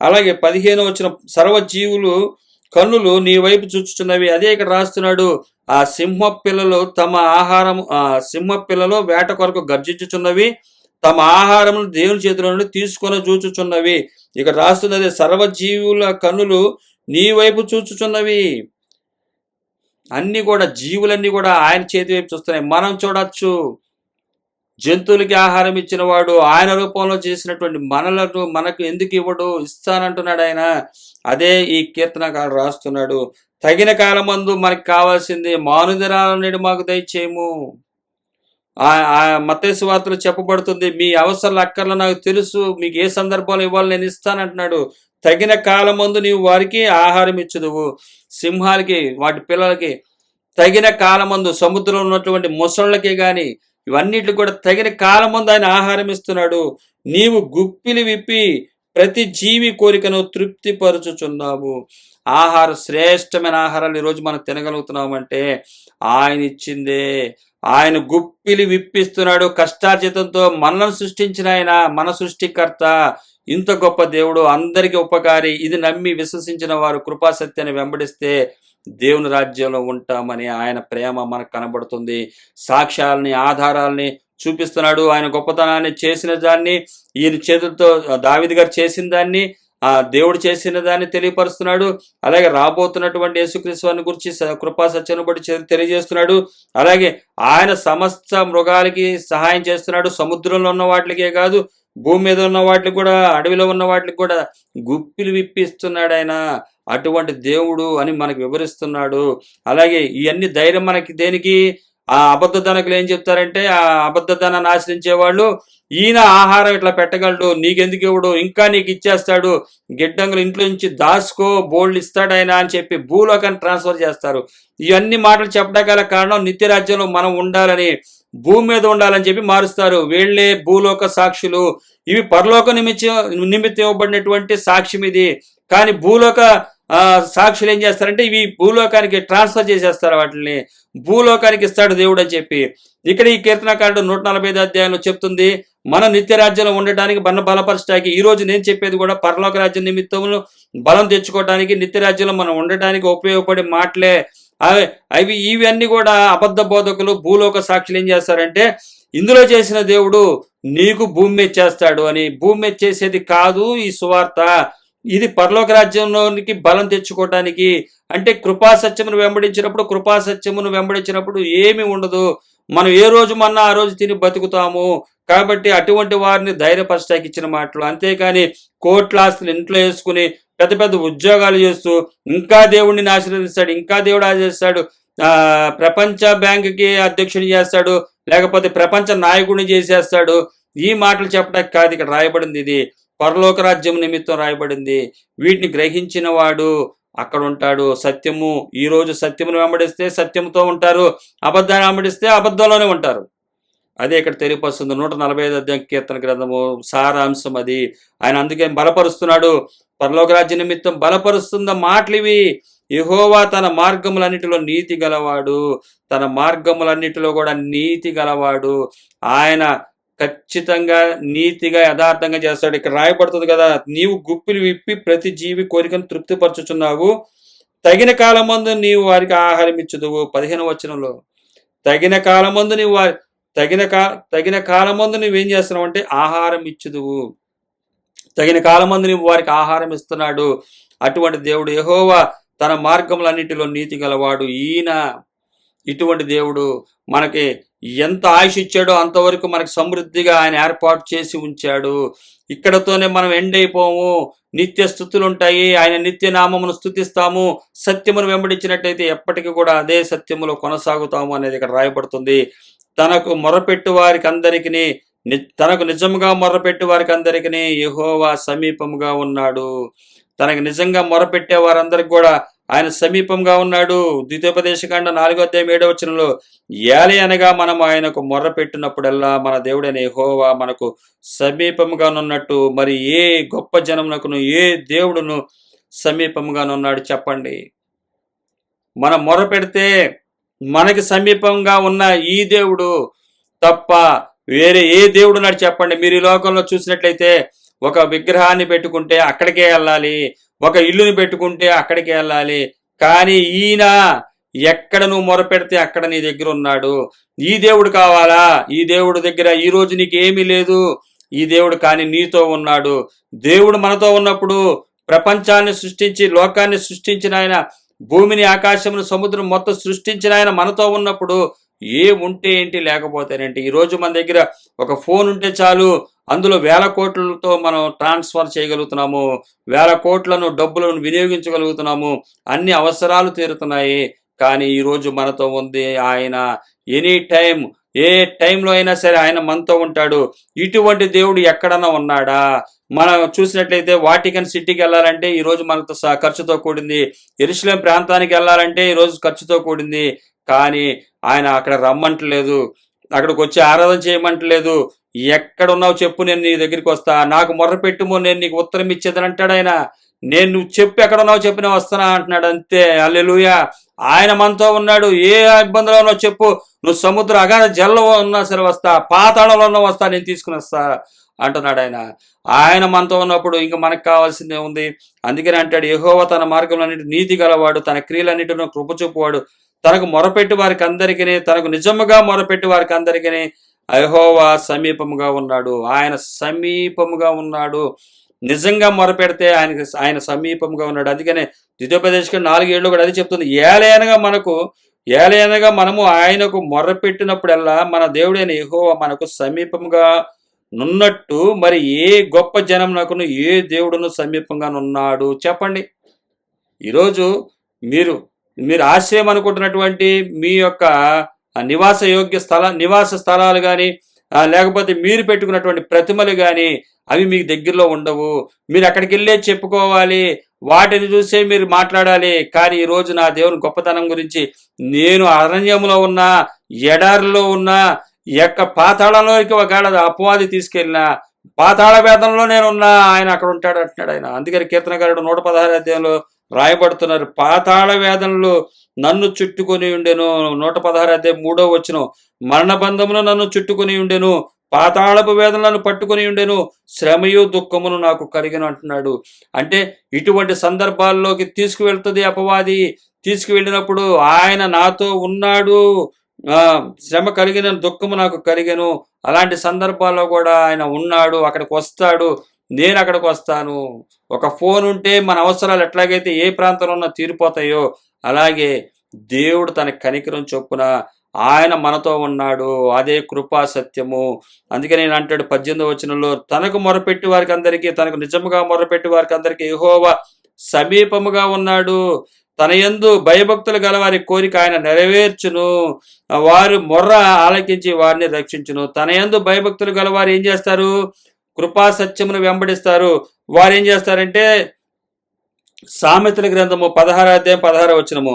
Speaker 1: అలాగే 15వ వచనం, సర్వజీవులు కన్నులు నీ వైపు చూచుచున్నవి. అదే ఇక్కడ రాస్తున్నాడు. ఆ సింహ పిల్లలు వేట కొరకు గర్జించుచున్నవి, తమ ఆహారమును దేవుని చేతిలో నుండి తీసుకొని చూచుచున్నవి. ఇక్కడ రాస్తున్నది, సర్వజీవుల కన్నులు నీ వైపు చూచుచున్నవి. అన్ని కూడా జీవులన్నీ కూడా ఆయన చేతి వైపు చూస్తున్నాయి. మనం చూడొచ్చు. జంతువులకి ఆహారం ఇచ్చిన వాడు ఆయన రూపంలో చేసినటువంటి మనకు ఎందుకు ఇవ్వడు? ఇస్తానంటున్నాడు ఆయన. అదే ఈ కీర్తనకారుడు రాస్తున్నాడు. తగిన కాలమందు మనకు కావాల్సింది మానుదినాలనేది మాకు దయచేయము. మత్తయి సువార్తలో చెప్పబడుతుంది, మీ అవసరాలు అక్కర్లు నాకు తెలుసు, మీకు ఏ సందర్భంలో ఇవ్వాలి నేను ఇస్తానంటున్నాడు. తగిన కాలమందు నీవు వారికి ఆహారం ఇచ్చుదువు. సింహాలకి, వాటి పిల్లలకి తగిన కాలమందు, సముద్రంలో ఉన్నటువంటి మొసళ్ళకి కానీ ఇవన్నిటికి కూడా తగిన కాలమందు ఆయన ఆహారం ఇస్తున్నాడు. నీవు గుప్పిలి విప్పి ప్రతి జీవి కోరికను తృప్తిపరుచుచున్నావు. శ్రేష్టమైన ఆహారాలు ఈరోజు మనం తినగలుగుతున్నామంటే ఆయన ఇచ్చిందే. ఆయన గుప్పిలి విప్పిస్తున్నాడు. కష్టార్జితంతో మనల్ని సృష్టించిన ఆయన, మన సృష్టికర్త, ఇంత గొప్ప దేవుడు, అందరికీ ఉపకారి. ఇది నమ్మి విశ్వసించిన వారు కృపాసత్యాన్ని వెంబడిస్తే దేవుని రాజ్యంలో ఉంటామని ఆయన ప్రేమ మనకు కనబడుతుంది. సాక్ష్యాలని, ఆధారాలని చూపిస్తున్నాడు. ఆయన గొప్పతనాన్ని, చేసిన దాన్ని, ఈయన చేతులతో దావీదు గారు చేసిన దాన్ని, దేవుడు చేసిన దాన్ని తెలియపరుస్తున్నాడు. అలాగే రాబోతున్నటువంటి యేసుక్రీస్తు వారిని గురించి కృపా సత్యాన్ని బట్టి తెలియజేస్తున్నాడు. అలాగే ఆయన సమస్త మృగాలకి సహాయం చేస్తున్నాడు. సముద్రంలో ఉన్న వాటికే కాదు, భూమి మీద ఉన్న వాటికి కూడా, అడవిలో ఉన్న వాటికి కూడా గుప్పిలు విప్పిస్తున్నాడు ఆయన. అటువంటి దేవుడు అని మనకు వివరిస్తున్నాడు. అలాగే ఇవన్నీ ధైర్యం మనకి దేనికి? ఆ అబద్ధధనకులు ఏం చెప్తారంటే, ఆ అబద్ధధనాన్ని ఆశ్రయించే వాళ్ళు, ఈయన ఆహారం ఇట్లా పెట్టగలడు, నీకెందుకు ఇవ్వడు, ఇంకా నీకు ఇచ్చేస్తాడు, గిడ్డంగులు ఇంట్లో నుంచి దాచుకో, బోల్డ్ ఇస్తాడు ఆయన అని చెప్పి భూలోకాన్ని ట్రాన్స్ఫర్ చేస్తారు. ఇవన్నీ మాటలు చెప్పడానికి గల కారణం నిత్య రాజ్యంలో మనం ఉండాలని, భూమి మీద ఉండాలని చెప్పి మారుస్తారు. వీళ్ళే భూలోక సాక్షులు. ఇవి పరలోక నిమిత్తం ఇవ్వబడినటువంటి సాక్ష్యం ఇది. కానీ భూలోక సాక్షులు ఏం చేస్తారంటే ఇవి భూలోకానికి ట్రాన్స్ఫర్ చేసేస్తారు, వాటిని భూలోకానికి ఇస్తాడు దేవుడు అని చెప్పి. ఇక్కడ ఈ కీర్తనకారుడు 145 అధ్యాయంలో చెప్తుంది, మన నిత్య రాజ్యంలో ఉండటానికి బలపరచడానికి. ఈ రోజు నేను చెప్పేది కూడా పరలోక రాజ్యం నిమిత్తమును బలం తెచ్చుకోవడానికి, నిత్య రాజ్యంలో మనం ఉండటానికి ఉపయోగపడే మాటలే ఇవన్నీ కూడా అబద్ధ బోధకులు, భూలోక సాక్షులు ఏం చేస్తారంటే, ఇందులో చేసిన దేవుడు నీకు భూమి మీద చేస్తాడు అని. భూమి మీద చేసేది కాదు ఈ సువార్త. ఇది పరలోక రాజ్యంలోనికి బలం తెచ్చుకోవటానికి. అంటే కృపాసత్యమును వెంబడించినప్పుడు ఏమి ఉండదు. మనం ఏ రోజు మన్నా ఆ రోజు తిని బతుకుతాము. కాబట్టి అటువంటి వారిని ధైర్యపరచడానికి ఇచ్చిన మాటలు. అంతేకాని కోట్లాస్తులు ఇంట్లో వేసుకుని పెద్ద పెద్ద ఉద్యోగాలు చేస్తూ ఇంకా దేవుడిని ఆశీర్వదిస్తాడు, ఇంకా దేవుడు ఆశీర్వదిస్తాడు, ప్రపంచ బ్యాంకుకి అధ్యక్షుని చేస్తాడు, లేకపోతే ప్రపంచ నాయకుడిని చేసేస్తాడు, ఈ మాటలు చెప్పడానికి కాదు ఇక్కడ రాయబడింది. ఇది పరలోక రాజ్యం నిమిత్తం రాయబడింది. వీటిని గ్రహించిన వాడు అక్కడ ఉంటాడు. సత్యము, ఈరోజు సత్యమును వెంబడిస్తే సత్యంతో ఉంటారు, అబద్ధాన్ని వెంబడిస్తే అబద్ధంలోనే ఉంటారు. అదే ఇక్కడ తెలియపరుస్తుంది 145 అధ్యాయం కీర్తన గ్రంథము సారాంశం అది. ఆయన అందుకే బలపరుస్తున్నాడు, పరలోక రాజ్య నిమిత్తం బలపరుస్తున్న మాటలు ఇవి. యెహోవా తన మార్గములన్నిటిలో నీతి గలవాడు, తన మార్గములన్నిటిలో కూడా నీతి గలవాడు. ఆయన ఖచ్చితంగా నీతిగా యథార్థంగా చేస్తాడు. ఇక్కడ రాయబడుతుంది కదా, నీవు గుప్పిలు విప్పి ప్రతి జీవి కోరికను తృప్తిపరచుచున్నావు, తగిన కాలమందు నీవు వారికి ఆహారం ఇచ్చుదువు. 15వ వచనంలో తగిన కాలమందు నీవు తగిన కాలమందు నువ్వేం చేస్తున్నావు అంటే ఆహారం ఇచ్చుదువు. తగిన కాలమందు నువ్వు వారికి ఆహారం ఇస్తున్నాడు. అటువంటి దేవుడు యెహోవా తన మార్గములన్నిటిలో నీతి గలవాడు. ఈయన ఇటువంటి దేవుడు మనకి ఎంత ఆయుష్ ఇచ్చాడో అంతవరకు మనకి సమృద్ధిగా ఆయన ఏర్పాటు చేసి ఉంచాడు. ఇక్కడతోనే మనం ఎండ్ అయిపోము, నిత్య స్థుతులు ఉంటాయి. ఆయన నిత్య నామమును స్థుతిస్తాము. సత్యమును వెంబడించినట్టయితే ఎప్పటికీ కూడా అదే సత్యములో కొనసాగుతాము అనేది ఇక్కడ రాయబడుతుంది. తనకు మొరపెట్టు వారికి అందరికీ, తనకు నిజముగా మొరపెట్టు వారికి అందరికీ యెహోవా సమీపముగా ఉన్నాడు. తనకు నిజంగా మొరపెట్టే వారందరికి కూడా ఆయన సమీపంగా ఉన్నాడు. ద్వితీయోపదేశకాండ 4వ అధ్యాయం 7వ వచనంలో ఏలి అనగా మనం ఆయనకు మొర్రపెట్టినప్పుడల్లా మన దేవుడైన యెహోవా మనకు సమీపంగా ఉన్నట్టు మరి ఏ గొప్ప జనమునకును ఏ దేవుడును సమీపంగా ఉన్నాడు చెప్పండి. మనం మొర్రపెడితే మనకి సమీపంగా ఉన్న ఈ దేవుడు తప్ప వేరే ఏ దేవుడు నాడు చెప్పండి. మీరు ఈ లోకంలో చూసినట్లయితే ఒక విగ్రహాన్ని పెట్టుకుంటే అక్కడికే వెళ్ళాలి, ఒక ఇల్లుని పెట్టుకుంటే అక్కడికే వెళ్ళాలి. కానీ ఈయన ఎక్కడ నువ్వు మొరపెడితే అక్కడ నీ దగ్గర ఉన్నాడు. ఈ దేవుడు కావాలా? ఈ దేవుడు దగ్గర ఈ రోజు నీకు ఏమీ లేదు. ఈ దేవుడు కానీ నీతో ఉన్నాడు. దేవుడు మనతో ఉన్నప్పుడు ప్రపంచాన్ని సృష్టించి లోకాన్ని సృష్టించిన ఆయన, భూమిని ఆకాశమును సముద్రం మొత్తం సృష్టించిన ఆయన మనతో ఉన్నప్పుడు ఏ ఉంటే ఏంటి లేకపోతేనేంటి. ఈరోజు మన దగ్గర ఒక ఫోన్ ఉంటే చాలు, అందులో 1000 కోట్లతో మనం ట్రాన్స్ఫర్ చేయగలుగుతున్నాము, 1000 కోట్లను డబ్బులను వినియోగించగలుగుతున్నాము, అన్ని అవసరాలు తీరుతున్నాయి. కానీ ఈరోజు మనతో ఉంది ఆయన. ఎనీ టైం, ఏ టైంలో అయినా సరే ఆయన మనతో ఉంటాడు. ఇటువంటి దేవుడు ఎక్కడన్నా ఉన్నాడా? మనం చూసినట్లయితే వాటికన్ సిటీకి వెళ్ళాలంటే ఈరోజు మనతో ఖర్చుతో కూడింది, యెరూషలేం ప్రాంతానికి వెళ్ళాలంటే ఈరోజు ఖర్చుతో కూడింది. కానీ ఆయన అక్కడ రమ్మంటలేదు, అక్కడికి వచ్చి ఆరాధన చేయమంటలేదు. ఎక్కడున్నావు చెప్పు, నేను నీ దగ్గరికి వస్తా, నాకు మొర్ర పెట్టుమో, నేను నీకు ఉత్తరం ఇచ్చేదని అంటాడు ఆయన. నువ్వు చెప్పు, ఎక్కడున్నావు చెప్పు, నేను వస్తున్నా అంటున్నాడు. అంతే. హల్లెలూయా. ఆయన మనతో ఉన్నాడు. ఏ ఇబ్బందిలో ఉన్నావు చెప్పు, నువ్వు సముద్ర అగాధ జల్లో ఉన్నా సరే వస్తా, పాతాళంలో ఉన్నా వస్తా, నేను తీసుకుని వస్తా అంటున్నాడు ఆయన. ఆయన మనతో ఉన్నప్పుడు ఇంక మనకు కావాల్సిందే ఉంది. అందుకని అంటాడు, యెహోవా తన మార్గంలోన్నిటి నీతి గలవాడు, తన క్రియలన్నిటిలో కృప చూపువాడు, తనకు మొరపెట్టి వారికి అందరికీ, తనకు నిజముగా మొరపెట్టి వారికి అందరికీ యెహోవా సమీపముగా ఉన్నాడు. ఆయన సమీపముగా ఉన్నాడు. నిజంగా మొరపెడితే ఆయన సమీపంగా ఉన్నాడు. అందుకనే ద్వితీయోపదేశం 4:7 కూడా అది చెప్తుంది. ఏలయనగా మనము ఆయనకు మొరపెట్టినప్పుడల్లా మన దేవుడైన యెహోవా మనకు సమీపంగా నున్నట్టు మరి ఏ గొప్ప జనమునకును ఏ దేవుడును సమీపంగా నున్నాడు చెప్పండి. ఈరోజు మీరు మీరు ఆశ్రయం అనుకుంటున్నటువంటి మీ యొక్క నివాస స్థలాలు కానీ, లేకపోతే మీరు పెట్టుకున్నటువంటి ప్రతిమలు కానీ అవి మీకు దగ్గరలో ఉండవు. మీరు అక్కడికి వెళ్ళే చెప్పుకోవాలి, వాటిని చూసే మీరు మాట్లాడాలి. కానీ ఈరోజు నా దేవుని గొప్పతనం గురించి, నేను అరణ్యంలో ఉన్నా, ఎడారిలో ఉన్నా, పాతాళంలోకి ఒకవేళ అపవాది తీసుకెళ్ళినా, పాతాళ వేదంలో నేనున్నా, ఆయన అక్కడ ఉంటాడు అంటున్నాడు ఆయన. అందుకని కీర్తనకారుడు 116 అధ్యాయంలో రాయబడుతున్నారు, పాతాళ వేదనలు నన్ను చుట్టుకొని ఉండెను. 116 అధ్యాయం 3వ వచనం, మరణబంధమును నన్ను చుట్టుకొని ఉండెను, పాతాళపు వేదనలను పట్టుకొని ఉండెను, శ్రమయు దుఃఖమును నాకు కలిగను అంటున్నాడు. అంటే ఇటువంటి సందర్భాల్లోకి తీసుకువెళ్తుంది అపవాది. తీసుకువెళ్ళినప్పుడు ఆయన నాతో ఉన్నాడు, శ్రమ కలిగిన, దుఃఖము నాకు కలిగను, అలాంటి సందర్భాల్లో కూడా ఆయన ఉన్నాడు, అక్కడికి వస్తాడు, నేను అక్కడికి వస్తాను. ఒక ఫోన్ ఉంటే మన అవసరాలు ఎట్లాగైతే ఏ ప్రాంతంలో ఉన్నా తీరిపోతాయో, అలాగే దేవుడు తన కనికరం చొప్పున ఆయన మనతో ఉన్నాడు. అదే కృపా సత్యము. అందుకే నేను అంటాడు 18వ వచనంలో, తనకు మొరపెట్టి వారికి అందరికీ, తనకు నిజముగా మొరపెట్టి వారికి అందరికీ యెహోవా సమీపముగా ఉన్నాడు. తన యందు భయభక్తులు గల వారి కోరిక ఆయన నెరవేర్చును, వారు మొర్ర ఆలకించి వారిని రక్షించును. తన యందు భయభక్తులు గల వారు ఏం చేస్తారు? కృపా సత్యమును వెంబడిస్తారు. వారు ఏం చేస్తారంటే, సామెతల గ్రంథము 16వ అధ్యాయం 16వ వచనము,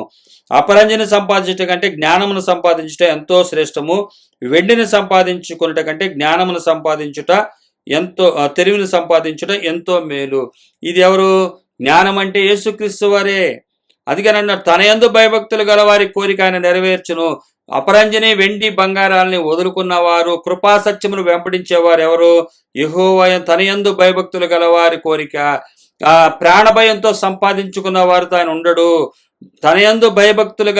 Speaker 1: అపరంజిని సంపాదించట కంటే జ్ఞానమును సంపాదించుట ఎంతో శ్రేష్టము, వెండిని సంపాదించుకున్నట కంటే జ్ఞానమును సంపాదించుట ఎంతో, తెలివిని సంపాదించుట ఎంతో మేలు. ఇది ఎవరు? జ్ఞానం అంటే యేసుక్రీస్తు వారే. అందుకని తన యందు భయభక్తులు గల వారి కోరిక ఆయన నెరవేర్చును. అపరంజని వెండి బంగారాలని వదులుకున్న వారు, కృపా సత్యమును వెంబడించేవారు ఎవరు? యెహోవా తన యందు భయభక్తులు గల వారి కోరిక. ప్రాణభయంతో సంపాదించుకున్న వారితో ఆయన ఉండడు. తన యందు భయభక్తులు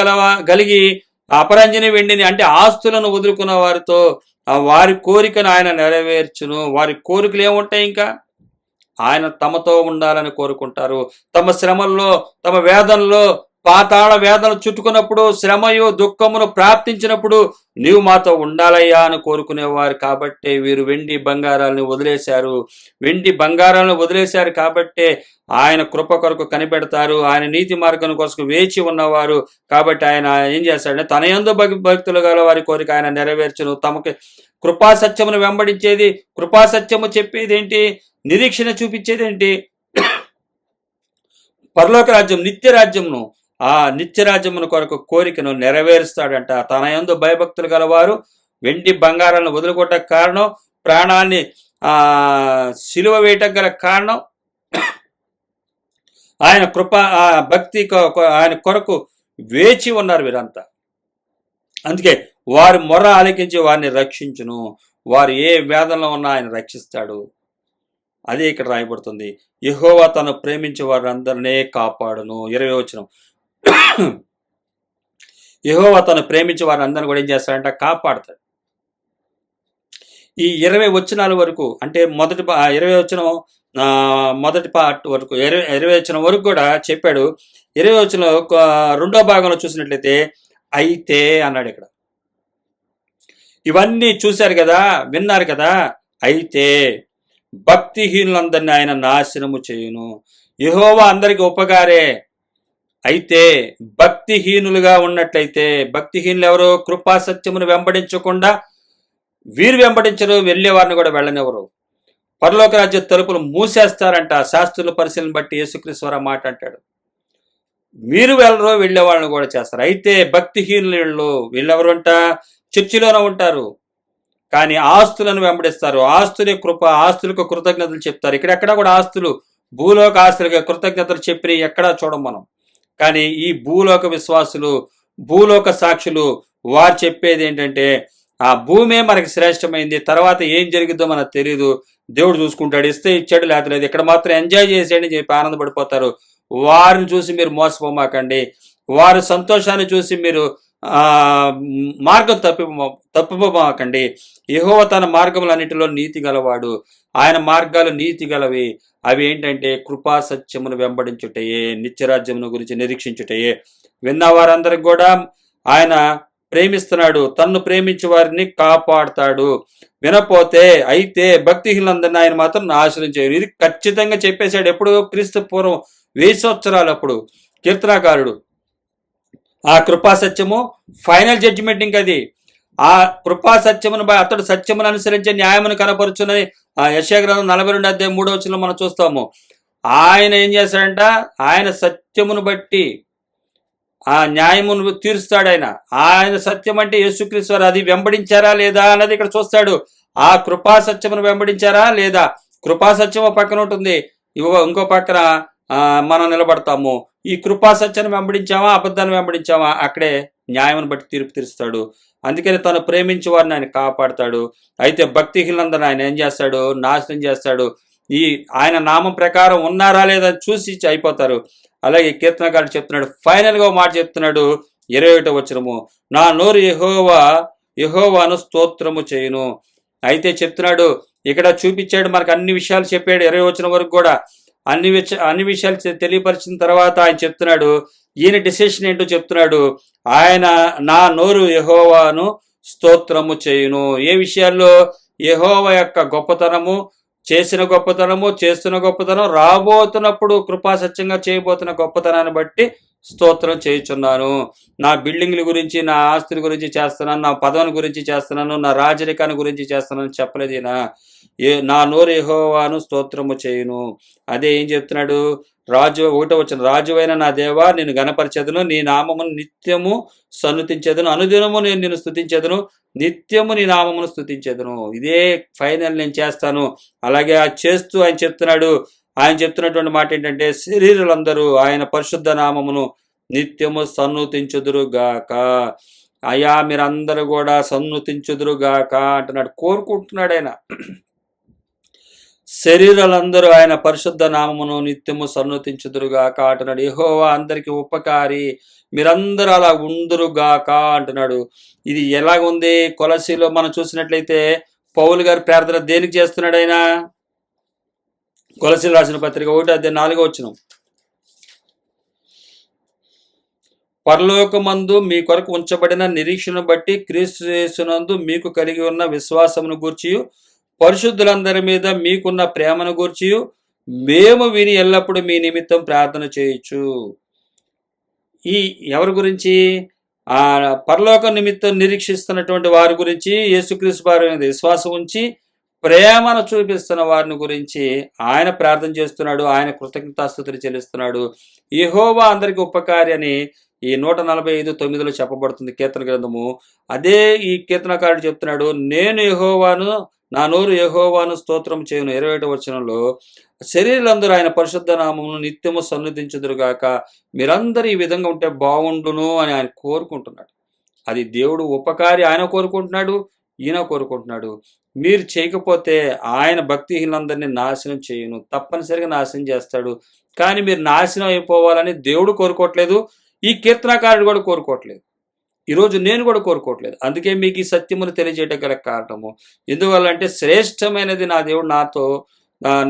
Speaker 1: కలిగి అపరంజని వెండిని అంటే ఆస్తులను వదులుకున్న వారితో వారి కోరికను ఆయన నెరవేర్చును. వారి కోరికలు ఏముంటాయి? ఇంకా ఆయన తమతో ఉండాలని కోరుకుంటారు. తమ శ్రమల్లో, తమ వేదనలో, పాతాళ వేదనలు చుట్టుకున్నప్పుడు, శ్రమయు దుఃఖమును ప్రాప్తించినప్పుడు నీవు మాతో ఉండాలయ్యా అని కోరుకునేవారు. కాబట్టి వీరు వెండి బంగారాలను వదిలేశారు కాబట్టే ఆయన కృప కొరకు కనిపెడతారు. ఆయన నీతి మార్గం కోసం వేచి ఉన్నవారు. కాబట్టి ఆయన ఏం చేస్తాడంటే, తన యందు భక్తులు గల వారి కోరిక ఆయన నెరవేర్చును. తమకి కృపాసత్యమును వెంబడించేది, కృపాసత్యము చెప్పేది ఏంటి? నిరీక్షణ చూపించేది ఏంటి? పరలోక రాజ్యం, నిత్య రాజ్యమును, ఆ నిత్యరాజ్యమును కొరకు కోరికను నెరవేరుస్తాడంట. తన యందు భయభక్తులు గలవారు వెండి బంగారాలను వదులుకోవటానికి కారణం, ప్రాణాన్ని సిలువ వేయటం గల కారణం, ఆయన కృప, భక్తి, ఆయన కొరకు వేచి ఉన్నారు వీరంతా. అందుకే వారి మొర్ర ఆలకించి వారిని రక్షించును. వారు ఏ వేదనలో ఉన్నా ఆయన రక్షిస్తాడు. అదే ఇక్కడ రాయబడుతుంది, యెహోవా తను ప్రేమించే వారందరినీ కాపాడును. 20వ వచనం, యెహోవా తను ప్రేమించే వారందరిని కూడా ఏం చేస్తాడంట? కాపాడతాడు. ఈ 20 వచనాల వరకు, అంటే 20వ వచనం మొదటి పార్ట్ వరకు, 20వ వచనం వరకు కూడా చెప్పాడు. 20వ వచనం 2వ భాగంలో చూసినట్లయితే అయితే అన్నాడు. ఇక్కడ ఇవన్నీ చూశారు కదా, విన్నారు కదా. అయితే భక్తిహీనులందరినీ ఆయన నాశనము చేయును. యెహోవా అందరికి ఉపకారే. అయితే భక్తిహీనులుగా ఉన్నట్లయితే, భక్తిహీనులు ఎవరు? కృపా సత్యమును వెంబడించకుండా వీరు వెంబడించరు, వెళ్ళేవారిని కూడా వెళ్ళనివ్వరు. పరలోక రాజ్య తలుపులు మూసేస్తారంట. శాస్త్రుల పరిశీలన బట్టి యేసుక్రీస్తు మాట అంటాడు, మీరు వెళ్ళరు, వెళ్ళే వాళ్ళని కూడా చేస్తారు. అయితే భక్తిహీనులు వీళ్ళెవరు అంట? చర్చిలోనే ఉంటారు, కానీ ఆస్తులను వెంబడిస్తారు. ఆస్తులే కృప, ఆస్తులకు కృతజ్ఞతలు చెప్తారు. ఇక్కడెక్కడ కూడా ఆస్తులు, భూలోక ఆస్తులుగా కృతజ్ఞతలు చెప్పి ఎక్కడా చూడం మనం. కానీ ఈ భూలోక విశ్వాసులు, భూలోక సాక్షులు వారు చెప్పేది ఏంటంటే ఆ భూమే మనకి శ్రేష్టమైంది, తర్వాత ఏం జరిగిద్దో మనకు తెలియదు, దేవుడు చూసుకుంటాడు, ఇస్తే ఇచ్చాడు లేకపోతే లేదు, ఇక్కడ మాత్రం ఎంజాయ్ చేసేయండి అని చెప్పి ఆనందపడిపోతారు. వారిని చూసి మీరు మోసపోమాకండి. వారి సంతోషాన్ని చూసి మీరు మార్గం తప్పిపోమాకండి. యెహోవా తన మార్గములన్నిటిలో నీతి గలవాడు, ఆయన మార్గాలు నీతి గలవి. అవి ఏంటంటే కృపా సత్యమును వెంబడించుటయే, నిత్యరాజ్యమును గురించి నిరీక్షించుటయే. విన్న వారందరికి కూడా ఆయన ప్రేమిస్తున్నాడు, తన్ను ప్రేమించే వారిని కాపాడుతాడు. వినపోతే అయితే భక్తిహీనులందరినీ ఆయన మాత్రం నాశనం చేయరు. ఇది ఖచ్చితంగా చెప్పేశాడు ఎప్పుడు, క్రీస్తు పూర్వం 1000 సంవత్సరాలు అప్పుడు కీర్తనాకారుడు. ఆ కృపా సత్యము ఫైనల్ జడ్జిమెంట్. ఇంకది ఆ కృపా సత్యమును అతడు సత్యమును అనుసరించే న్యాయమును కనపరుచున్నది యెషయా గ్రంథం 42:3 మనం చూస్తాము. ఆయన ఏం చేశాడంట, ఆయన సత్యమును బట్టి ఆ న్యాయమును తీరుస్తాడు. ఆయన సత్యం అంటే యేసుక్రీస్తు వారు, అది వెంబడించారా లేదా అన్నది ఇక్కడ చూస్తాడు. ఆ కృపా సత్యమును వెంబడించారా లేదా? కృపా సత్యము పక్కన ఉంటుంది, ఇంకో పక్కన మనం నిలబడతాము. ఈ కృపా సత్యాన్ని వెంబడించామా, అబద్ధాన్ని వెంబడించామా, అక్కడే న్యాయమును బట్టి తీర్పు తీరుస్తాడు. అందుకని తను ప్రేమించే వారిని ఆయన కాపాడతాడు. అయితే భక్తిహీనులందరూ ఆయన ఏం చేస్తాడు, నాశనం చేస్తాడు. ఆయన నామం ప్రకారం ఉన్నారా లేదా చూసి అయిపోతారు. అలాగే కీర్తనకారుడు చెప్తున్నాడు, ఫైనల్గా మాట చెప్తున్నాడు 21వ వచనము, నా నోరు యెహోవాను స్తోత్రము చేయును. అయితే చెప్తున్నాడు, ఇక్కడ చూపించాడు మనకు అన్ని విషయాలు చెప్పాడు 20వ వచనం వరకు కూడా. అన్ని విషయాలు తెలియపరిచిన తర్వాత ఆయన చెప్తున్నాడు, ఈయన డిసిషన్ ఏంటో చెప్తున్నాడు. ఆయన నా నోరు యెహోవాను స్తోత్రము చేయును. ఏ విషయాల్లో? యెహోవా యొక్క గొప్పతనము, చేసిన గొప్పతనము, చేస్తున్న గొప్పతనం, రాబోతున్నప్పుడు కృపాసత్యంగా చేయబోతున్న గొప్పతనాన్ని బట్టి స్తోత్రం చేయుచున్నాను. నా బిల్డింగ్ల గురించి, నా ఆస్తుల గురించి చేస్తున్నాను, నా పదవిని గురించి చేస్తున్నాను, నా రాజరికాన్ని గురించి చేస్తున్నాను చెప్పలేదు. నా నోరు యెహోవాను స్తోత్రము చేయును. అదే ఏం చెప్తున్నాడు, 1వ వచనం, రాజువైన నా దేవా నేను గణపరచెదను, నీ నామమును నిత్యము సన్నుతించెదను, అనుదినము నేను నిన్ను స్తుతించెదను, నిత్యము నీ నామమును స్తుతించెదను. ఇదే ఫైనల్ నేను చేస్తాను. అలాగే చేస్తూ ఆయన చెప్తున్నటువంటి మాట ఏంటంటే, శరీరులందరూ ఆయన పరిశుద్ధ నామమును నిత్యము సన్నుతించుదురు గాక. అయ్యా మీరందరూ కూడా సన్నుతించుదురు గాక అంటున్నాడు, కోరుకుంటున్నాడు ఆయన. శరీరాలందరూ ఆయన పరిశుద్ధ నామమును నిత్యము సన్నుతించుదురుగాక అంటున్నాడు. యెహోవా అందరికి ఉపకారి, మీరందరూ అలా ఉందురుగాక అంటున్నాడు. ఇది ఎలాగుంది? కొలసీలో మనం చూసినట్లయితే పౌలు గారి ప్రార్థన దేనికి చేస్తున్నాడు ఆయన? కొలసీలు రాసిన పత్రిక 1:4 వచనం, పరలోకమందు మీ కొరకు ఉంచబడిన నిరీక్షను బట్టి క్రీస్తు యేసునందు మీకు కలిగి ఉన్న విశ్వాసమును గూర్చియు పరిశుద్ధులందరి మీద మీకున్న ప్రేమను గూర్చి మేము విని ఎల్లప్పుడూ మీ నిమిత్తం ప్రార్థన చేయొచ్చు. ఎవరి గురించి? పరలోక నిమిత్తం నిరీక్షిస్తున్నటువంటి వారి గురించి, యేసుక్రీస్తు వారి మీద విశ్వాసం ఉంచి ప్రేమను చూపిస్తున్న వారిని గురించి ఆయన ప్రార్థన చేస్తున్నాడు. ఆయన కృతజ్ఞతాస్తుతులు చెల్లిస్తున్నాడు. యెహోవా అందరికి ఉపకారి అని ఈ 145:9 చెప్పబడుతుంది కీర్తన గ్రంథము. అదే ఈ కీర్తనకారుడు చెప్తున్నాడు, నా నోరు యెహోవాను స్తోత్రం చేయును. 21వ వచనంలో శరీరులందరూ ఆయన పరిశుద్ధ నామమును నిత్యము సన్నుతించుదురుగాక. మీరందరూ ఈ విధంగా ఉంటే బాగుండును అని ఆయన కోరుకుంటున్నాడు. అది దేవుడు ఉపకారి, ఆయన కోరుకుంటున్నాడు, ఈయన కోరుకుంటున్నాడు. మీరు చేయకపోతే ఆయన భక్తిహీనులందరినీ నాశనం చేయును, తప్పనిసరిగా నాశనం చేస్తాడు. కానీ మీరు నాశనం అయిపోవాలని దేవుడు కోరుకోవట్లేదు, ఈ కీర్తనకారుడు కూడా కోరుకోవట్లేదు, ఈరోజు నేను కూడా కోరుకోవట్లేదు. అందుకే మీకు ఈ సత్యమును తెలియజేయడం గల కారణము. ఎందువల్లంటే శ్రేష్టమైనది నా దేవుడు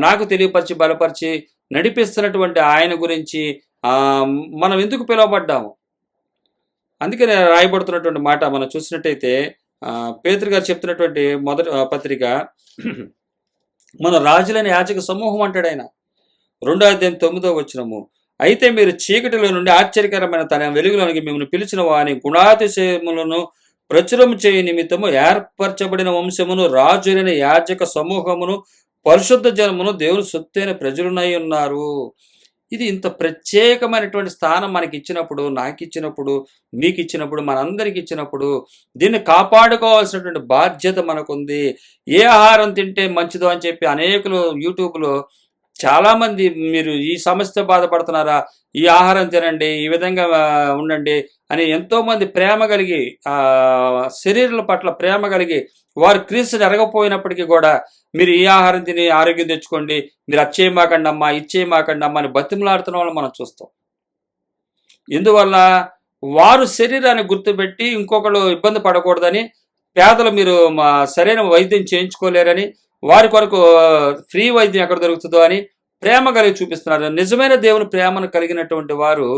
Speaker 1: నాకు తెలియపరిచి బలపరిచి నడిపిస్తున్నటువంటి ఆయన గురించి మనం ఎందుకు పిలువబడ్డాము? అందుకనే రాయబడుతున్నటువంటి మాట మనం చూసినట్టయితే పేతురు గారు చెప్తున్నటువంటి మొదటి పత్రిక, మన రాజులని యాజక సమూహం అంటాడు ఆయన. 2:9 వచనము, అయితే మీరు చీకటిలో నుండి ఆశ్చర్యకరమైన తన వెలుగులోనికి మిమ్మల్ని పిలిచిన వాని గుణాతిశయములను ప్రచురం చేయ నిమిత్తము ఏర్పరచబడిన వంశమును, రాజులైన యాజక సమూహమును, పరిశుద్ధ జనమును, దేవుని సొత్తైన ప్రజలునై ఉన్నారు. ఇది ఇంత ప్రత్యేకమైనటువంటి స్థానం మనకి ఇచ్చినప్పుడు, నాకు ఇచ్చినప్పుడు, మీకు ఇచ్చినప్పుడు, మనందరికి ఇచ్చినప్పుడు దీన్ని కాపాడుకోవాల్సినటువంటి బాధ్యత మనకుంది. ఏ ఆహారం తింటే మంచిదో అని చెప్పి అనేకులు యూట్యూబ్లో చాలామంది మీరు ఈ సమస్యతో బాధపడుతున్నారా, ఈ ఆహారం తినండి, ఈ విధంగా ఉండండి అని ఎంతోమంది ప్రేమ కలిగి, శరీరాల పట్ల ప్రేమ కలిగి, వారు క్రీస్తుని ఎరగపోయినప్పటికీ కూడా మీరు ఈ ఆహారం తిని ఆరోగ్యం తెచ్చుకోండి, మీరు అది చేయమాకండి అమ్మా, ఇది చేయమాకండి అమ్మా అని బతిమలాడుతున్న వాళ్ళని మనం చూస్తాం. ఇందువల్ల వారు శరీరాన్ని గుర్తుపెట్టి ఇంకొకరు ఇబ్బంది పడకూడదని, పేదలు మీరు సరైన వైద్యం చేయించుకోలేరని, వారి కొరకు ఫ్రీ వైద్యం ఎక్కడ దొరుకుతుందో అని ప్రేమ కలిగి చూపిస్తున్నారు. నిజమైన దేవుని ప్రేమను కలిగినటువంటి వారు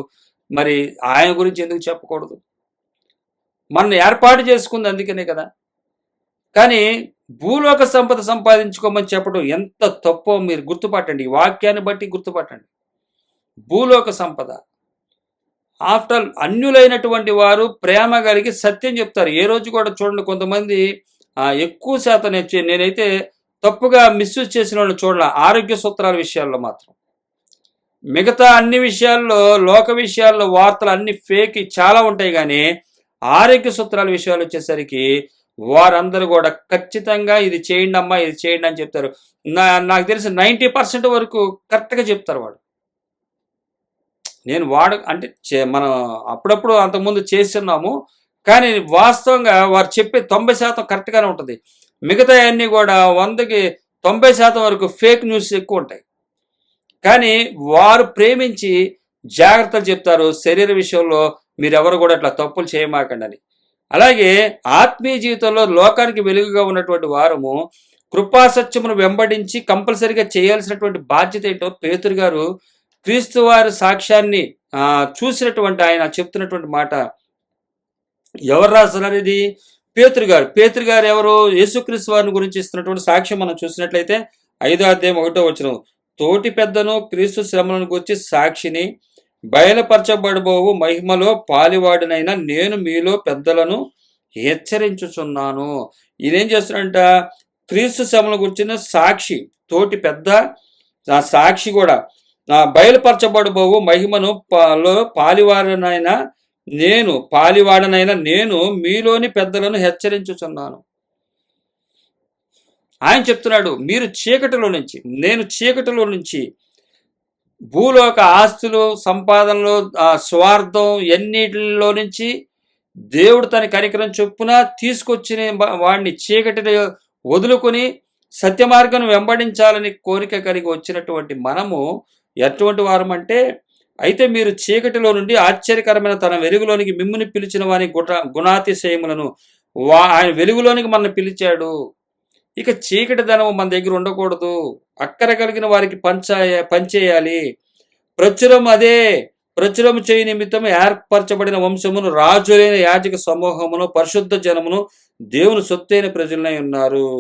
Speaker 1: మరి ఆయన గురించి ఎందుకు చెప్పకూడదు? మనం ఏర్పాటు చేసుకుంది అందుకనే కదా. కానీ భూలోక సంపద సంపాదించుకోమని చెప్పడం ఎంత తప్పో మీరు గుర్తుపట్టండి. ఈ వాక్యాన్ని బట్టి గుర్తుపట్టండి. భూలోక సంపద, ఆఫ్టర్ అన్యులైనటువంటి వారు ప్రేమ కలిగి సత్యం చెప్తారు. ఏ రోజు కూడా చూడండి, కొంతమంది ఎక్కువ శాతం నేనైతే తప్పుగా మిస్యూజ్ చేసిన వాళ్ళని చూడాల ఆరోగ్య సూత్రాల విషయాల్లో మాత్రం. మిగతా అన్ని విషయాల్లో, లోక విషయాల్లో వార్తలు అన్ని ఫేక్ చాలా ఉంటాయి, కానీ ఆరోగ్య సూత్రాల విషయాలు వచ్చేసరికి వారందరూ కూడా ఖచ్చితంగా ఇది చేయండి అమ్మా, ఇది చేయండి అని చెప్తారు. నాకు తెలిసి 90% వరకు కరెక్ట్గా చెప్తారు వాడు. నేను అంటే మనం అప్పుడప్పుడు అంతకుముందు చేస్తున్నాము, కానీ వాస్తవంగా వారు చెప్పే 90% కరెక్ట్గానే ఉంటుంది. మిగతా అన్నీ కూడా 100కి 90% వరకు ఫేక్ న్యూస్ ఎక్కువ ఉంటాయి. కానీ వారు ప్రేమించి జాగ్రత్తలు చెప్తారు, శరీర విషయంలో మీరెవరు కూడా అట్లా తప్పులు చేయమాకండి అని. అలాగే ఆత్మీయ జీవితంలో లోకానికి వెలుగుగా ఉన్నటువంటి వారము కృపాసత్యమును వెంబడించి కంపల్సరిగా చేయాల్సినటువంటి బాధ్యత ఏంటో పేతురు గారు క్రీస్తు వారి సాక్ష్యాన్ని చూసినటువంటి ఆయన చెప్తున్నటువంటి మాట. ఎవరు రాస్తున్నారు ఇది? పేతురు గారు ఎవరు? యేసుక్రీస్తు వారిని గురించి ఇస్తున్నటువంటి సాక్ష్యం మనం చూసినట్లయితే 5వ అధ్యాయం 1వ వచనం, తోటి పెద్దను క్రీస్తు శ్రమలను గురించి సాక్షిని, బయలుపరచబడబోవు మహిమలో పాలివాడినైనా నేను మీలో పెద్దలను హెచ్చరించుచున్నాను. ఈయనేం చేస్తున్నాడంట? క్రీస్తు శ్రమల గురించిన సాక్షి, తోటి పెద్ద సాక్షి కూడా, బయలుపరచబడబోవు మహిమను పాలివాడనైనా నేను మీలోని పెద్దలను హెచ్చరించుచున్నాను. ఆయన చెప్తున్నాడు, మీరు చీకటిలో నుంచి, నేను చీకటిలో నుంచి, భూలోక ఆస్తులు, సంపాదనలు, స్వార్థం ఎన్నిటిలో నుంచి దేవుడు తన కనికరం చొప్పున తీసుకొచ్చిన వాడిని చీకటిని వదులుకొని సత్య మార్గం వెంబడించాలని కోరిక కలిగి వచ్చినటువంటి మనము ఎటువంటి వారమంటే, అయితే మీరు చీకటిలో నుండి ఆశ్చర్యకరమైన తన వెలుగులోనికి మిమ్ముని పిలిచిన వాని గుణాతిశయములను, ఆయన వెలుగులోనికి మనల్ని పిలిచాడు. ఇక చీకటి ధనము మన దగ్గర ఉండకూడదు, అక్కర కలిగిన వారికి పంచేయాలి. ప్రచురము చేయ నిమిత్తం ఏర్పరచబడిన వంశమును, రాజులైన యాజక సమూహమును, పరిశుద్ధ జనమును, దేవుని సొత్తైన ప్రజలై ఉన్నారు.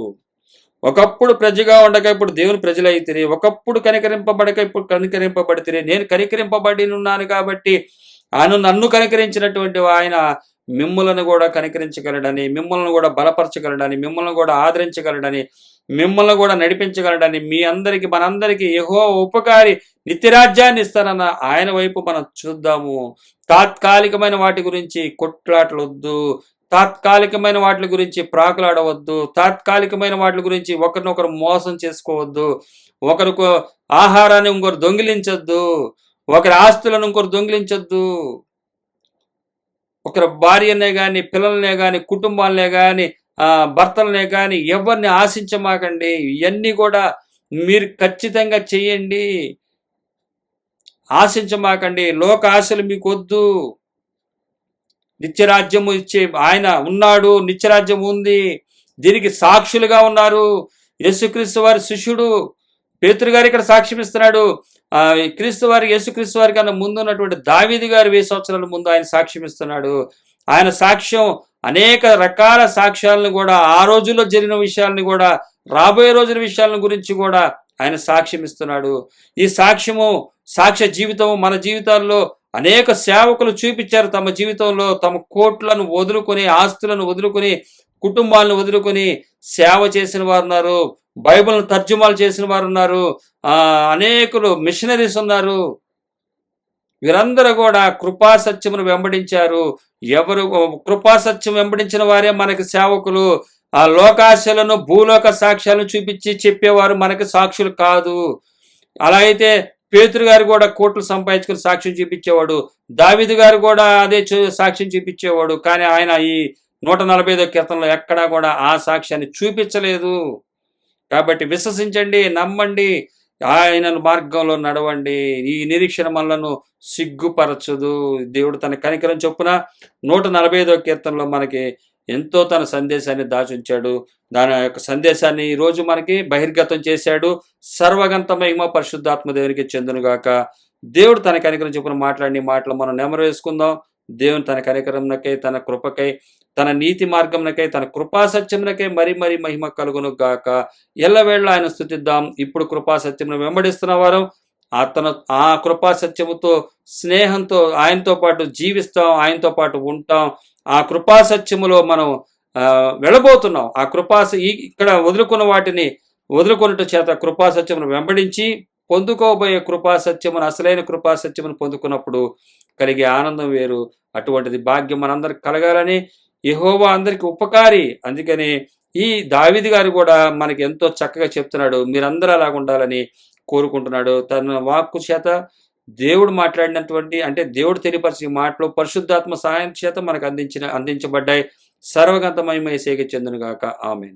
Speaker 1: ఒకప్పుడు ప్రజగా ఉండగా ఇప్పుడు దేవుని ప్రజలైతే, ఒకప్పుడు కనికరింపబడక ఇప్పుడు కనికరింపబడితే, నేను కనికరింపబడి ఉన్నాను కాబట్టి నన్ను కనికరించినటువంటి ఆయన మిమ్మల్ని కూడా కనికరించగలడని, మిమ్మల్ని కూడా బలపరచగలడని, మిమ్మల్ని కూడా ఆదరించగలడని, మిమ్మల్ని కూడా నడిపించగలడని, మనందరికీ యెహోవా ఉపకారి నిత్యరాజ్యాన్ని ఇస్తానన్న ఆయన వైపు మనం చూద్దాము. తాత్కాలికమైన వాటి గురించి కొట్లాటలొద్దు, తాత్కాలికమైన వాటి గురించి ప్రాకులాడవద్దు, తాత్కాలికమైన వాటి గురించి ఒకరినొకరు మోసం చేసుకోవద్దు, ఒకరికి ఆహారాన్ని ఇంకొకరు దొంగిలించొద్దు, ఒకరి ఆస్తులను ఇంకొకరు దొంగిలించొద్దు, ఒకరి భార్యనే కానీ, పిల్లలనే కానీ, కుటుంబాలనే కానీ, భర్తలనే కానీ ఎవరిని ఆశించమాకండి. ఇవన్నీ కూడా మీరు ఖచ్చితంగా చెయ్యండి. ఆశించమాకండి, లోక ఆశలు మీకు వద్దు. నిత్యరాజ్యము ఇచ్చే ఆయన ఉన్నాడు, నిత్యరాజ్యం ఉంది, దీనికి సాక్షులుగా ఉన్నారు. యేసుక్రీస్తు వారి శిష్యుడు పేతురు గారు ఇక్కడ సాక్ష్యం ఇస్తున్నాడు. యేసుక్రీస్తు వారి కన్నా ముందు ఉన్నటువంటి దావీదు గారు 1000 సంవత్సరాల ముందు ఆయన సాక్ష్యం ఇస్తున్నాడు. ఆయన సాక్ష్యం అనేక రకాల సాక్ష్యాలను కూడా, ఆ రోజుల్లో జరిగిన విషయాలను కూడా, రాబోయే రోజుల విషయాలను గురించి కూడా ఆయన సాక్ష్యం ఇస్తున్నాడు. ఈ సాక్ష్య జీవితము మన జీవితాల్లో అనేక సేవకులు చూపించారు. తమ జీవితంలో తమ కోట్లను వదులుకొని, ఆస్తులను వదులుకొని, కుటుంబాలను వదులుకొని సేవ చేసిన వారు ఉన్నారు. బైబిల్ను తర్జుమాలు చేసిన వారు ఉన్నారు. అనేకులు మిషనరీస్ ఉన్నారు. వీరందరూ కూడా కృపాసత్యమును వెంబడించారు. ఎవరు కృపాసత్యం వెంబడించిన వారే మనకి సేవకులు. లోకాశలను, భూలోక సాక్ష్యాలను చూపించి చెప్పేవారు మనకి సాక్షులు కాదు. అలా అయితే పేతురు గారు కూడా కోట్లు సంపాదించుకుని సాక్ష్యం చూపించేవాడు. దావీదు గారు కూడా అదే సాక్ష్యం చూపించేవాడు. కానీ ఆయన ఈ 145వ కీర్తనలో ఎక్కడా కూడా ఆ సాక్ష్యాన్ని చూపించలేదు. కాబట్టి విశ్వసించండి, నమ్మండి, ఆయన మార్గంలో నడవండి. ఈ నిరీక్షణ మనలను సిగ్గుపరచదు. దేవుడు తన కనికరం చొప్పున 145వ కీర్తనలో మనకి ఎంతో తన సందేశాన్ని దాచుంచాడు. దాని యొక్క సందేశాన్ని ఈరోజు మనకి బహిర్గతం చేశాడు. సర్వగంత మహిమ పరిశుద్ధాత్మ దేవునికి చెందునుగాక. దేవుడు తన కనికరం చొప్పున మాట్లాడిన మాటలు మనం నెమరు వేసుకుందాం. దేవుని తన కనికరంనకై, తన కృపకై, తన నీతి మార్గంనకై, తన కృపా సత్యమునకై మరి మరి మహిమ కలుగును గాక. ఎల్లవేళ ఆయన స్తుతిద్దాం. ఇప్పుడు కృపా సత్యమును వెంబడిస్తున్న వారు అతను ఆ కృపా సత్యముతో స్నేహంతో ఆయనతో పాటు జీవిస్తాం, ఆయనతో పాటు ఉంటాం. ఆ కృపా సత్యములో మనం వెళ్ళబోతున్నాం. ఆ ఇక్కడ వదులుకున్న వాటిని వదులుకొనుట చేత కృపా సత్యమును వెంబడించి పొందుకోబోయే కృపా సత్యమును, అసలైన కృపా సత్యమును పొందుకున్నప్పుడు కలిగే ఆనందం వేరు. అటువంటిది భాగ్యం మనందరికి కలగాలని యెహోవా అందరికి ఉపకారి. అందుకని ఈ దావీదు గారు కూడా మనకి ఎంతో చక్కగా చెప్తున్నాడు. మీరందరూ అలాగ ఉండాలని కోరుకుంటున్నాడు. తన వాక్కు చేత దేవుడు మాట్లాడినటువంటి, అంటే దేవుడు తెలియపరిచిన మాటలు పరిశుద్ధాత్మ సహాయం చేత మనకు అందించబడ్డాయి. సర్వగంత మహిమ యేసుకే చెందును గాక. ఆమేన్.